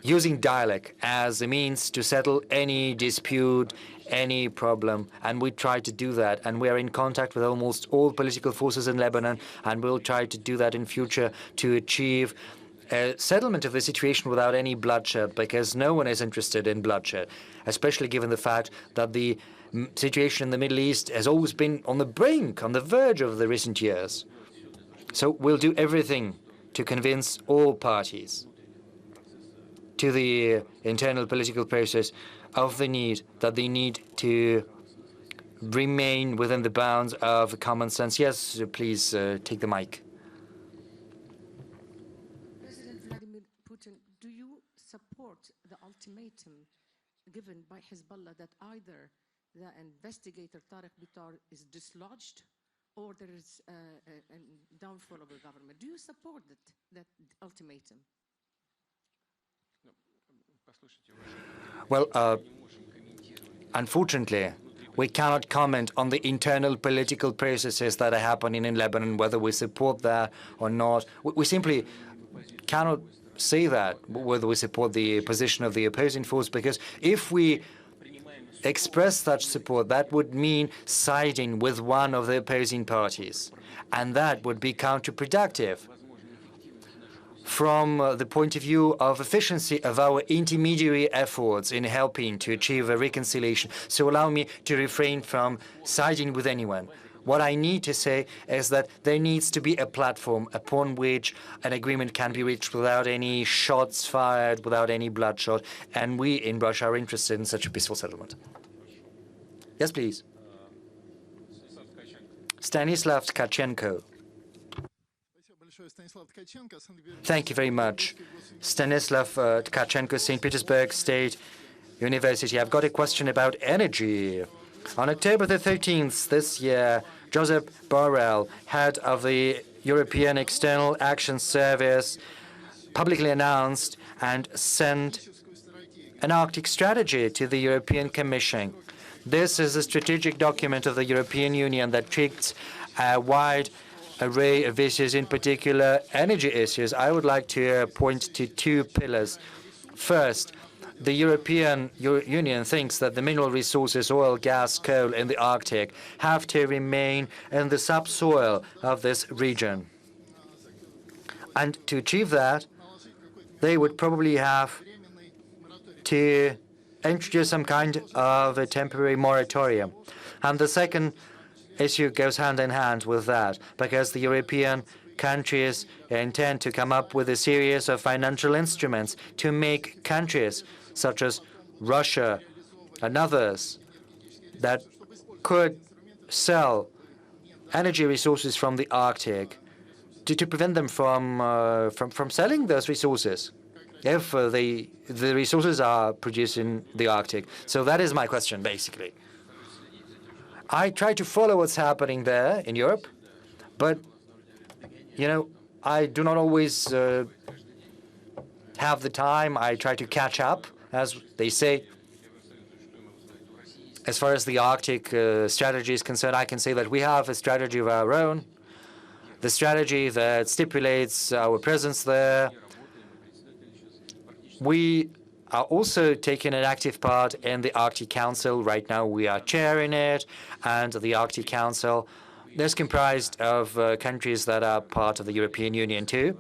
using dialogue as a means to settle any dispute, any problem, and we try to do that. And we are in contact with almost all political forces in Lebanon, and we'll try to do that in future to achieve a settlement of the situation without any bloodshed, because no one is interested in bloodshed, especially given the fact that the situation in the Middle East has always been on the brink, on the verge of the recent years. So we'll do everything to convince all parties to the internal political process of the need that they need to remain within the bounds of common sense. Yes, please take the mic.
President Vladimir Putin, do you support the ultimatum given by Hezbollah that either the investigator Tariq Bitar is dislodged or there is a downfall of the government? Do you support that ultimatum?
Well, unfortunately, we cannot comment on the internal political processes that are happening in Lebanon, whether we support that or not. We simply cannot say that, whether we support the position of the opposing force, because if we express such support, that would mean siding with one of the opposing parties, and that would be counterproductive from the point of view of efficiency of our intermediary efforts in helping to achieve a reconciliation. So allow me to refrain from siding with anyone. What I need to say is that there needs to be a platform upon which an agreement can be reached without any shots fired, without any bloodshot, and we in Russia are interested in such a peaceful settlement. Yes, please. Stanislav Tkachenko. Thank you very much. Stanislav Tkachenko, St. Petersburg State University. I've got a question about energy. On October the 13th this year, Josep Borrell, head of the European External Action Service, publicly announced and sent an Arctic strategy to the European Commission. This is a strategic document of the European Union that treats a wide array of issues, in particular energy issues. I would like to point to two pillars. First, the European Union thinks that the mineral resources, oil, gas, coal in the Arctic, have to remain in the subsoil of this region. And to achieve that, they would probably have to introduce some kind of a temporary moratorium. And the second issue goes hand in hand with that, because the European countries intend to come up with a series of financial instruments to make countries such as Russia and others that could sell energy resources from the Arctic to prevent them from selling those resources if the resources are produced in the Arctic. So that is my question, basically. I try to follow what's happening there in Europe, but, you know, I do not always have the time. I try to catch up, as they say. As far as the Arctic strategy is concerned, I can say that we have a strategy of our own, the strategy that stipulates our presence there. We are also taking an active part in the Arctic Council. Right now we are chairing it, and the Arctic Council is comprised of countries that are part of the European Union too.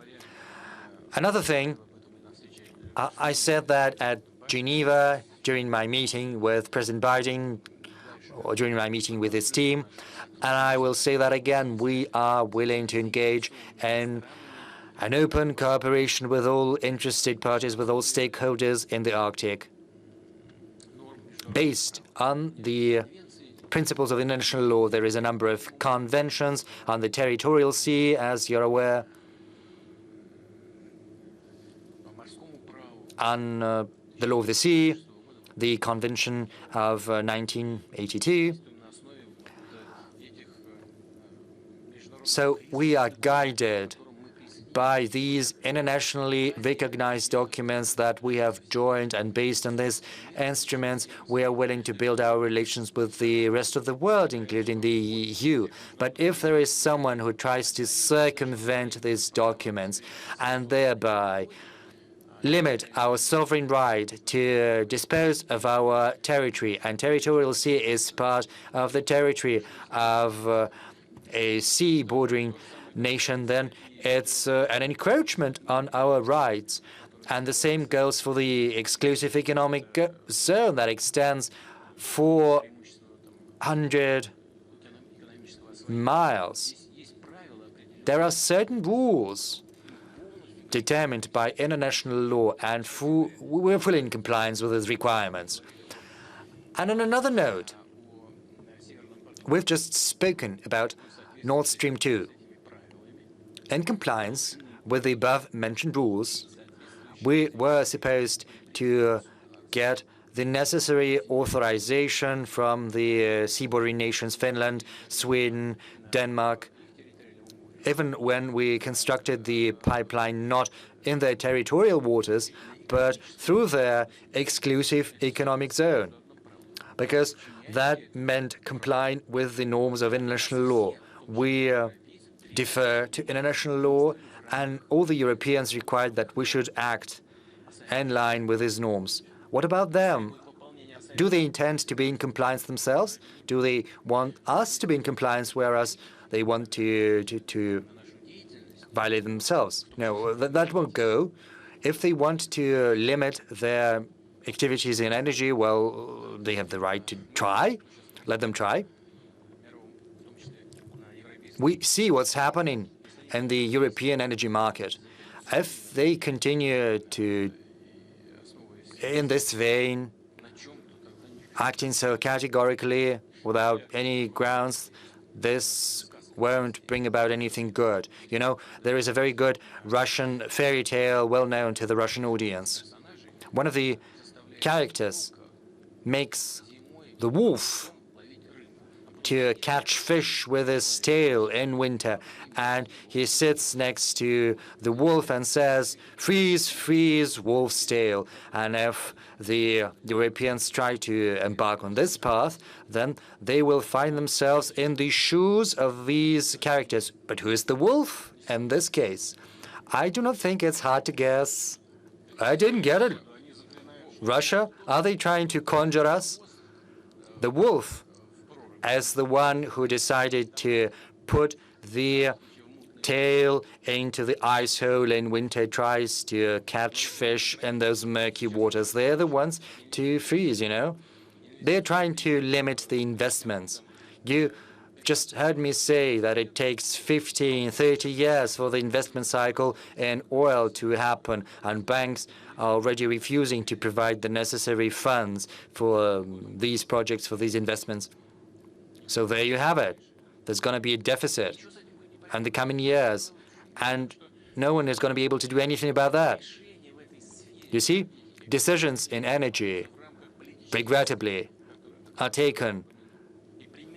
Another thing, I said that at Geneva during my meeting with President Biden during my meeting with his team. And I will say that again, we are willing to engage in an open cooperation with all interested parties, with all stakeholders in the Arctic, based on the principles of international law. There is a number of conventions on the territorial sea, as you're aware, on the law of the sea, the Convention of 1982. So we are guided by these internationally recognized documents that we have joined, and based on these instruments, we are willing to build our relations with the rest of the world, including the EU. But if there is someone who tries to circumvent these documents and thereby limit our sovereign right to dispose of our territory, and territorial sea is part of the territory of a sea bordering nation, then it's an encroachment on our rights. And the same goes for the exclusive economic zone that extends 400 miles. There are certain rules determined by international law, and we're fully in compliance with those requirements. And on another note, we've just spoken about Nord Stream 2. In compliance with the above-mentioned rules, we were supposed to get the necessary authorization from the sea-bordering nations, Finland, Sweden, Denmark, even when we constructed the pipeline not in their territorial waters, but through their exclusive economic zone, because that meant complying with the norms of international law. We defer to international law, and all the Europeans required that we should act in line with these norms. What about them? Do they intend to be in compliance themselves? Do they want us to be in compliance, whereas they want to violate themselves? No, that won't go. If they want to limit their activities in energy, well, they have the right to try. Let them try. We see what's happening in the European energy market. If they continue to, in this vein, acting so categorically without any grounds, this won't bring about anything good. You know, there is a very good Russian fairy tale well known to the Russian audience. One of the characters makes the wolf to catch fish with his tail in winter, and he sits next to the wolf and says, "Freeze, freeze, wolf's tail." And if the Europeans try to embark on this path, then they will find themselves in the shoes of these characters. But who is the wolf in this case? I do not think it's hard to guess. I didn't get it. Russia? Are they trying to conjure us? The wolf, as the one who decided to put the tail into the ice hole in winter, tries to catch fish in those murky waters. They're the ones to freeze, you know. They're trying to limit the investments. You just heard me say that it takes 15, 30 years for the investment cycle in oil to happen, and banks are already refusing to provide the necessary funds for these projects, for these investments. So there you have it. There's going to be a deficit in the coming years, and no one is going to be able to do anything about that. You see, decisions in energy, regrettably, are taken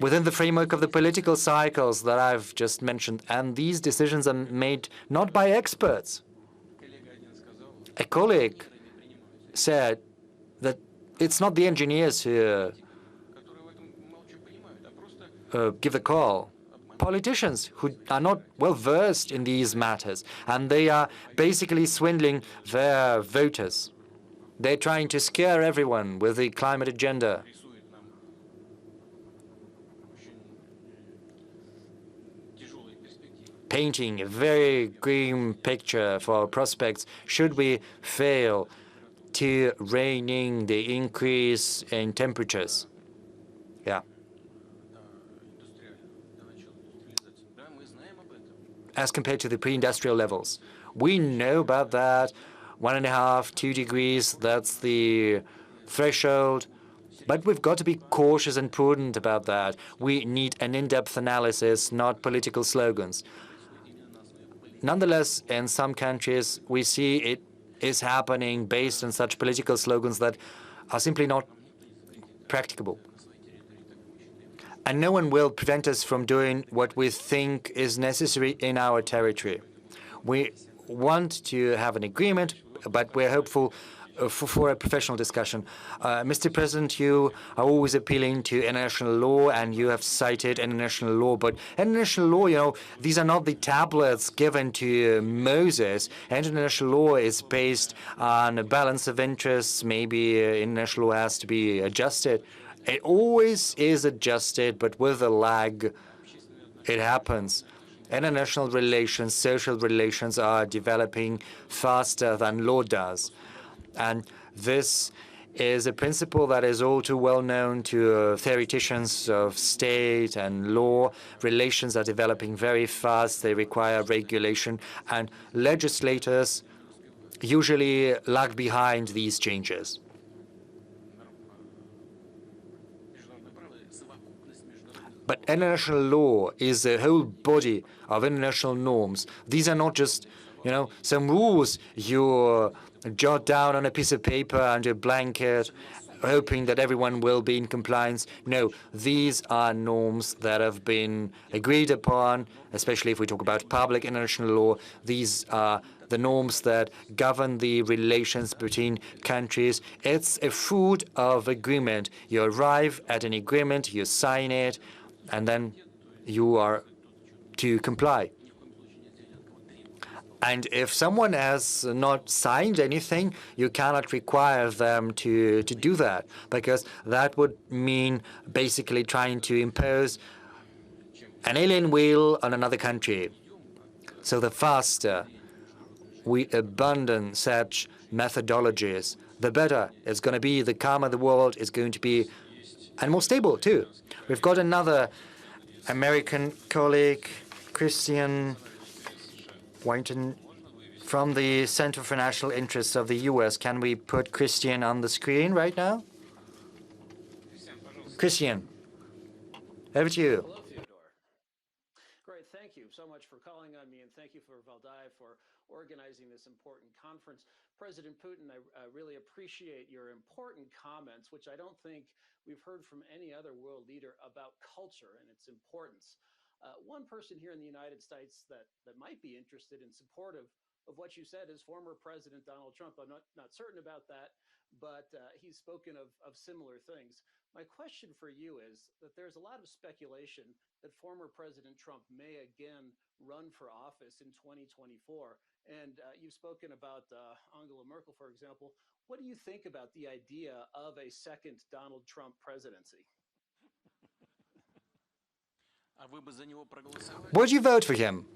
within the framework of the political cycles that I've just mentioned, and these decisions are made not by experts. A colleague said that it's not the engineers who give the call. Politicians who are not well versed in these matters, and they are basically swindling their voters. They're trying to scare everyone with the climate agenda. Painting a very grim picture for our prospects should we fail to rein in the increase in temperatures. Yeah. as compared to the pre-industrial levels. We know about that. 1.5, 2 degrees, that's the threshold. But we've got to be cautious and prudent about that. We need an in-depth analysis, not political slogans. Nonetheless, in some countries, we see it is happening based on such political slogans that are simply not practicable. And no one will prevent us from doing what we think is necessary in our territory. We want to have an agreement, but we're hopeful for a professional discussion. Mr. President, you are always appealing to international law, and you have cited international law. But international law, you know, these are not the tablets given to Moses. International law is based on a balance of interests. Maybe international law has to be adjusted. It always is adjusted, but with a lag, it happens. International relations, social relations are developing faster than law does. And this is a principle that is all too well known to theoreticians of state and law. Relations are developing very fast. They require regulation. And legislators usually lag behind these changes. But international law is a whole body of international norms. These are not just, you know, some rules you jot down on a piece of paper under a blanket, hoping that everyone will be in compliance. No, these are norms that have been agreed upon, especially if we talk about public international law. These are the norms that govern the relations between countries. It's a fruit of agreement. You arrive at an agreement, you sign it, and then you are to comply. And if someone has not signed anything, you cannot require them to do that, because that would mean basically trying to impose an alien will on another country. So the faster we abandon such methodologies, the better it's going to be, the calmer the world is going to be, and more stable too. We've got another American colleague, Christian Wynton, from the Center for National Interests of the U.S. Can we put Christian on the screen right now? Christian, over to you.
Hello, Fyodor. Great, thank you so much for calling on me, and thank you for Valdai for organizing this important conference. President Putin, I really appreciate your important comments, which I don't think we've heard from any other world leader about culture and its importance. One person here in the United States that might be interested and supportive of what you said is former President Donald Trump. I'm not certain about that, but he's spoken of similar things. My question for you is that there's a lot of speculation that former President Trump may again run for office in 2024. And you've spoken about Angela Merkel, for example. What do you think about the idea of a second Donald Trump presidency?
Would you vote for him?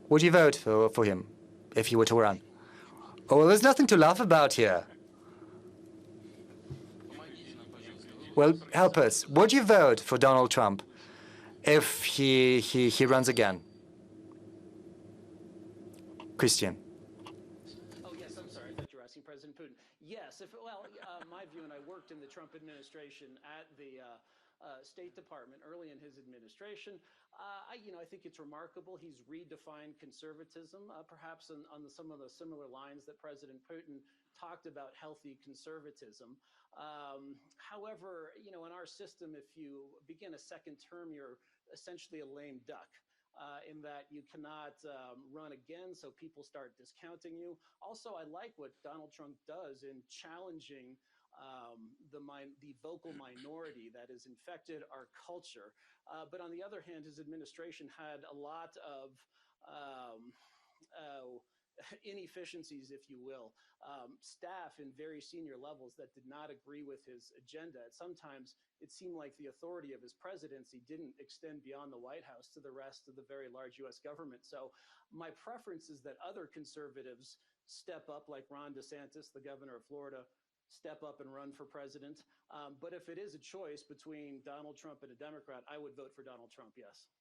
Would you vote for him if he were to run? Oh, there's nothing to laugh about here. Well, help us. Would you vote for Donald Trump if he runs again? Christian.
Oh, yes, I'm sorry. I thought you were asking President Putin. Yes, my view, and I worked in the Trump administration at the State Department early in his administration. I think it's remarkable. He's redefined conservatism, perhaps on some of the similar lines that President Putin talked about healthy conservatism. However, in our system, if you begin a second term, you're essentially a lame duck. In that you cannot run again, so people start discounting you. Also, I like what Donald Trump does in challenging the vocal minority that has infected our culture. But on the other hand, his administration had a lot of inefficiencies, if you will, staff in very senior levels that did not agree with his agenda. Sometimes it seemed like the authority of his presidency didn't extend beyond the White House to the rest of the very large U.S. government. So my preference is that other conservatives step up, like Ron DeSantis, the governor of Florida, step up and run for president. But if it is a choice between Donald Trump and a Democrat, I would vote for Donald Trump, yes.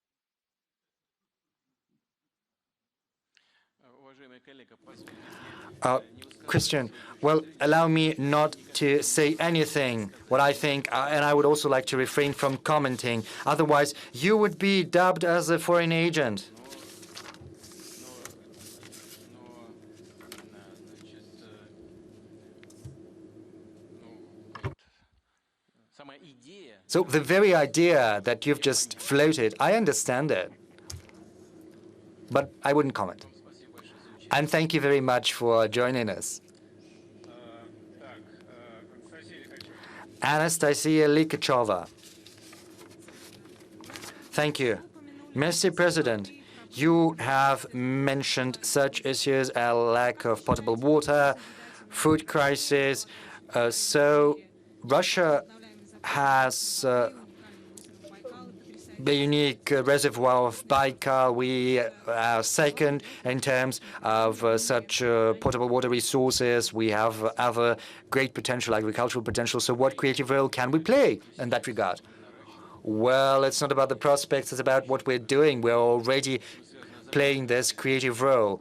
Christian, well, allow me not to say anything what I think, and I would also like to refrain from commenting. Otherwise, you would be dubbed as a foreign agent. So the very idea that you've just floated, I understand it, but I wouldn't comment. And thank you very much for joining us. Anastasia Likachova. Thank you. Mr. President, you have mentioned such issues as lack of potable water, food crisis. So Russia has the unique reservoir of Baikal. We are second in terms of such potable water resources. We have other great potential, agricultural potential. So what creative role can we play in that regard? Well, it's not about the prospects. It's about what we're doing. We're already playing this creative role.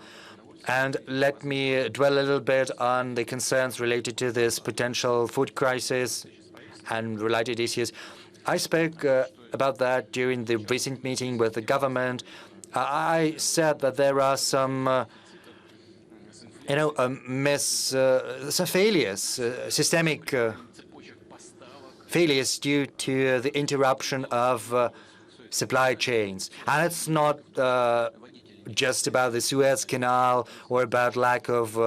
And let me dwell a little bit on the concerns related to this potential food crisis and related issues. I spoke about that during the recent meeting with the government. I said that there are some, some failures, systemic failures due to the interruption of supply chains. And it's not just about the Suez Canal or about lack of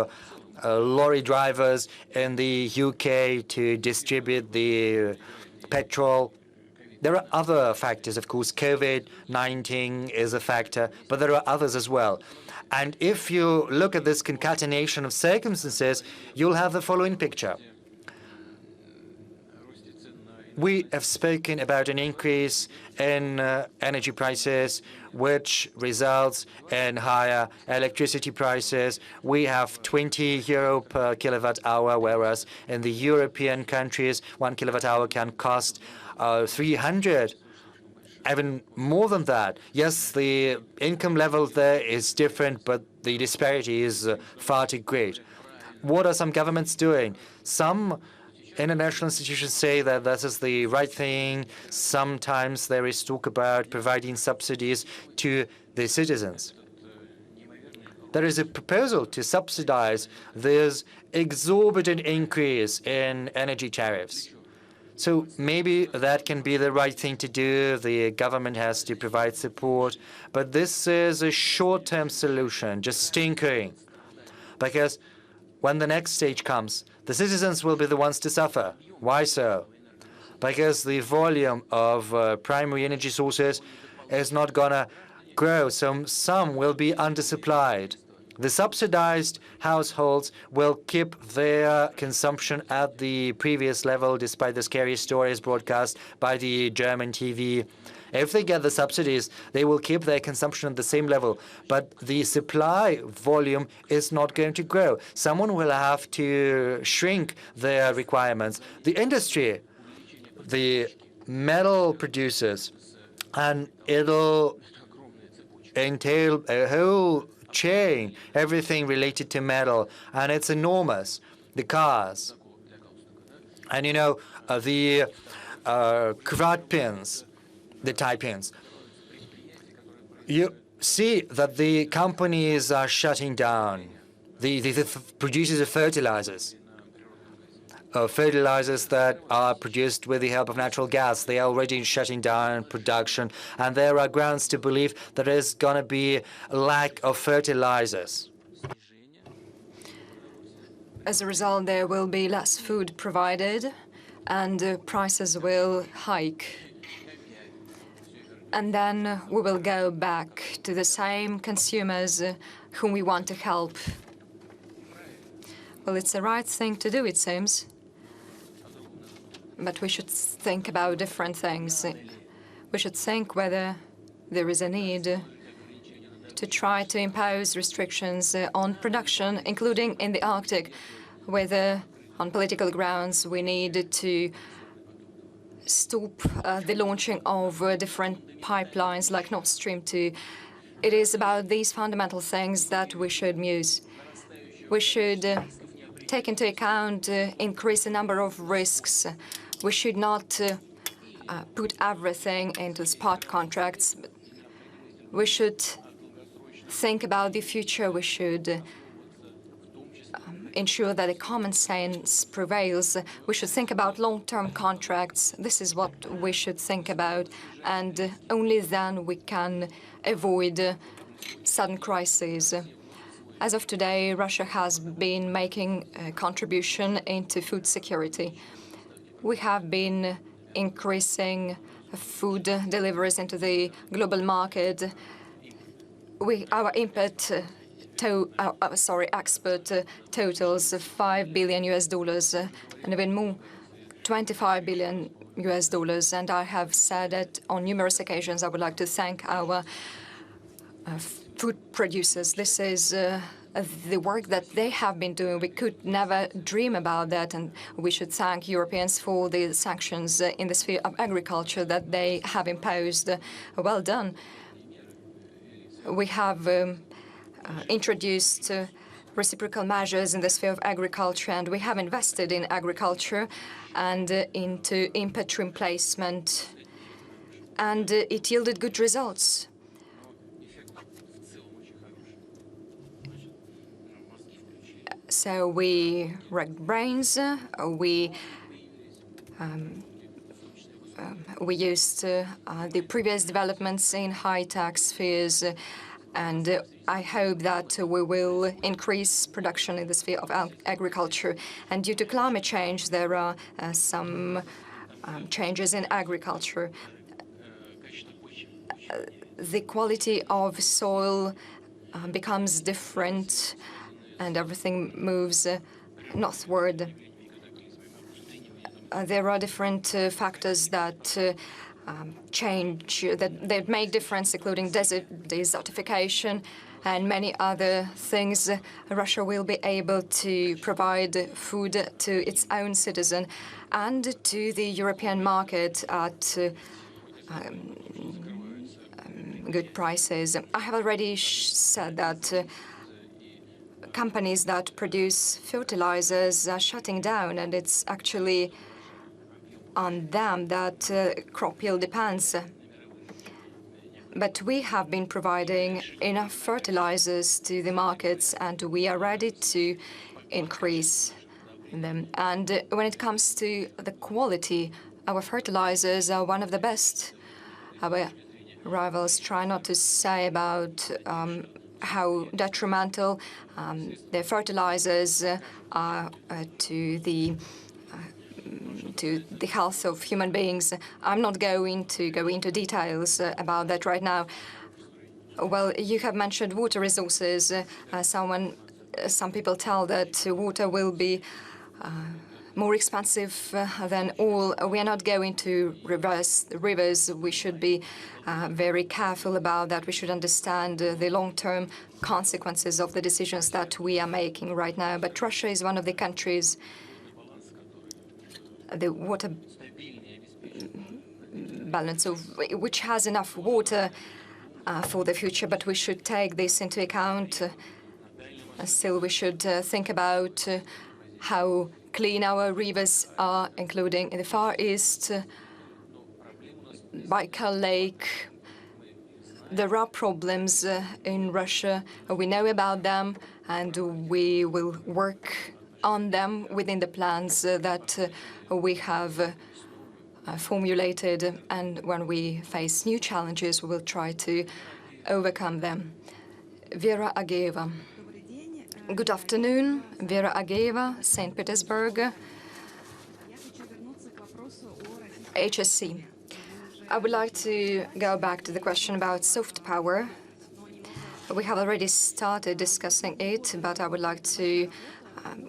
lorry drivers in the UK to distribute the petrol. There are other factors, of course. COVID-19 is a factor, but there are others as well. And if you look at this concatenation of circumstances, you'll have the following picture. We have spoken about an increase in energy prices, which results in higher electricity prices. We have 20 euro per kilowatt hour, whereas in the European countries, 1 kilowatt hour can cost 300, even more than that. Yes, the income level there is different, but the disparity is far too great. What are some governments doing? Some international institutions say that this is the right thing. Sometimes there is talk about providing subsidies to the citizens. There is a proposal to subsidize this exorbitant increase in energy tariffs. So maybe that can be the right thing to do. The government has to provide support. But this is a short-term solution, just tinkering. Because when the next stage comes, the citizens will be the ones to suffer. Why so? Because the volume of primary energy sources is not going to grow, so some will be undersupplied. The subsidized households will keep their consumption at the previous level, despite the scary stories broadcast by the German TV. If they get the subsidies, they will keep their consumption at the same level, but the supply volume is not going to grow. Someone will have to shrink their requirements. The industry, the metal producers, and it'll entail a whole chain, everything related to metal, and it's enormous. The cars, and the cravat pins, the tie pins. You see that the companies are shutting down. The producers of fertilizers that are produced with the help of natural gas, they are already shutting down production, and there are grounds to believe that there is going to be a lack of fertilizers.
As a result, there will be less food provided, and prices will hike. And then we will go back to the same consumers whom we want to help. Well, it's the right thing to do, it seems. But we should think about different things. We should think whether there is a need to try to impose restrictions on production, including in the Arctic, whether on political grounds we need to stop the launching of different pipelines like Nord Stream to it is about these fundamental things that we should muse. We should take into account increase the number of risks. We should not put everything into spot contracts. We should think about the future. We should ensure that the common sense prevails. We should think about long-term contracts. This is what we should think about, and only then we can avoid sudden crises. As of today, Russia has been making a contribution into food security. We have been increasing food deliveries into the global market. Our export totals $5 billion and even more, $25 billion. And I have said it on numerous occasions. I would like to thank our food producers. This is the work that they have been doing. We could never dream about that, and we should thank Europeans for the sanctions in the sphere of agriculture that they have imposed. Well done. We have introduced reciprocal measures in the sphere of agriculture, and we have invested in agriculture and into input replacement, and it yielded good results. So we racked brains, we used the previous developments in high-tech spheres, and I hope that we will increase production in the sphere of agriculture. And due to climate change, there are some changes in agriculture. The quality of soil becomes different, and everything moves northward. There are different factors that change, that make difference, including desertification and many other things. Russia will be able to provide food to its own citizen and to the European market at good prices. I have already said that companies that produce fertilizers are shutting down, and it's actually on them that crop yield depends. But we have been providing enough fertilizers to the markets, and we are ready to increase them. And when it comes to the quality, our fertilizers are one of the best. Our rivals try not to say about how detrimental their fertilizers are to the health of human beings. I'm not going to go into details about that right now. Well, you have mentioned water resources. Some people tell that water will be more expensive than oil. We are not going to reverse the rivers. We should be very careful about that. We should understand the long-term consequences of the decisions that we are making right now. But Russia is one of the countries, the water balance of which has enough water for the future, but we should take this into account. Still, we should think about how clean our rivers are, including in the Far East, Baikal Lake. There are problems in Russia. We know about them, and we will work on them within the plans that we have formulated. And when we face new challenges, we will try to overcome them. Vera Ageva. Good afternoon. Vera Ageva, St. Petersburg, HSC. I would like to go back to the question about soft power. We have already started discussing it, but I would like to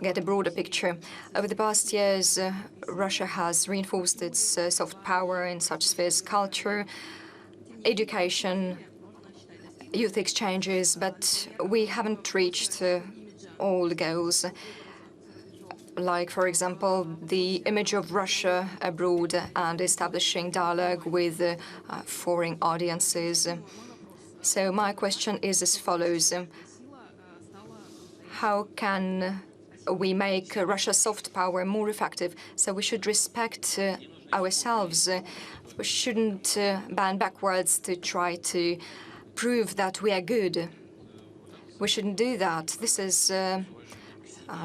get a broader picture. Over the past years, Russia has reinforced its soft power in such spheres: culture, education, youth exchanges, but we haven't reached all the goals. Like, for example, the image of Russia abroad and establishing dialogue with foreign audiences. So my question is as follows. How can we make Russia's soft power more effective? So we should respect ourselves. We shouldn't bend backwards to try to prove that we are good. We shouldn't do that. This is the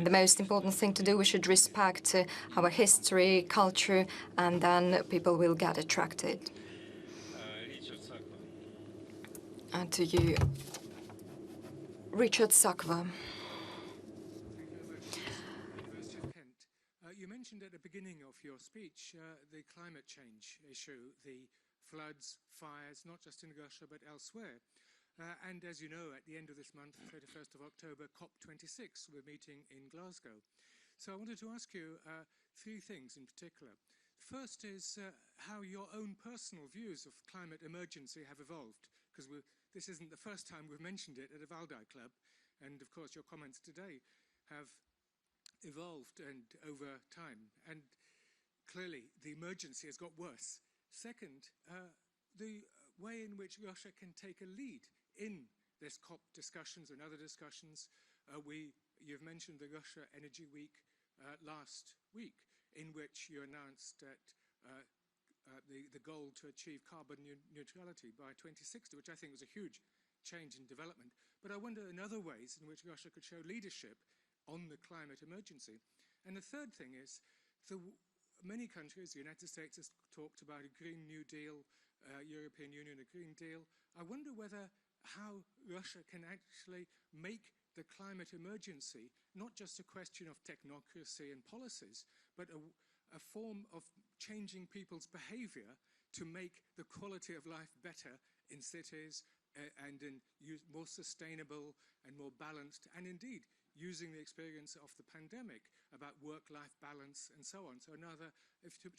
most important thing to do. We should respect our history, culture, and then people will get attracted. And to you, Richard Sakwa.
You mentioned at the beginning of your speech the climate change issue, the floods, fires, not just in Russia but elsewhere. And as you know, at the end of this month, 31st of October, COP26, we're meeting in Glasgow. So I wanted to ask you three things in particular. First is how your own personal views of climate emergency have evolved, because this isn't the first time we've mentioned it at the Valdai Club. And of course, your comments today have evolved and over time. And clearly, the emergency has got worse. Second, the way in which Russia can take a lead in this COP discussions and other discussions. You've mentioned the Russia Energy Week last week, in which you announced that the goal to achieve carbon neutrality by 2060, which I think was a huge change in development. But I wonder in other ways in which Russia could show leadership on the climate emergency. And the third thing is, many countries, the United States has talked about a Green New Deal, European Union, a Green Deal. I wonder how Russia can actually make the climate emergency not just a question of technocracy and policies, but a form of changing people's behavior to make the quality of life better in cities and more sustainable and more balanced, and indeed using the experience of the pandemic about work-life balance and so on. So if you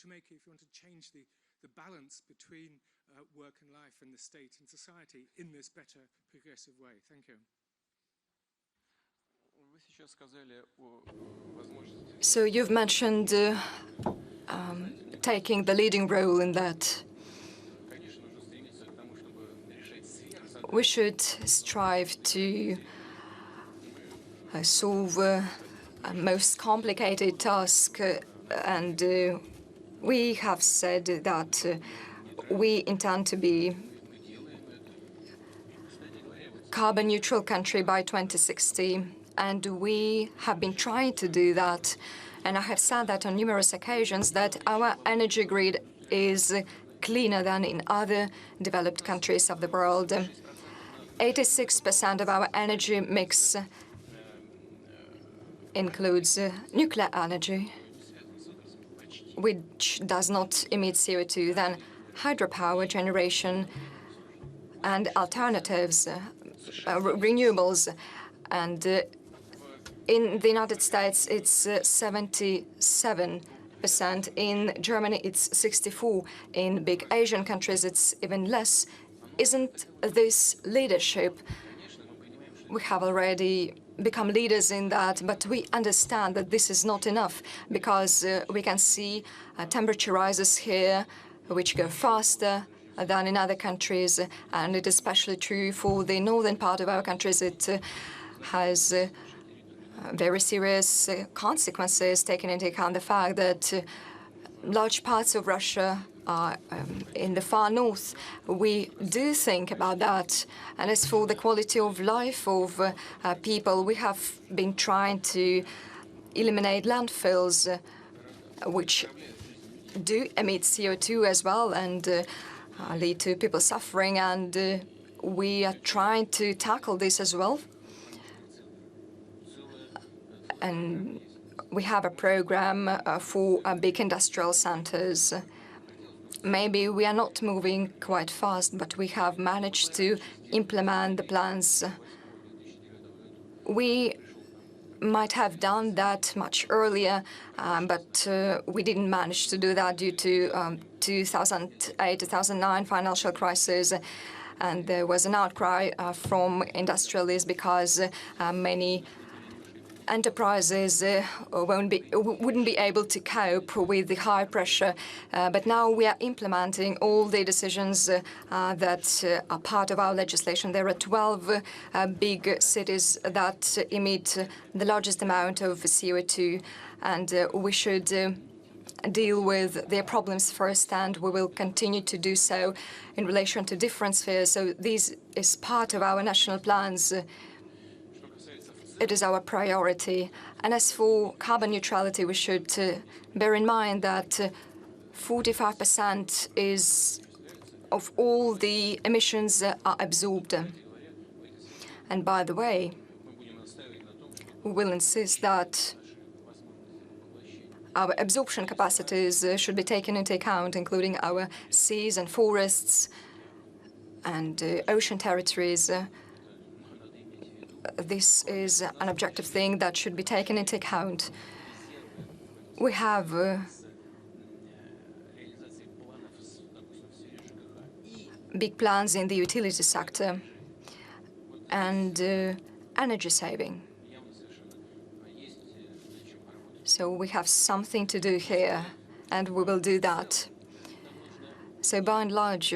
want to change the balance between work and life and the state and society in this better progressive way. Thank you.
So you've mentioned taking the leading role in that. We should strive to solve a most complicated task, and we have said that we intend to be carbon neutral country by 2060, and we have been trying to do that. And I have said that on numerous occasions, that our energy grid is cleaner than in other developed countries of the world. 86% of our energy mix includes nuclear energy, which does not emit CO2, then hydropower generation and alternatives, renewables. And in the United States, it's 77%. In Germany, it's 64%. In big Asian countries, it's even less. Isn't this leadership? We have already become leaders in that, but we understand that this is not enough, because we can see temperature rises here, which go faster than in other countries, and it is especially true for the northern part of our countries. It has very serious consequences, taking into account the fact that large parts of Russia are in the far north. We do think about that. And as for the quality of life of people, we have been trying to eliminate landfills, which do emit CO2 as well and lead to people suffering. And we are trying to tackle this as well. And we have a program for big industrial centers. Maybe we are not moving quite fast, but we have managed to implement the plans. We might have done that much earlier, but we didn't manage to do that due to 2008-2009 financial crisis. And there was an outcry from industrialists because many enterprises wouldn't be able to cope with the high pressure. But now we are implementing all the decisions that are part of our legislation. There are 12 big cities that emit the largest amount of CO2, and we should deal with their problems first, and we will continue to do so in relation to different spheres. So this is part of our national plans. It is our priority. And as for carbon neutrality, we should bear in mind that 45% is of all the emissions are absorbed. And by the way, we will insist that our absorption capacities should be taken into account, including our seas and forests and ocean territories. This is an objective thing that should be taken into account. We have big plans in the utility sector and energy saving. So we have something to do here, and we will do that. So by and large,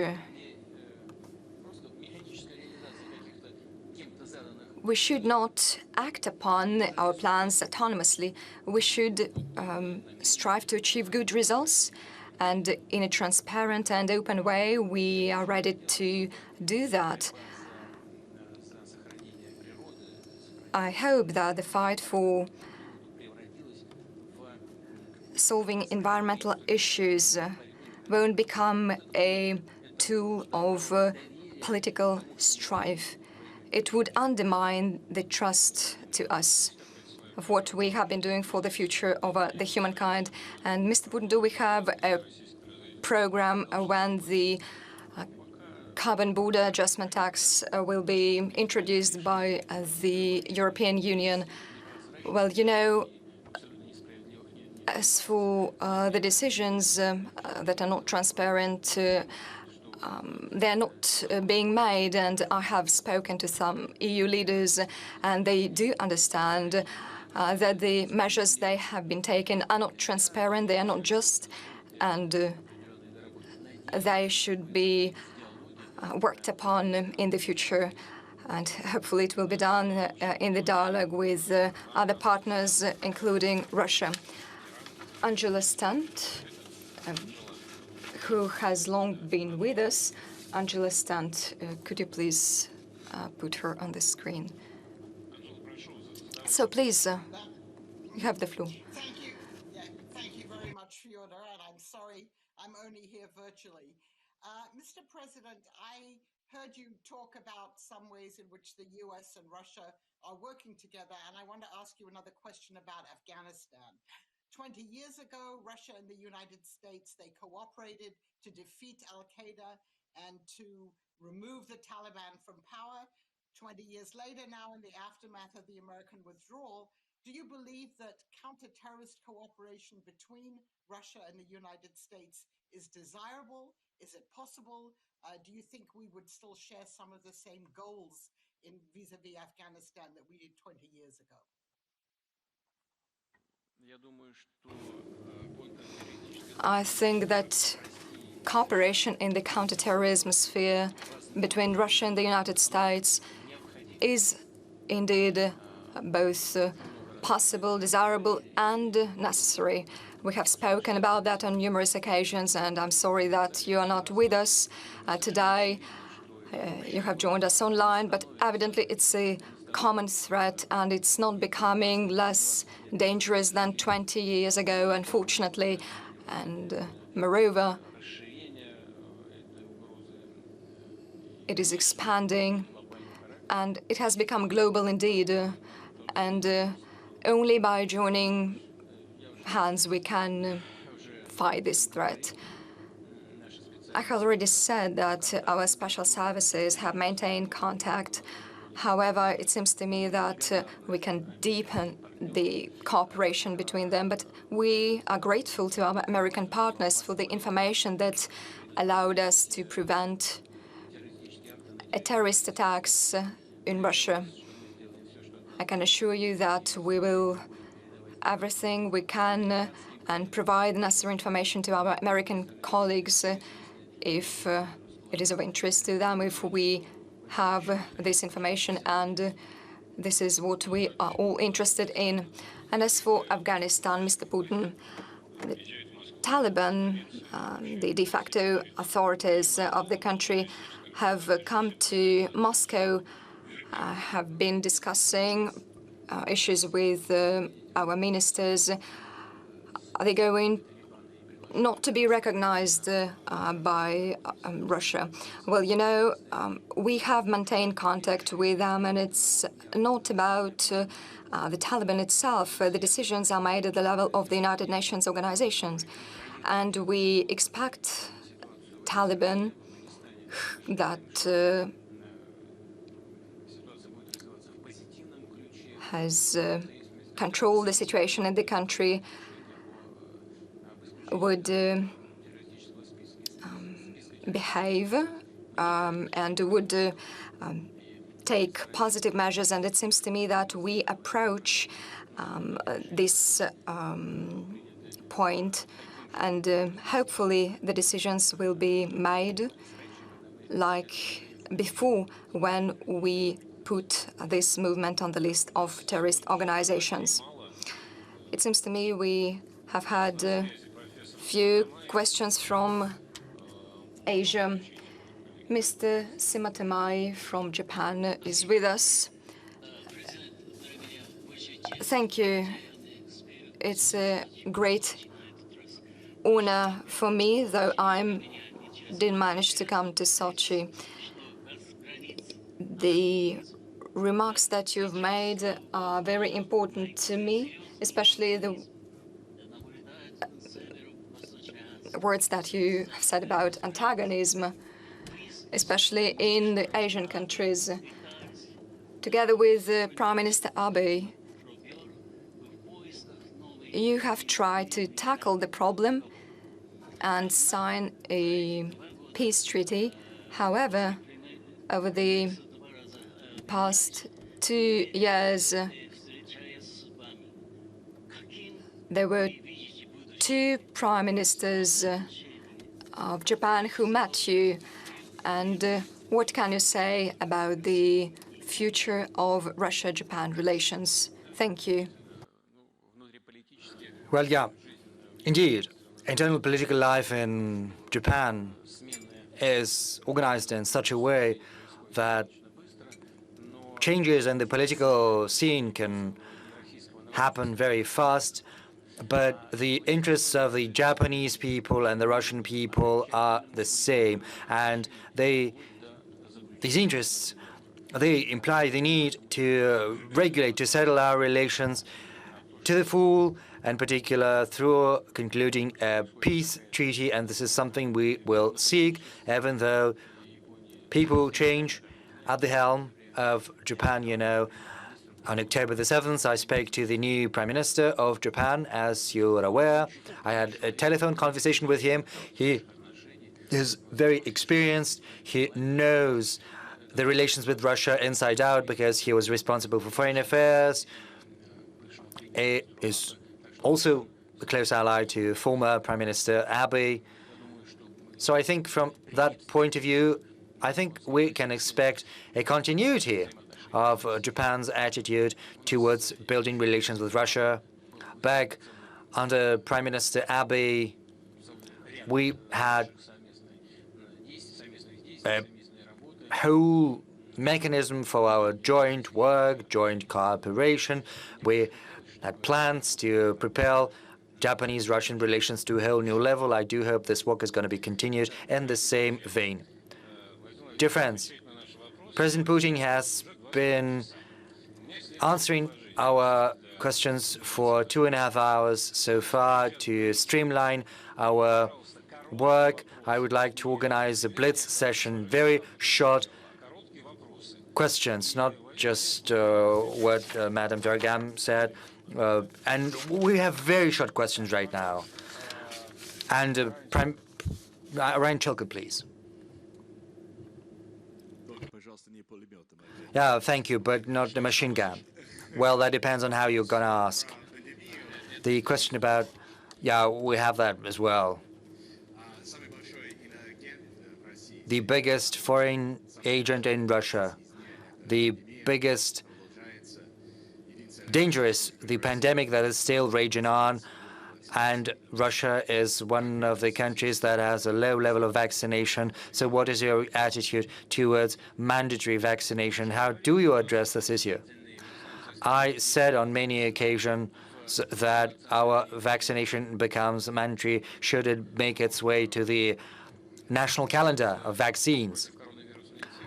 we should not act upon our plans autonomously. We should strive to achieve good results, and in a transparent and open way, we are ready to do that. I hope that the fight for solving environmental issues won't become a tool of political strife. It would undermine the trust to us of what we have been doing for the future of the humankind. And Mr. Putin, do we have a program when the carbon border adjustment tax will be introduced by the European Union? Well, you know, as for the decisions that are not transparent, they're not being made, and I have spoken to some EU leaders, and they do understand that the measures they have been taken are not transparent, they are not just, and they should be worked upon in the future. And hopefully it will be done in the dialogue with other partners, including Russia. Angela Stant, who has long been with us. Angela Stant, could you please put her on the screen? So please, you have the floor.
Thank you. Yeah, thank you very much, Fyodor, and I'm sorry I'm only here virtually. Mr. President, I heard you talk about some ways in which the US and Russia are working together, and I want to ask you another question about Afghanistan. 20 years ago, Russia and the United States, they cooperated to defeat al-Qaeda and to remove the Taliban from power. 20 years later now, in the aftermath of the American withdrawal, do you believe that counter-terrorist cooperation between Russia and the United States is desirable? Is it possible? Do you think we would still share some of the same goals in vis-a-vis Afghanistan that we did 20 years ago?
I think that cooperation in the counterterrorism sphere between Russia and the United States is indeed both possible, desirable, and necessary. We have spoken about that on numerous occasions, and I'm sorry that you are not with us today. You have joined us online, but evidently it's a common threat, and it's not becoming less dangerous than 20 years ago, unfortunately. And moreover, it is expanding, and it has become global indeed. And only by joining hands we can fight this threat. I have already said that our special services have maintained contact. However, it seems to me that we can deepen the cooperation between them, but we are grateful to our American partners for the information that allowed us to prevent terrorist attacks in Russia. I can assure you that we will everything we can and provide the necessary information to our American colleagues if it is of interest to them, if we have this information, and this is what we are all interested in. And as for Afghanistan, Mr. Putin, the Taliban, the de facto authorities of the country, have come to Moscow, have been discussing issues with our ministers. Are they going not to be recognized by Russia? Well, you know, we have maintained contact with them, and it's not about the Taliban itself. The decisions are made at the level of the United Nations organizations, and we expect Taliban that has controlled the situation in the country would behave and would take positive measures. And it seems to me that we approach this point, and hopefully the decisions will be made like before, when we put this movement on the list of terrorist organizations. It seems to me we have had few questions from Asia. Mr. Simatemai from Japan is with us. Thank you. It's a great honor for me, though I didn't manage to come to Sochi. The remarks that you've made are very important to me, especially the words that you have said about antagonism, especially in the Asian countries. Together with Prime Minister Abe, you have tried to tackle the problem and sign a peace treaty. However, over the past 2 years, there were 2 prime ministers of Japan who met you. And what can you say about the future of Russia-Japan relations? Thank you.
Well, yeah, indeed. Internal political life in Japan is organized in such a way that changes in the political scene can happen very fast, but the interests of the Japanese people and the Russian people are the same, and these interests, they imply the need to regulate, to settle our relations to the full, in particular through concluding a peace treaty, and this is something we will seek, even though people change at the helm of Japan. You know, on October the 7th, I spoke to the new Prime Minister of Japan, as you are aware. I had a telephone conversation with him. He is very experienced. He knows the relations with Russia inside out because he was responsible for foreign affairs. He is also a close ally to former Prime Minister Abe. So I think from that point of view, I think we can expect a continuity of Japan's attitude towards building relations with Russia. Back under Prime Minister Abe, we had a whole mechanism for our joint work, joint cooperation. We had plans to propel Japanese-Russian relations to a whole new level. I do hope this work is going to be continued in the same vein. Dear friends, President Putin has been answering our questions for 2.5 hours so far to streamline our work. I would like to organize a blitz session, very short questions, not just what Madam Vergam said. And we have very short questions right now. And Ryan Chilka, please. Yeah, thank you, but not the machine gun. Well, that depends on how you're going to ask. The question about, yeah, we have that as well. The biggest foreign agent in Russia, the biggest danger is the pandemic that is still raging on, and Russia is one of the countries that has a low level of vaccination. So what is your attitude towards mandatory vaccination? How do you address this issue? I said on many occasions that our vaccination becomes mandatory should it make its way to the national calendar of vaccines.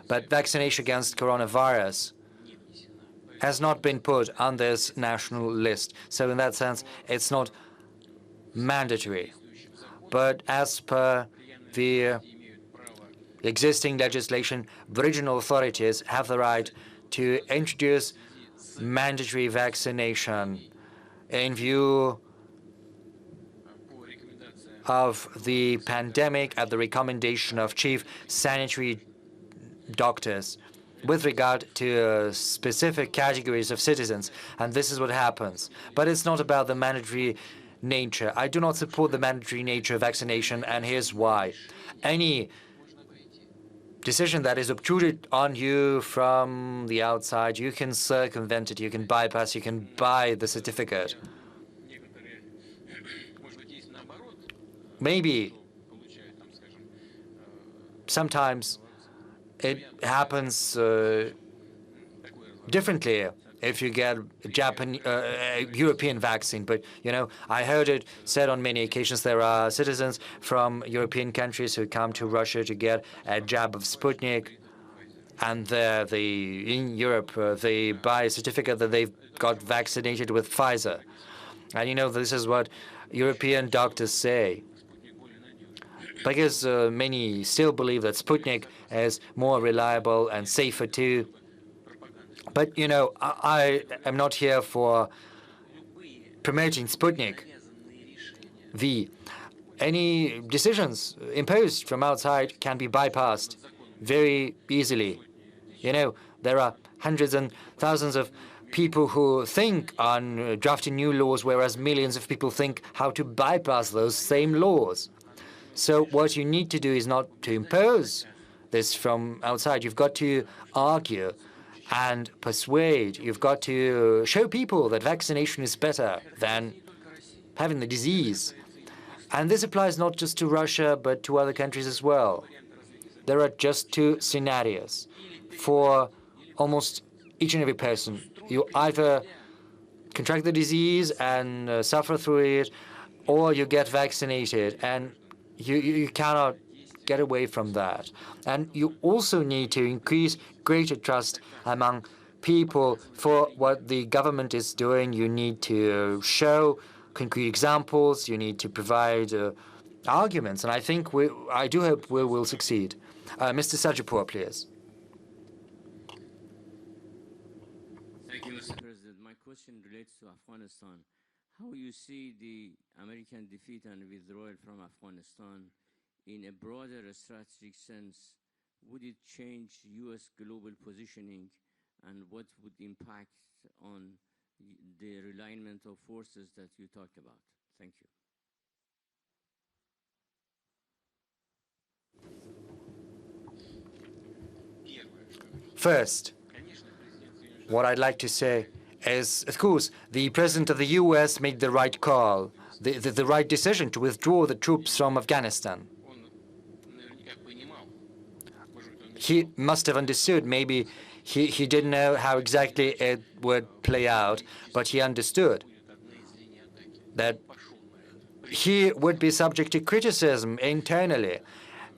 But vaccination against coronavirus has not been put on this national list. So in that sense, it's not mandatory. But as per the existing legislation, regional authorities have the right to introduce mandatory vaccination in view of the pandemic at the recommendation of chief sanitary doctors with regard to specific categories of citizens. And this is what happens. But it's not about the mandatory nature. I do not support the mandatory nature of vaccination, and here's why. Any decision that is obtruded on you from the outside, you can circumvent it, you can bypass, you can buy the certificate. Maybe sometimes it happens differently if you get a European vaccine. But, you know, I heard it said on many occasions there are citizens from European countries who come to Russia to get a jab of Sputnik, and in Europe they buy a certificate that they've got vaccinated with Pfizer. And, you know, this is what European doctors say. Because many still believe that Sputnik is more reliable and safer too. But, you know, I am not here for promoting Sputnik V. Any decisions imposed from outside can be bypassed very easily. You know, there are hundreds and thousands of people who think on drafting new laws, whereas millions of people think how to bypass those same laws. So what you need to do is not to impose this from outside. You've got to argue and persuade. You've got to show people that vaccination is better than having the disease. And this applies not just to Russia, but to other countries as well. There are just two scenarios for almost each and every person. You either contract the disease and suffer through it, or you get vaccinated, and you cannot get away from that. And you also need to increase greater trust among people for what the government is doing. You need to show concrete examples. You need to provide arguments. And I do hope we will succeed. Mr. Sajapur, please.
Thank you, Mr. President. My question relates to Afghanistan. How you see the American defeat and withdrawal from Afghanistan in a broader strategic sense? Would it change U.S. global positioning, and what would impact on the realignment of forces that you talked about? Thank you.
First, what I'd like to say is, of course, the President of the U.S. made the right call, the right decision to withdraw the troops from Afghanistan. He must have understood, maybe he didn't know how exactly it would play out, but he understood that he would be subject to criticism internally.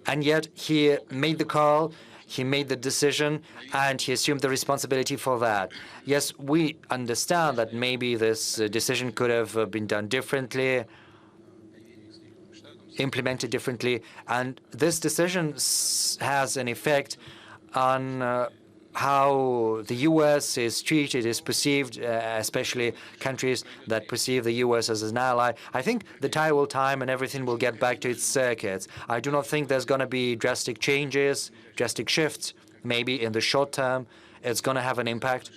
And yet he made the call, he made the decision, and he assumed the responsibility for that. Yes, we understand that maybe this decision could have been done differently, implemented differently, and this decision has an effect on how the U.S. is treated, is perceived, especially countries that perceive the U.S. as an ally. I think the tide will time and everything will get back to its circuits. I do not think there's going to be drastic changes, drastic shifts. Maybe in the short term, it's going to have an impact.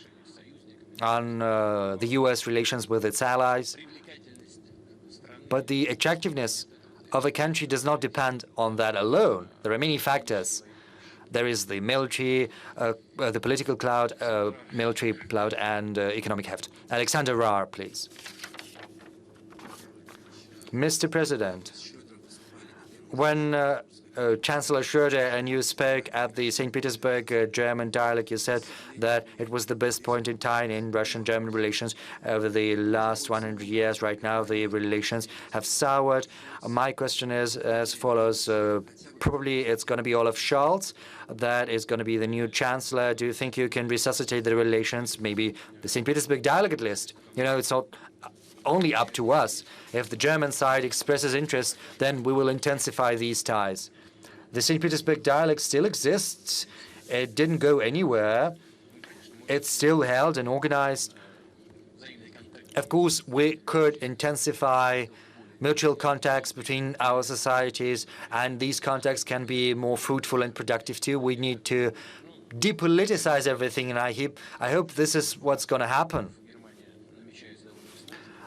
on the U.S. relations with its allies. But the attractiveness of a country does not depend on that alone. There are many factors. There is the military, the political cloud, military cloud, and economic heft. Alexander Rahr, please. Mr. President, when Chancellor Schröder and you spoke at the St. Petersburg German dialogue, you said that it was the best point in time in Russian-German relations over the last 100 years. Right now, the relations have soured. My question is as follows. Probably it's going to be Olaf Scholz that is going to be the new chancellor. Do you think you can resuscitate the relations? Maybe the St. Petersburg delegate list. You know, it's not only up to us. If the German side expresses interest, then we will intensify these ties. The St. Petersburg dialogue still exists. It didn't go anywhere. It's still held and organized. Of course, we could intensify mutual contacts between our societies, and these contacts can be more fruitful and productive too. We need to depoliticize everything, and I hope this is what's going to happen.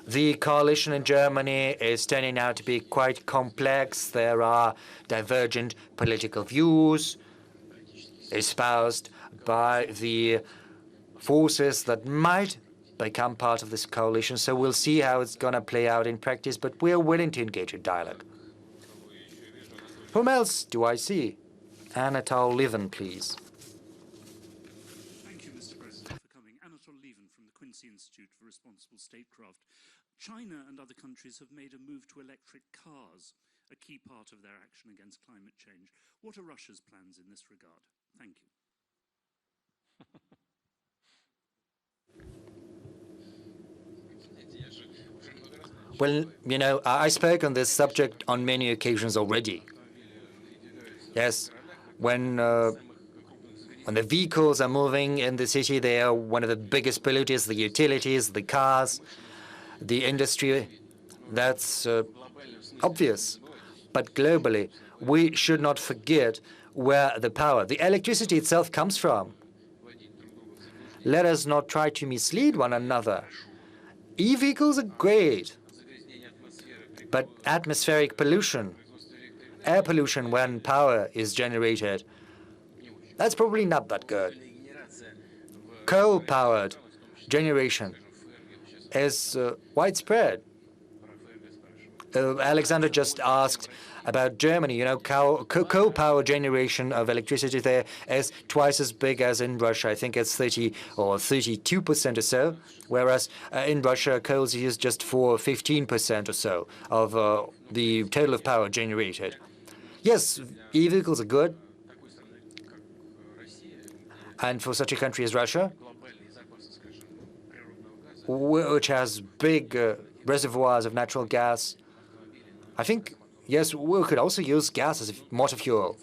The coalition in Germany is turning out to be quite complex. There are divergent political views espoused by the forces that might become part of this coalition. So we'll see how it's going to play out in practice, but we're willing to engage in dialogue. Whom else do I see? Anatol Lieven, please.
Thank you, Mr. President, for coming. Anatol Lieven from the Quincy Institute for Responsible Statecraft. China and other countries have made a move to electric cars, a key part of their action against climate change. What are Russia's plans in this regard? Thank you.
Well, you know, I spoke on this subject on many occasions already. Yes, when the vehicles are moving in the city, they are one of the biggest polluters, the utilities, the cars, the industry. That's obvious. But globally, we should not forget where the power, the electricity itself comes from. Let us not try to mislead one another. E-vehicles are great, but atmospheric pollution, air pollution when power is generated, that's probably not that good. Coal-powered generation is widespread. Alexander just asked about Germany. You know, coal power generation of electricity there is twice as big as in Russia. I think it's 30 or 32% or so, whereas in Russia, coal is used just for 15% or so of the total of power generated. Yes, e-vehicles are good. And for such a country as Russia, which has big reservoirs of natural gas, I think, yes, we could also use gas as a motor fuel.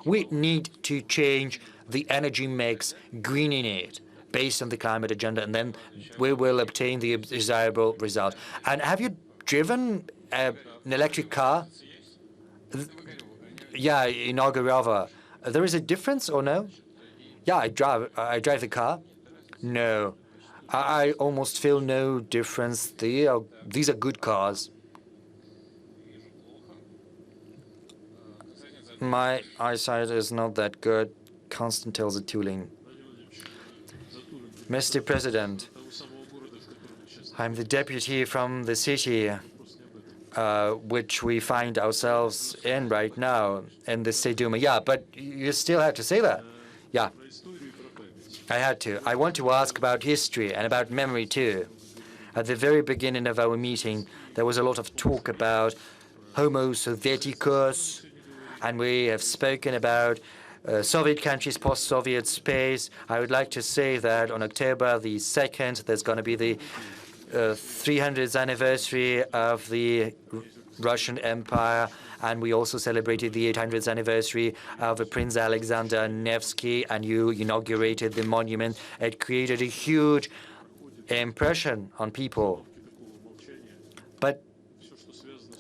We need to change the energy mix, greening it, based on the climate agenda, and then we will obtain the desirable result. And have you driven an electric car? Yeah, in Novgorod. There is a difference or no? Yeah, I drive the car. No, I almost feel no difference. These are good cars. My eyesight is not that good. Constant tells it tooling. Mr. President, I'm the deputy from the city which we find ourselves in right now, in the State Duma. Yeah, but you still have to say that. Yeah, I had to. I want to ask about history and about memory too. At the very beginning of our meeting, there was a lot of talk about Homo Sovieticus, and we have spoken about Soviet countries, post-Soviet space. I would like to say that on October the 2nd, there's going to be the 300th anniversary of the Russian Empire, and we also celebrated the 800th anniversary of Prince Alexander Nevsky, and you inaugurated the monument. It created a huge impression on people.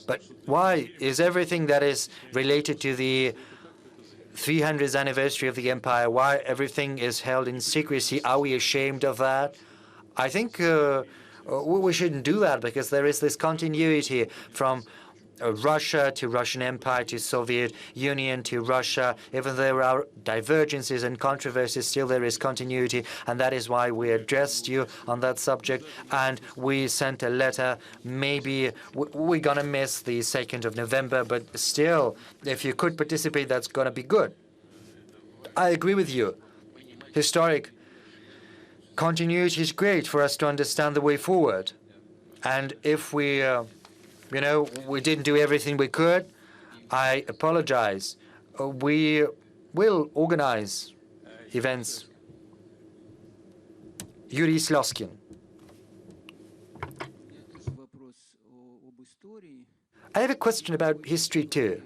But why is everything that is related to the 300th anniversary of the empire, why everything is held in secrecy. Are we ashamed of that? I think we shouldn't do that because there is this continuity from Russia to Russian Empire to Soviet Union to Russia. Even though there are divergences and controversies, still there is continuity, and that is why we addressed you on that subject, and we sent a letter. Maybe we're going to miss the 2nd of November, but still, if you could participate, that's going to be good. I agree with you. Historic continuity is great for us to understand the way forward. And if we we didn't do everything we could, I apologize. We will organize events. Yuri Sloskin. I have a question about history too.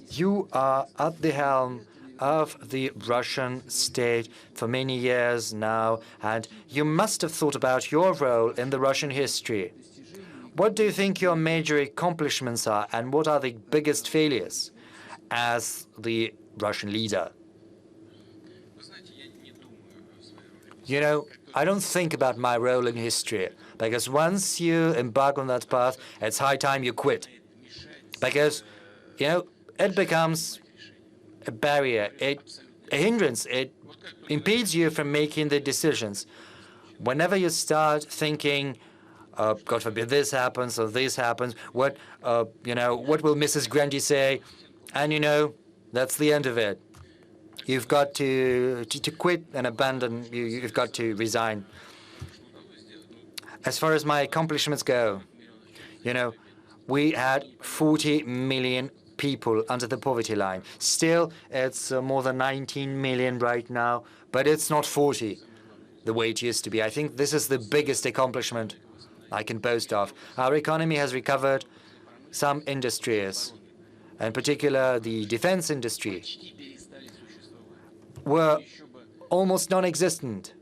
You are at the helm of the Russian state for many years now, and you must have thought about your role in the Russian history. What do you think your major accomplishments are, and what are the biggest failures as the Russian leader? I don't think about my role in history, because once you embark on that path, it's high time you quit. Because, it becomes a barrier, a hindrance. It impedes you from making the decisions. Whenever you start thinking, God forbid this happens or this happens, what will Mrs. Grundy say? And that's the end of it. You've got to quit and abandon. You've got to resign. As far as my accomplishments go, we had 40 million people under the poverty line. Still, it's more than 19 million right now, but it's not 40 the way it used to be. I think this is the biggest accomplishment I can boast of. Our economy has recovered. Some industries, in particular the defense industry, were almost non-existent.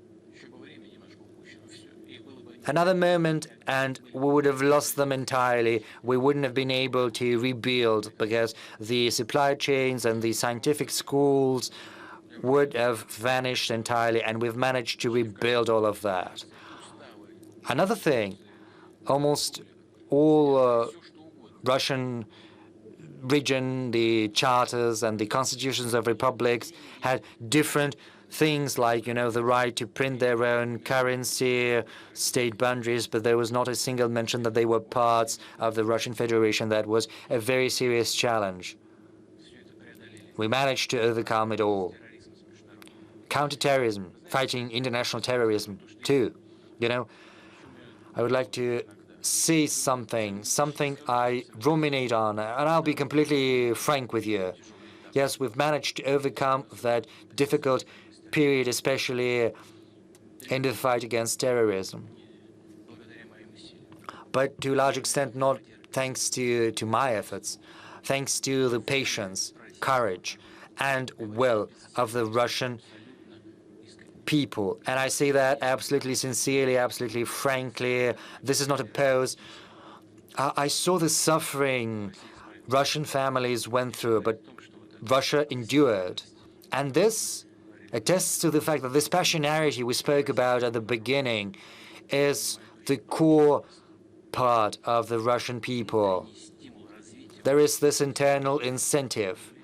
Another moment and we would have lost them entirely. We wouldn't have been able to rebuild because the supply chains and the scientific schools would have vanished entirely, and we've managed to rebuild all of that. Another thing, almost all Russian region, the charters and the constitutions of republics had different things like, the right to print their own currency, state boundaries, but there was not a single mention that they were parts of the Russian Federation. That was a very serious challenge. We managed to overcome it all. Counterterrorism, fighting international terrorism, too. I would like to say something I ruminate on, and I'll be completely frank with you. Yes, we've managed to overcome that difficult period, especially in the fight against terrorism. But to a large extent, not thanks to my efforts, thanks to the patience, courage, and will of the Russian people. And I say that absolutely sincerely, absolutely frankly. This is not a pose. I saw the suffering Russian families went through, but Russia endured. And this attests to the fact that this passionality we spoke about at the beginning is the core part of the Russian people. There is this internal incentive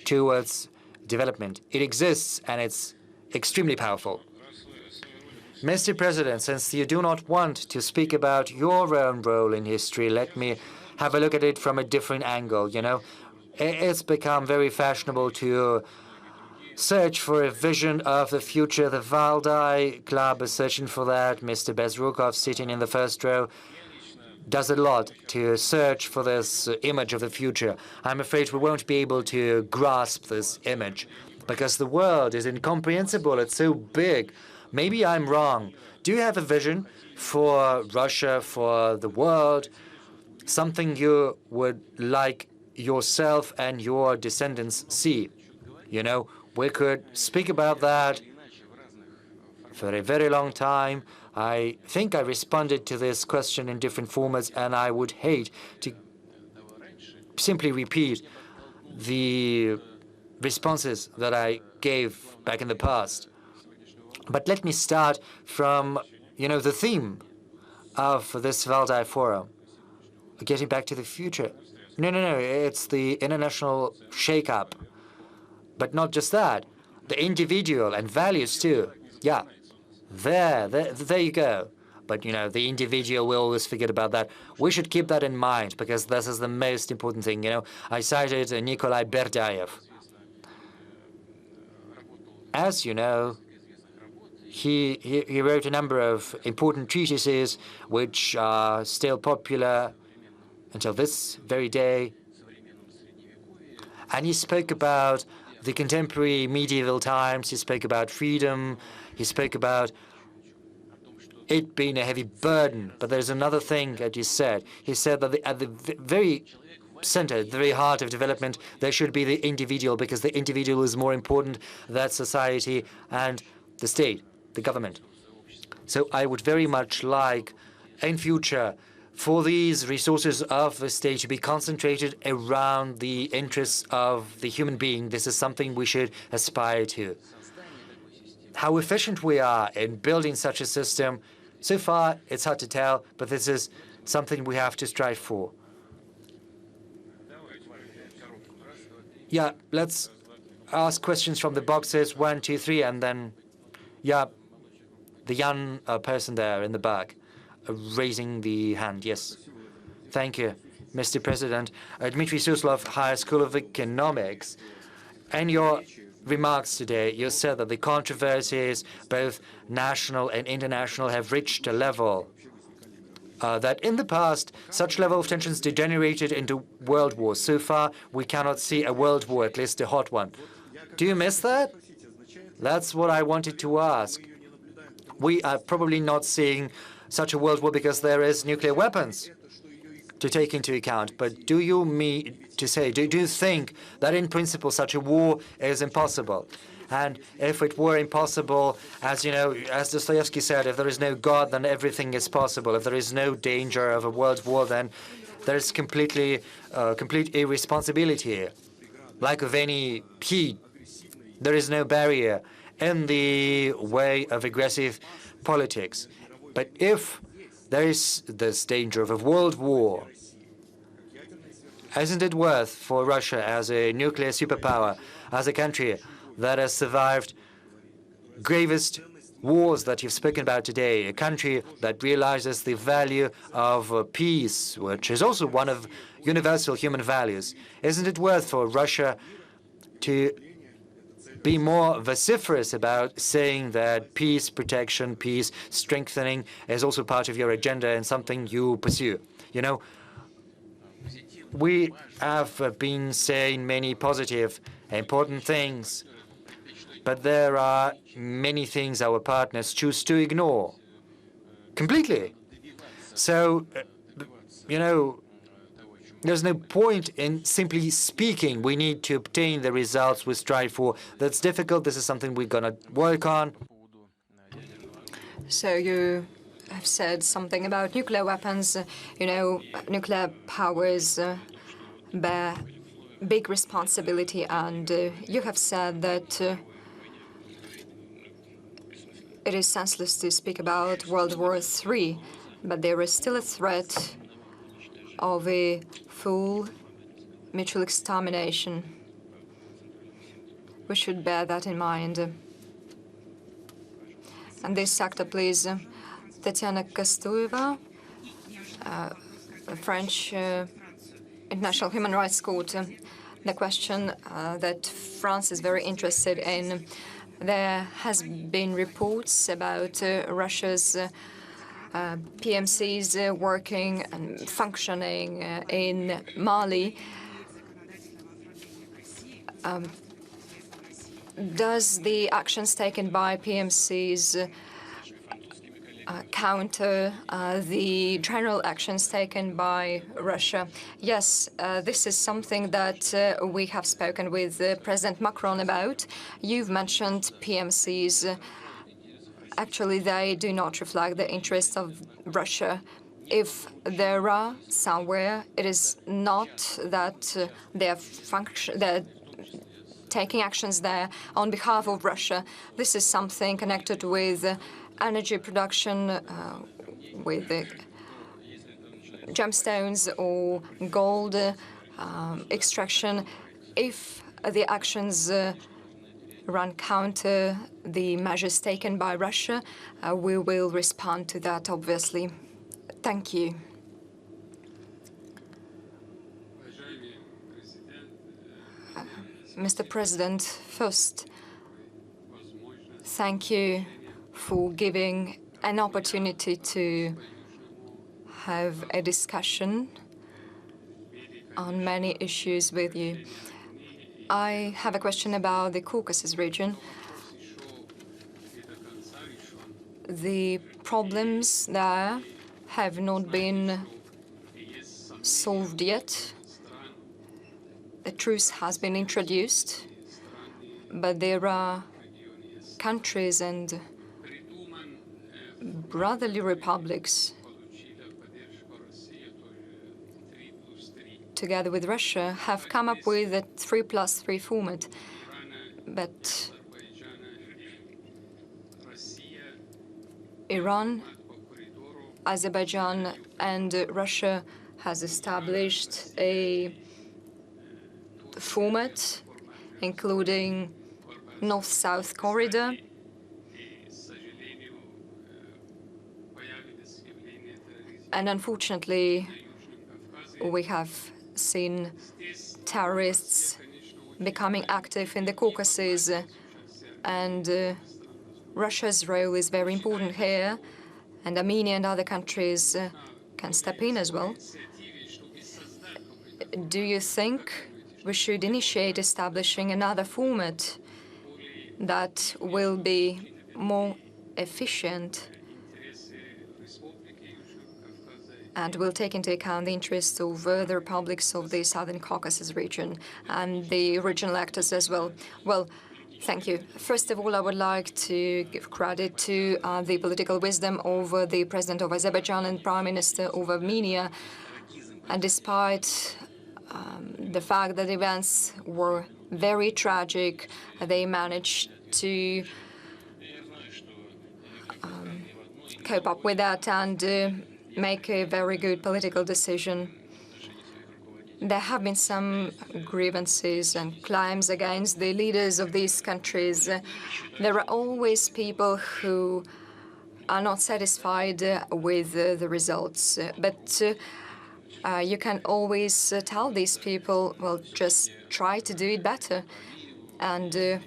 towards development. It exists, and it's extremely powerful. Mr. President, since you do not want to speak about your own role in history, let me have a look at it from a different angle. It's become very fashionable to search for a vision of the future. The Valdai Club is searching for that. Mr. Bezrukov, sitting in the first row, does a lot to search for this image of the future. I'm afraid we won't be able to grasp this image because the world is incomprehensible. It's so big. Maybe I'm wrong. Do you have a vision for Russia, for the world, something you would like yourself and your descendants see? We could speak about that for a very long time. I think I responded to this question in different formats, and I would hate to simply repeat the responses that I gave back in the past. But let me start from, the theme of this Valdai Forum, getting back to the future. No, it's the international shake-up. But not just that, the individual and values too. Yeah, there you go. But, the individual, we always forget about that. We should keep that in mind, because this is the most important thing. I cited Nikolai Berdayev. As you know, he wrote a number of important treatises which are still popular until this very day. And he spoke about the contemporary medieval times. He spoke about freedom. He spoke about it being a heavy burden. But there's another thing that he said. He said that at the very center, the very heart of development, there should be the individual, because the individual is more important than society and the state, the government. So I would very much like, in future, for these resources of the state to be concentrated around the interests of the human being. This is something we should aspire to. How efficient we are in building such a system, so far it's hard to tell, but this is something we have to strive for. Yeah, let's ask questions from the boxes, 1, 2, 3, and then, the young person there in the back, raising the hand. Yes. Thank you, Mr. President. Dmitry Suslov, Higher School of Economics. In your remarks today, you said that the controversies, both national and international, have reached a level that in the past, such level of tensions degenerated into world wars. So far, we cannot see a world war, at least a hot one. Do you miss that? That's what I wanted to ask. We are probably not seeing such a world war because there is nuclear weapons to take into account. But do you mean to say, do you think that in principle such a war is impossible? And if it were impossible, as as Dostoevsky said, if there is no God, then everything is possible. If there is no danger of a world war, then there is complete irresponsibility. Like with any heat, there is no barrier in the way of aggressive politics. But if there is this danger of a world war, isn't it worth for Russia as a nuclear superpower, as a country that has survived gravest wars that you've spoken about today, a country that realizes the value of peace, which is also one of universal human values, isn't it worth for Russia to be more vociferous about saying that peace protection, peace strengthening is also part of your agenda and something you pursue? We have been saying many positive, important things, but there are many things our partners choose to ignore completely. So, there's no point in simply speaking. We need to obtain the results we strive for. That's difficult. This is something we're going to work on.
So you have said something about nuclear weapons. Nuclear powers bear big responsibility, and you have said that it is senseless to speak about World War III, but there is still a threat of a full mutual extermination. We should bear that in mind. And this sector, please. Tatiana Kostoeva, French International Human Rights Court. The question that France is very interested in. There has been reports about Russia's PMCs working and functioning in Mali. Does the actions taken by PMCs counter the general actions taken by Russia? Yes, this is something that we have spoken with President Macron about. You've mentioned PMCs. Actually, they do not reflect the interests of Russia. If there are somewhere, it is not that taking actions there on behalf of Russia. This is something connected with energy production, with gemstones or gold extraction. If the actions run counter the measures taken by Russia, we will respond to that, obviously. Thank you. Mr. President, first, thank you for giving an opportunity to have a discussion on many issues with you. I have a question about the Caucasus region. The problems there have not been solved yet. A truce has been introduced, but there are countries and brotherly republics together with Russia have come up with a 3+3 format. But Iran, Azerbaijan and Russia has established a format including North-South corridor. And unfortunately, we have seen terrorists becoming active in the Caucasus, and Russia's role is very important here, and Armenia and other countries can step in as well. Do you think we should initiate establishing another format that will be more efficient and will take into account the interests of the republics of the Southern Caucasus region and the regional actors as well? Well, thank you. First of all, I would like to give credit to the political wisdom of the President of Azerbaijan and Prime Minister of Armenia. And despite the fact that events were very tragic, they managed to cope up with that and make a very good political decision. There have been some grievances and claims against the leaders of these countries. There are always people who are not satisfied with the results. But you can always tell these people, well, just try to do it better. And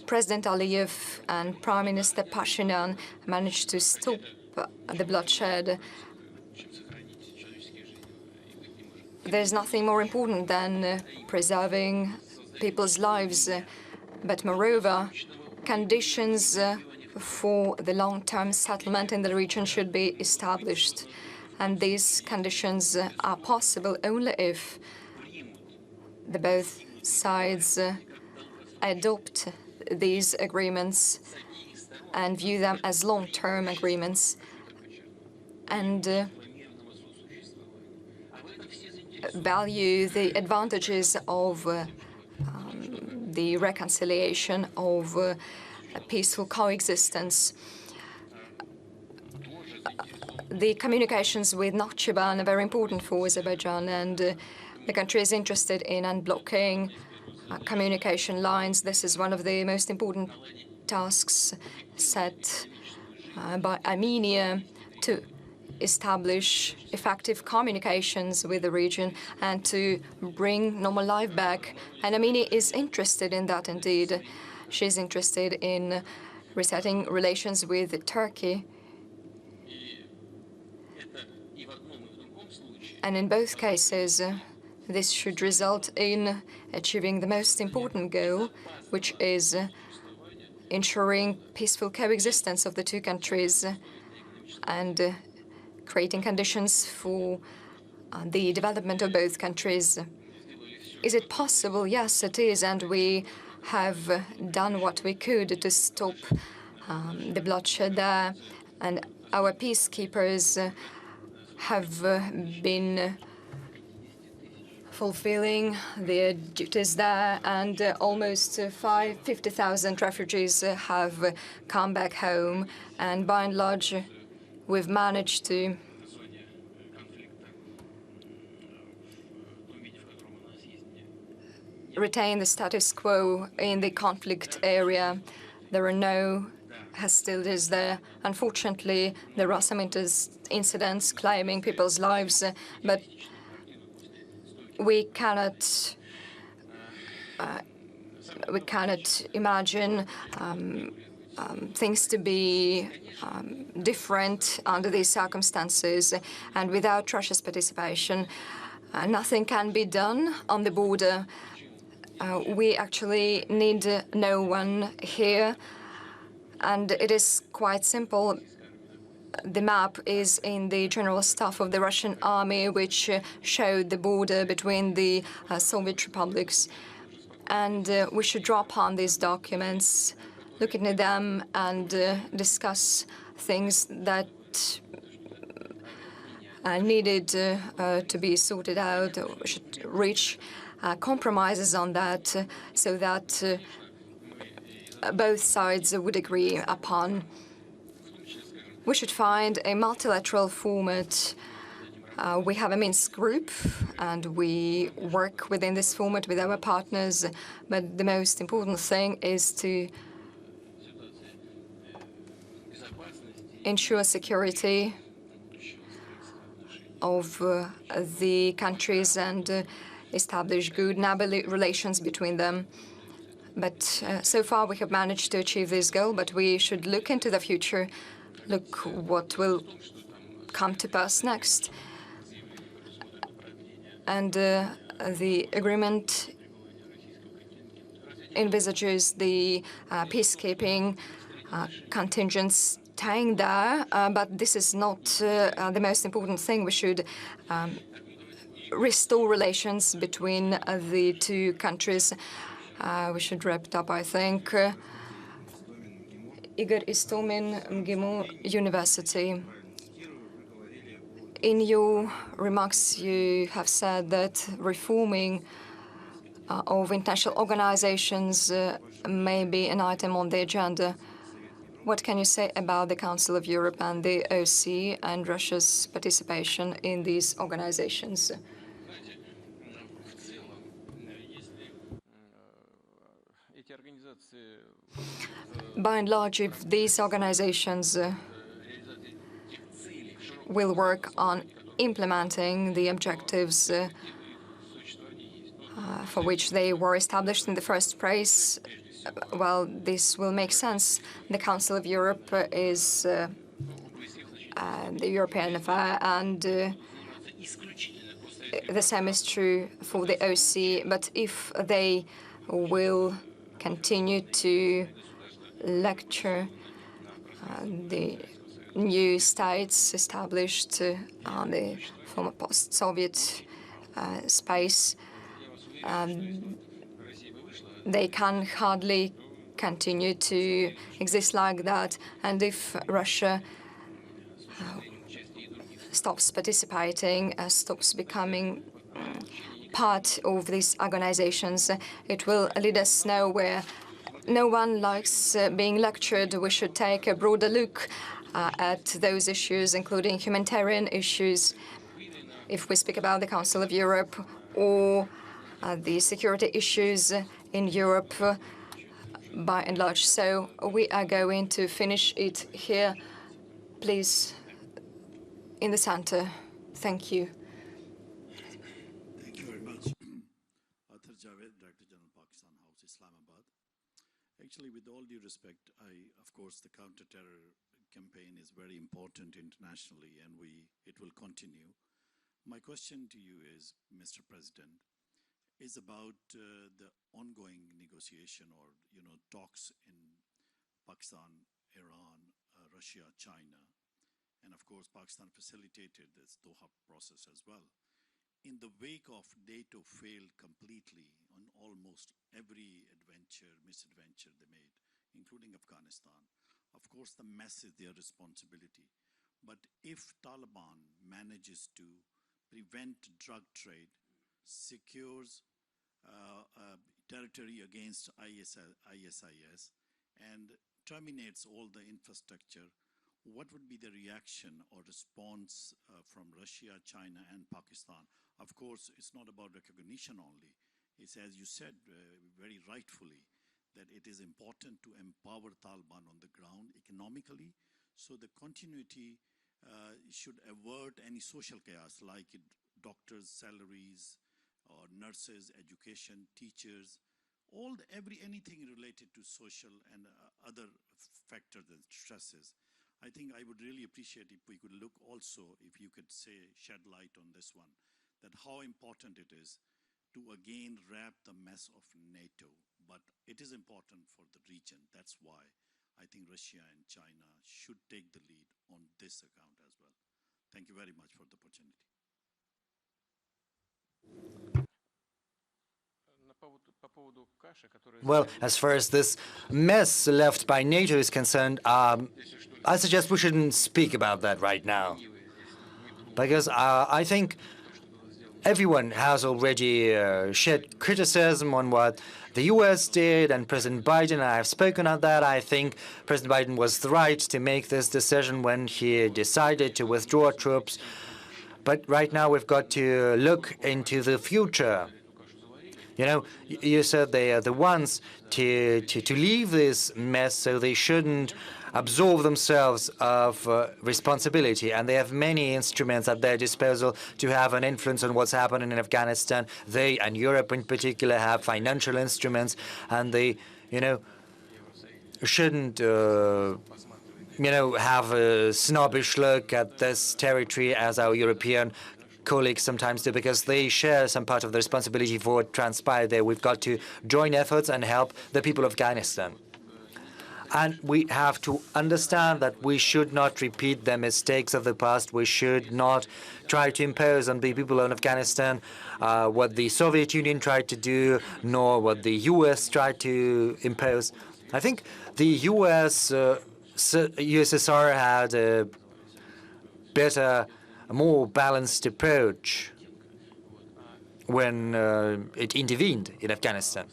President Aliyev and Prime Minister Pashinyan managed to stop the bloodshed. There's nothing more important than preserving people's lives. But moreover, conditions for the long-term settlement in the region should be established. And these conditions are possible only if the both sides adopt these agreements and view them as long-term agreements and value the advantages of the reconciliation of a peaceful coexistence. The communications with Nakhchivan are very important for Azerbaijan, and the country is interested in unblocking communication lines. This is one of the most important tasks set by Armenia to establish effective communications with the region and to bring normal life back. And Armenia is interested in that indeed. She's interested in resetting relations with Turkey. And in both cases, this should result in achieving the most important goal, which is ensuring peaceful coexistence of the two countries and creating conditions for the development of both countries. Is it possible? Yes, it is, and we have done what we could to stop the bloodshed there, and our peacekeepers have been fulfilling their duties there, and almost 50,000 refugees have come back home, and by and large we've managed to retain the status quo in the conflict area. There are no hostilities there. Unfortunately, there are some incidents claiming people's lives, but we cannot imagine things to be different under these circumstances, and without Russia's participation, nothing can be done on the border. We actually need no one here, and it is quite simple. The map is in the General Staff of the Russian Army, which showed the border between the Soviet republics. And we should draw upon these documents, look into them, and discuss things that needed to be sorted out. We should reach compromises on that so that both sides would agree upon. We should find a multilateral format. We have a Minsk group, and we work within this format with our partners. But the most important thing is to ensure security of the countries and establish good neighborly relations between them. But so far we have managed to achieve this goal, but we should look into the future, look what will come to pass next. And the agreement envisages the peacekeeping contingents staying there, but this is not the most important thing. We should restore relations between the two countries. We should wrap it up, I think. Igor Istomin, MGIMO University. In your remarks, you have said that reforming of international organizations may be an item on the agenda. What can you say about the Council of Europe and the OSCE and Russia's participation in these organizations? By and large, if these organizations will work on implementing the objectives for which they were established in the first place, well, this will make sense. The Council of Europe is the European affair, and the same is true for the OSCE. But if they will continue to lecture the new states established on the former post-Soviet space, they can hardly continue to exist like that. And if Russia stops participating, stops becoming part of these organizations, it will lead us nowhere. No one likes being lectured. We should take a broader look at those issues, including humanitarian issues, if we speak about the Council of Europe, or the security issues in Europe by and large. So we are going to finish it here. Please, in the center. Thank you.
Thank you very much. Arthur Javed, Director General, Pakistan House, Islamabad. Actually, with all due respect, of course, the counter-terror campaign is very important internationally, and it will continue. My question to you is, Mr. President, is about the ongoing negotiation or talks in Pakistan, Iran, Russia, China, and of course Pakistan facilitated this Doha process as well. In the wake of NATO failed completely on almost every misadventure they made, including Afghanistan, of course the mess is their responsibility. But if Taliban manages to prevent drug trade, secures territory against ISIS and terminates all the infrastructure, what would be the reaction or response from Russia, China, and Pakistan? Of course, it's not about recognition only. It's, as you said very rightfully, that it is important to empower Taliban on the ground economically, so the continuity should avert any social chaos like doctors' salaries or nurses, education, teachers, anything related to social and other factors and stresses. I think I would really appreciate if we could look also, if you could shed light on this one, that how important it is to again wrap the mess of NATO. But it is important for the region. That's why I think Russia and China should take the lead on this account as well. Thank you very much for the opportunity.
Well, as far as this mess left by NATO is concerned, I suggest we shouldn't speak about that right now. Because I think everyone has already shed criticism on what the US did, and President Biden, I have spoken on that. I think President Biden was right to make this decision when he decided to withdraw troops. But right now we've got to look into the future. You know, you said they are the ones to leave this mess, so they shouldn't absolve themselves of responsibility. And they have many instruments at their disposal to have an influence on what's happening in Afghanistan. They, and Europe in particular, have financial instruments, and they, shouldn't, have a snobbish look at this territory as our European colleagues sometimes do, because they share some part of the responsibility for what transpired there. We've got to join efforts and help the people of Afghanistan. And we have to understand that we should not repeat the mistakes of the past. We should not try to impose on the people of Afghanistan what the Soviet Union tried to do, nor what the US tried to impose. I think the USSR had a better, a more balanced approach when it intervened in Afghanistan.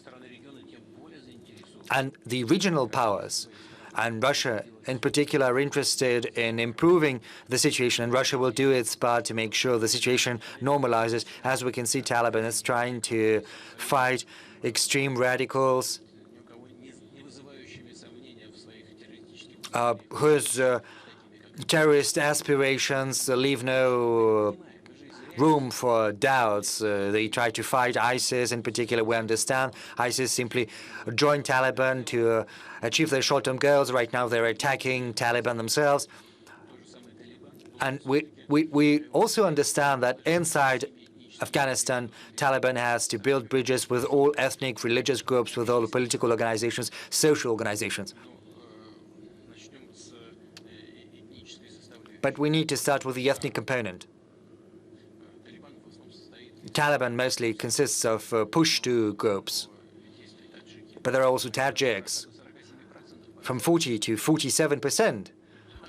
And the regional powers, and Russia in particular, are interested in improving the situation, and Russia will do its part to make sure the situation normalizes. As we can see, Taliban is trying to fight extreme radicals whose terrorist aspirations leave no room for doubts. They try to fight ISIS in particular. We understand ISIS simply joined Taliban to achieve their short-term goals. Right now they're attacking Taliban themselves. And we also understand that inside Afghanistan, Taliban has to build bridges with all ethnic, religious groups, with all political organizations, social organizations. But we need to start with the ethnic component. Taliban mostly consists of Pashto groups, but there are also Tajiks, from 40 to 47%,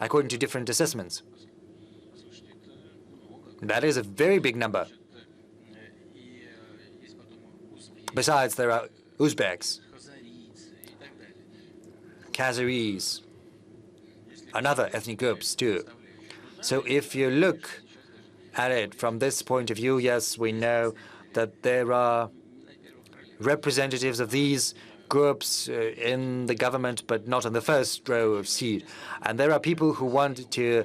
according to different assessments. That is a very big number. Besides, there are Uzbeks, Kazaris, and other ethnic groups too. So if you look at it from this point of view, yes, we know that there are representatives of these groups in the government, but not in the first row of seat. And there are people who want to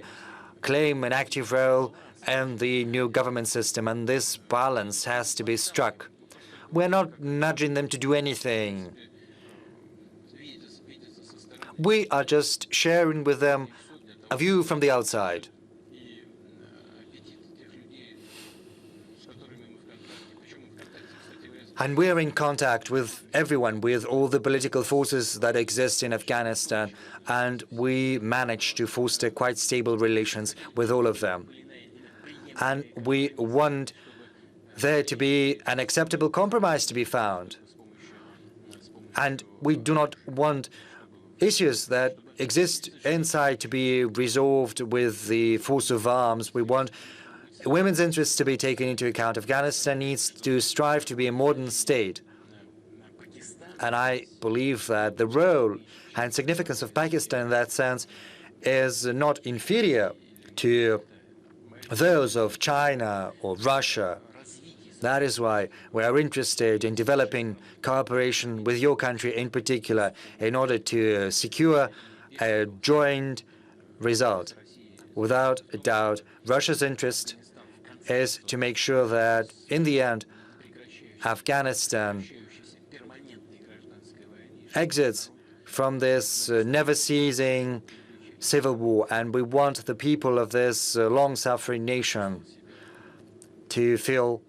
claim an active role in the new government system, and this balance has to be struck. We're not nudging them to do anything. We are just sharing with them a view from the outside. And we're in contact with everyone, with all the political forces that exist in Afghanistan, and we manage to foster quite stable relations with all of them. And we want there to be an acceptable compromise to be found. And we do not want issues that exist inside to be resolved with the force of arms. We want women's interests to be taken into account. Afghanistan needs to strive to be a modern state. And I believe that the role and significance of Pakistan in that sense is not inferior to those of China or Russia. That is why we are interested in developing cooperation with your country in particular in order to secure a joint result. Without a doubt, Russia's interest is to make sure that, in the end, Afghanistan exits from this never-ceasing civil war, and we want the people of this long-suffering nation to feel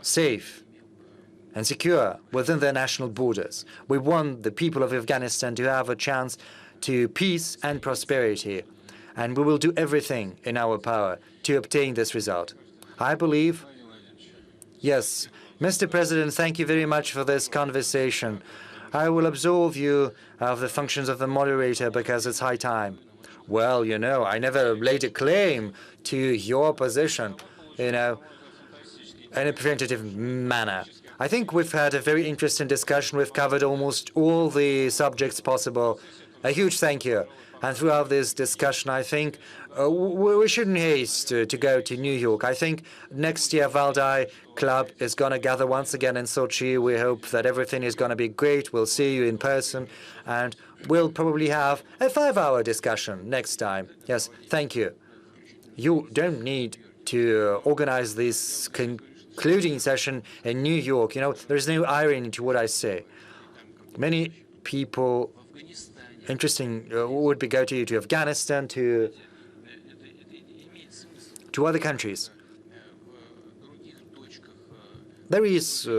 safe and secure within their national borders. We want the people of Afghanistan to have a chance to peace and prosperity, and we will do everything in our power to obtain this result. I believe, yes, Mr. President, thank you very much for this conversation. I will absolve you of the functions of the moderator because it's high time. Well, you know, I never laid a claim to your position, you know, in a preventative manner. I think we've had a very interesting discussion. We've covered almost all the subjects possible. A huge thank you. And throughout this discussion, I think we shouldn't haste to go to New York. I think next year Valdai Club is going to gather once again in Sochi. We hope that everything is going to be great. We'll see you in person, and we'll probably have a 5-hour discussion next time. Yes, thank you. You don't need to organize this concluding session in New York. You know, there's no irony to what I say. Many people interesting would be go to Afghanistan, to other countries. There is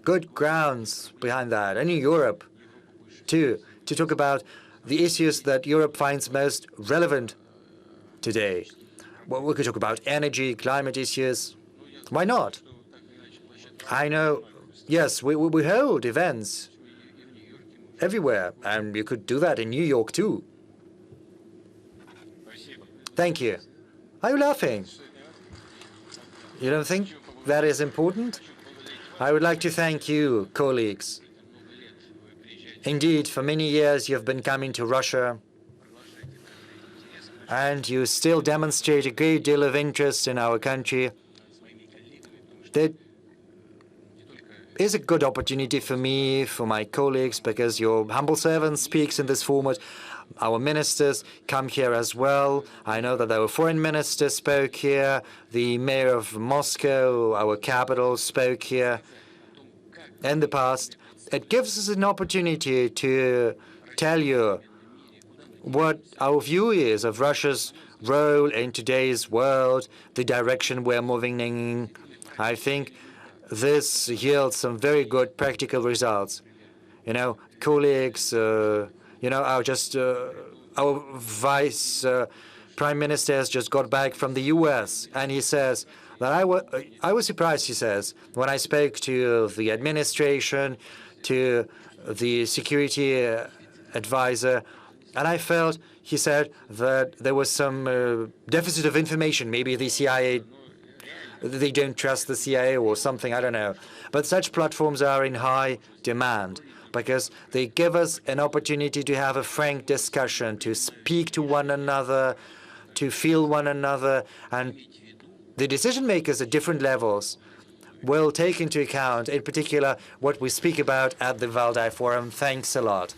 good grounds behind that, and in Europe too, to talk about the issues that Europe finds most relevant today. Well, we could talk about energy, climate issues. Why not? I know, yes, we hold events everywhere, and you could do that in New York too. Thank you. Are you laughing? You don't think that is important? I would like to thank you, colleagues. Indeed, for many years you've been coming to Russia, and you still demonstrate a great deal of interest in our country. That is a good opportunity for me, for my colleagues, because your humble servant speaks in this format. Our ministers come here as well. I know that our foreign minister spoke here. The mayor of Moscow, our capital, spoke here in the past. It gives us an opportunity to tell you what our view is of Russia's role in today's world, the direction we're moving in. I think this yields some very good practical results. You know, colleagues, you know, our vice prime minister has just got back from the U.S. and he says that I was surprised, he says, when I spoke to the administration, to the security advisor, and I felt, he said, that there was some deficit of information. Maybe the CIA, they don't trust the CIA or something, I don't know. But such platforms are in high demand because they give us an opportunity to have a frank discussion, to speak to one another, to feel one another, and the decision makers at different levels will take into account, in particular, what we speak about at the Valdai Forum. Thanks a lot,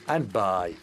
and bye.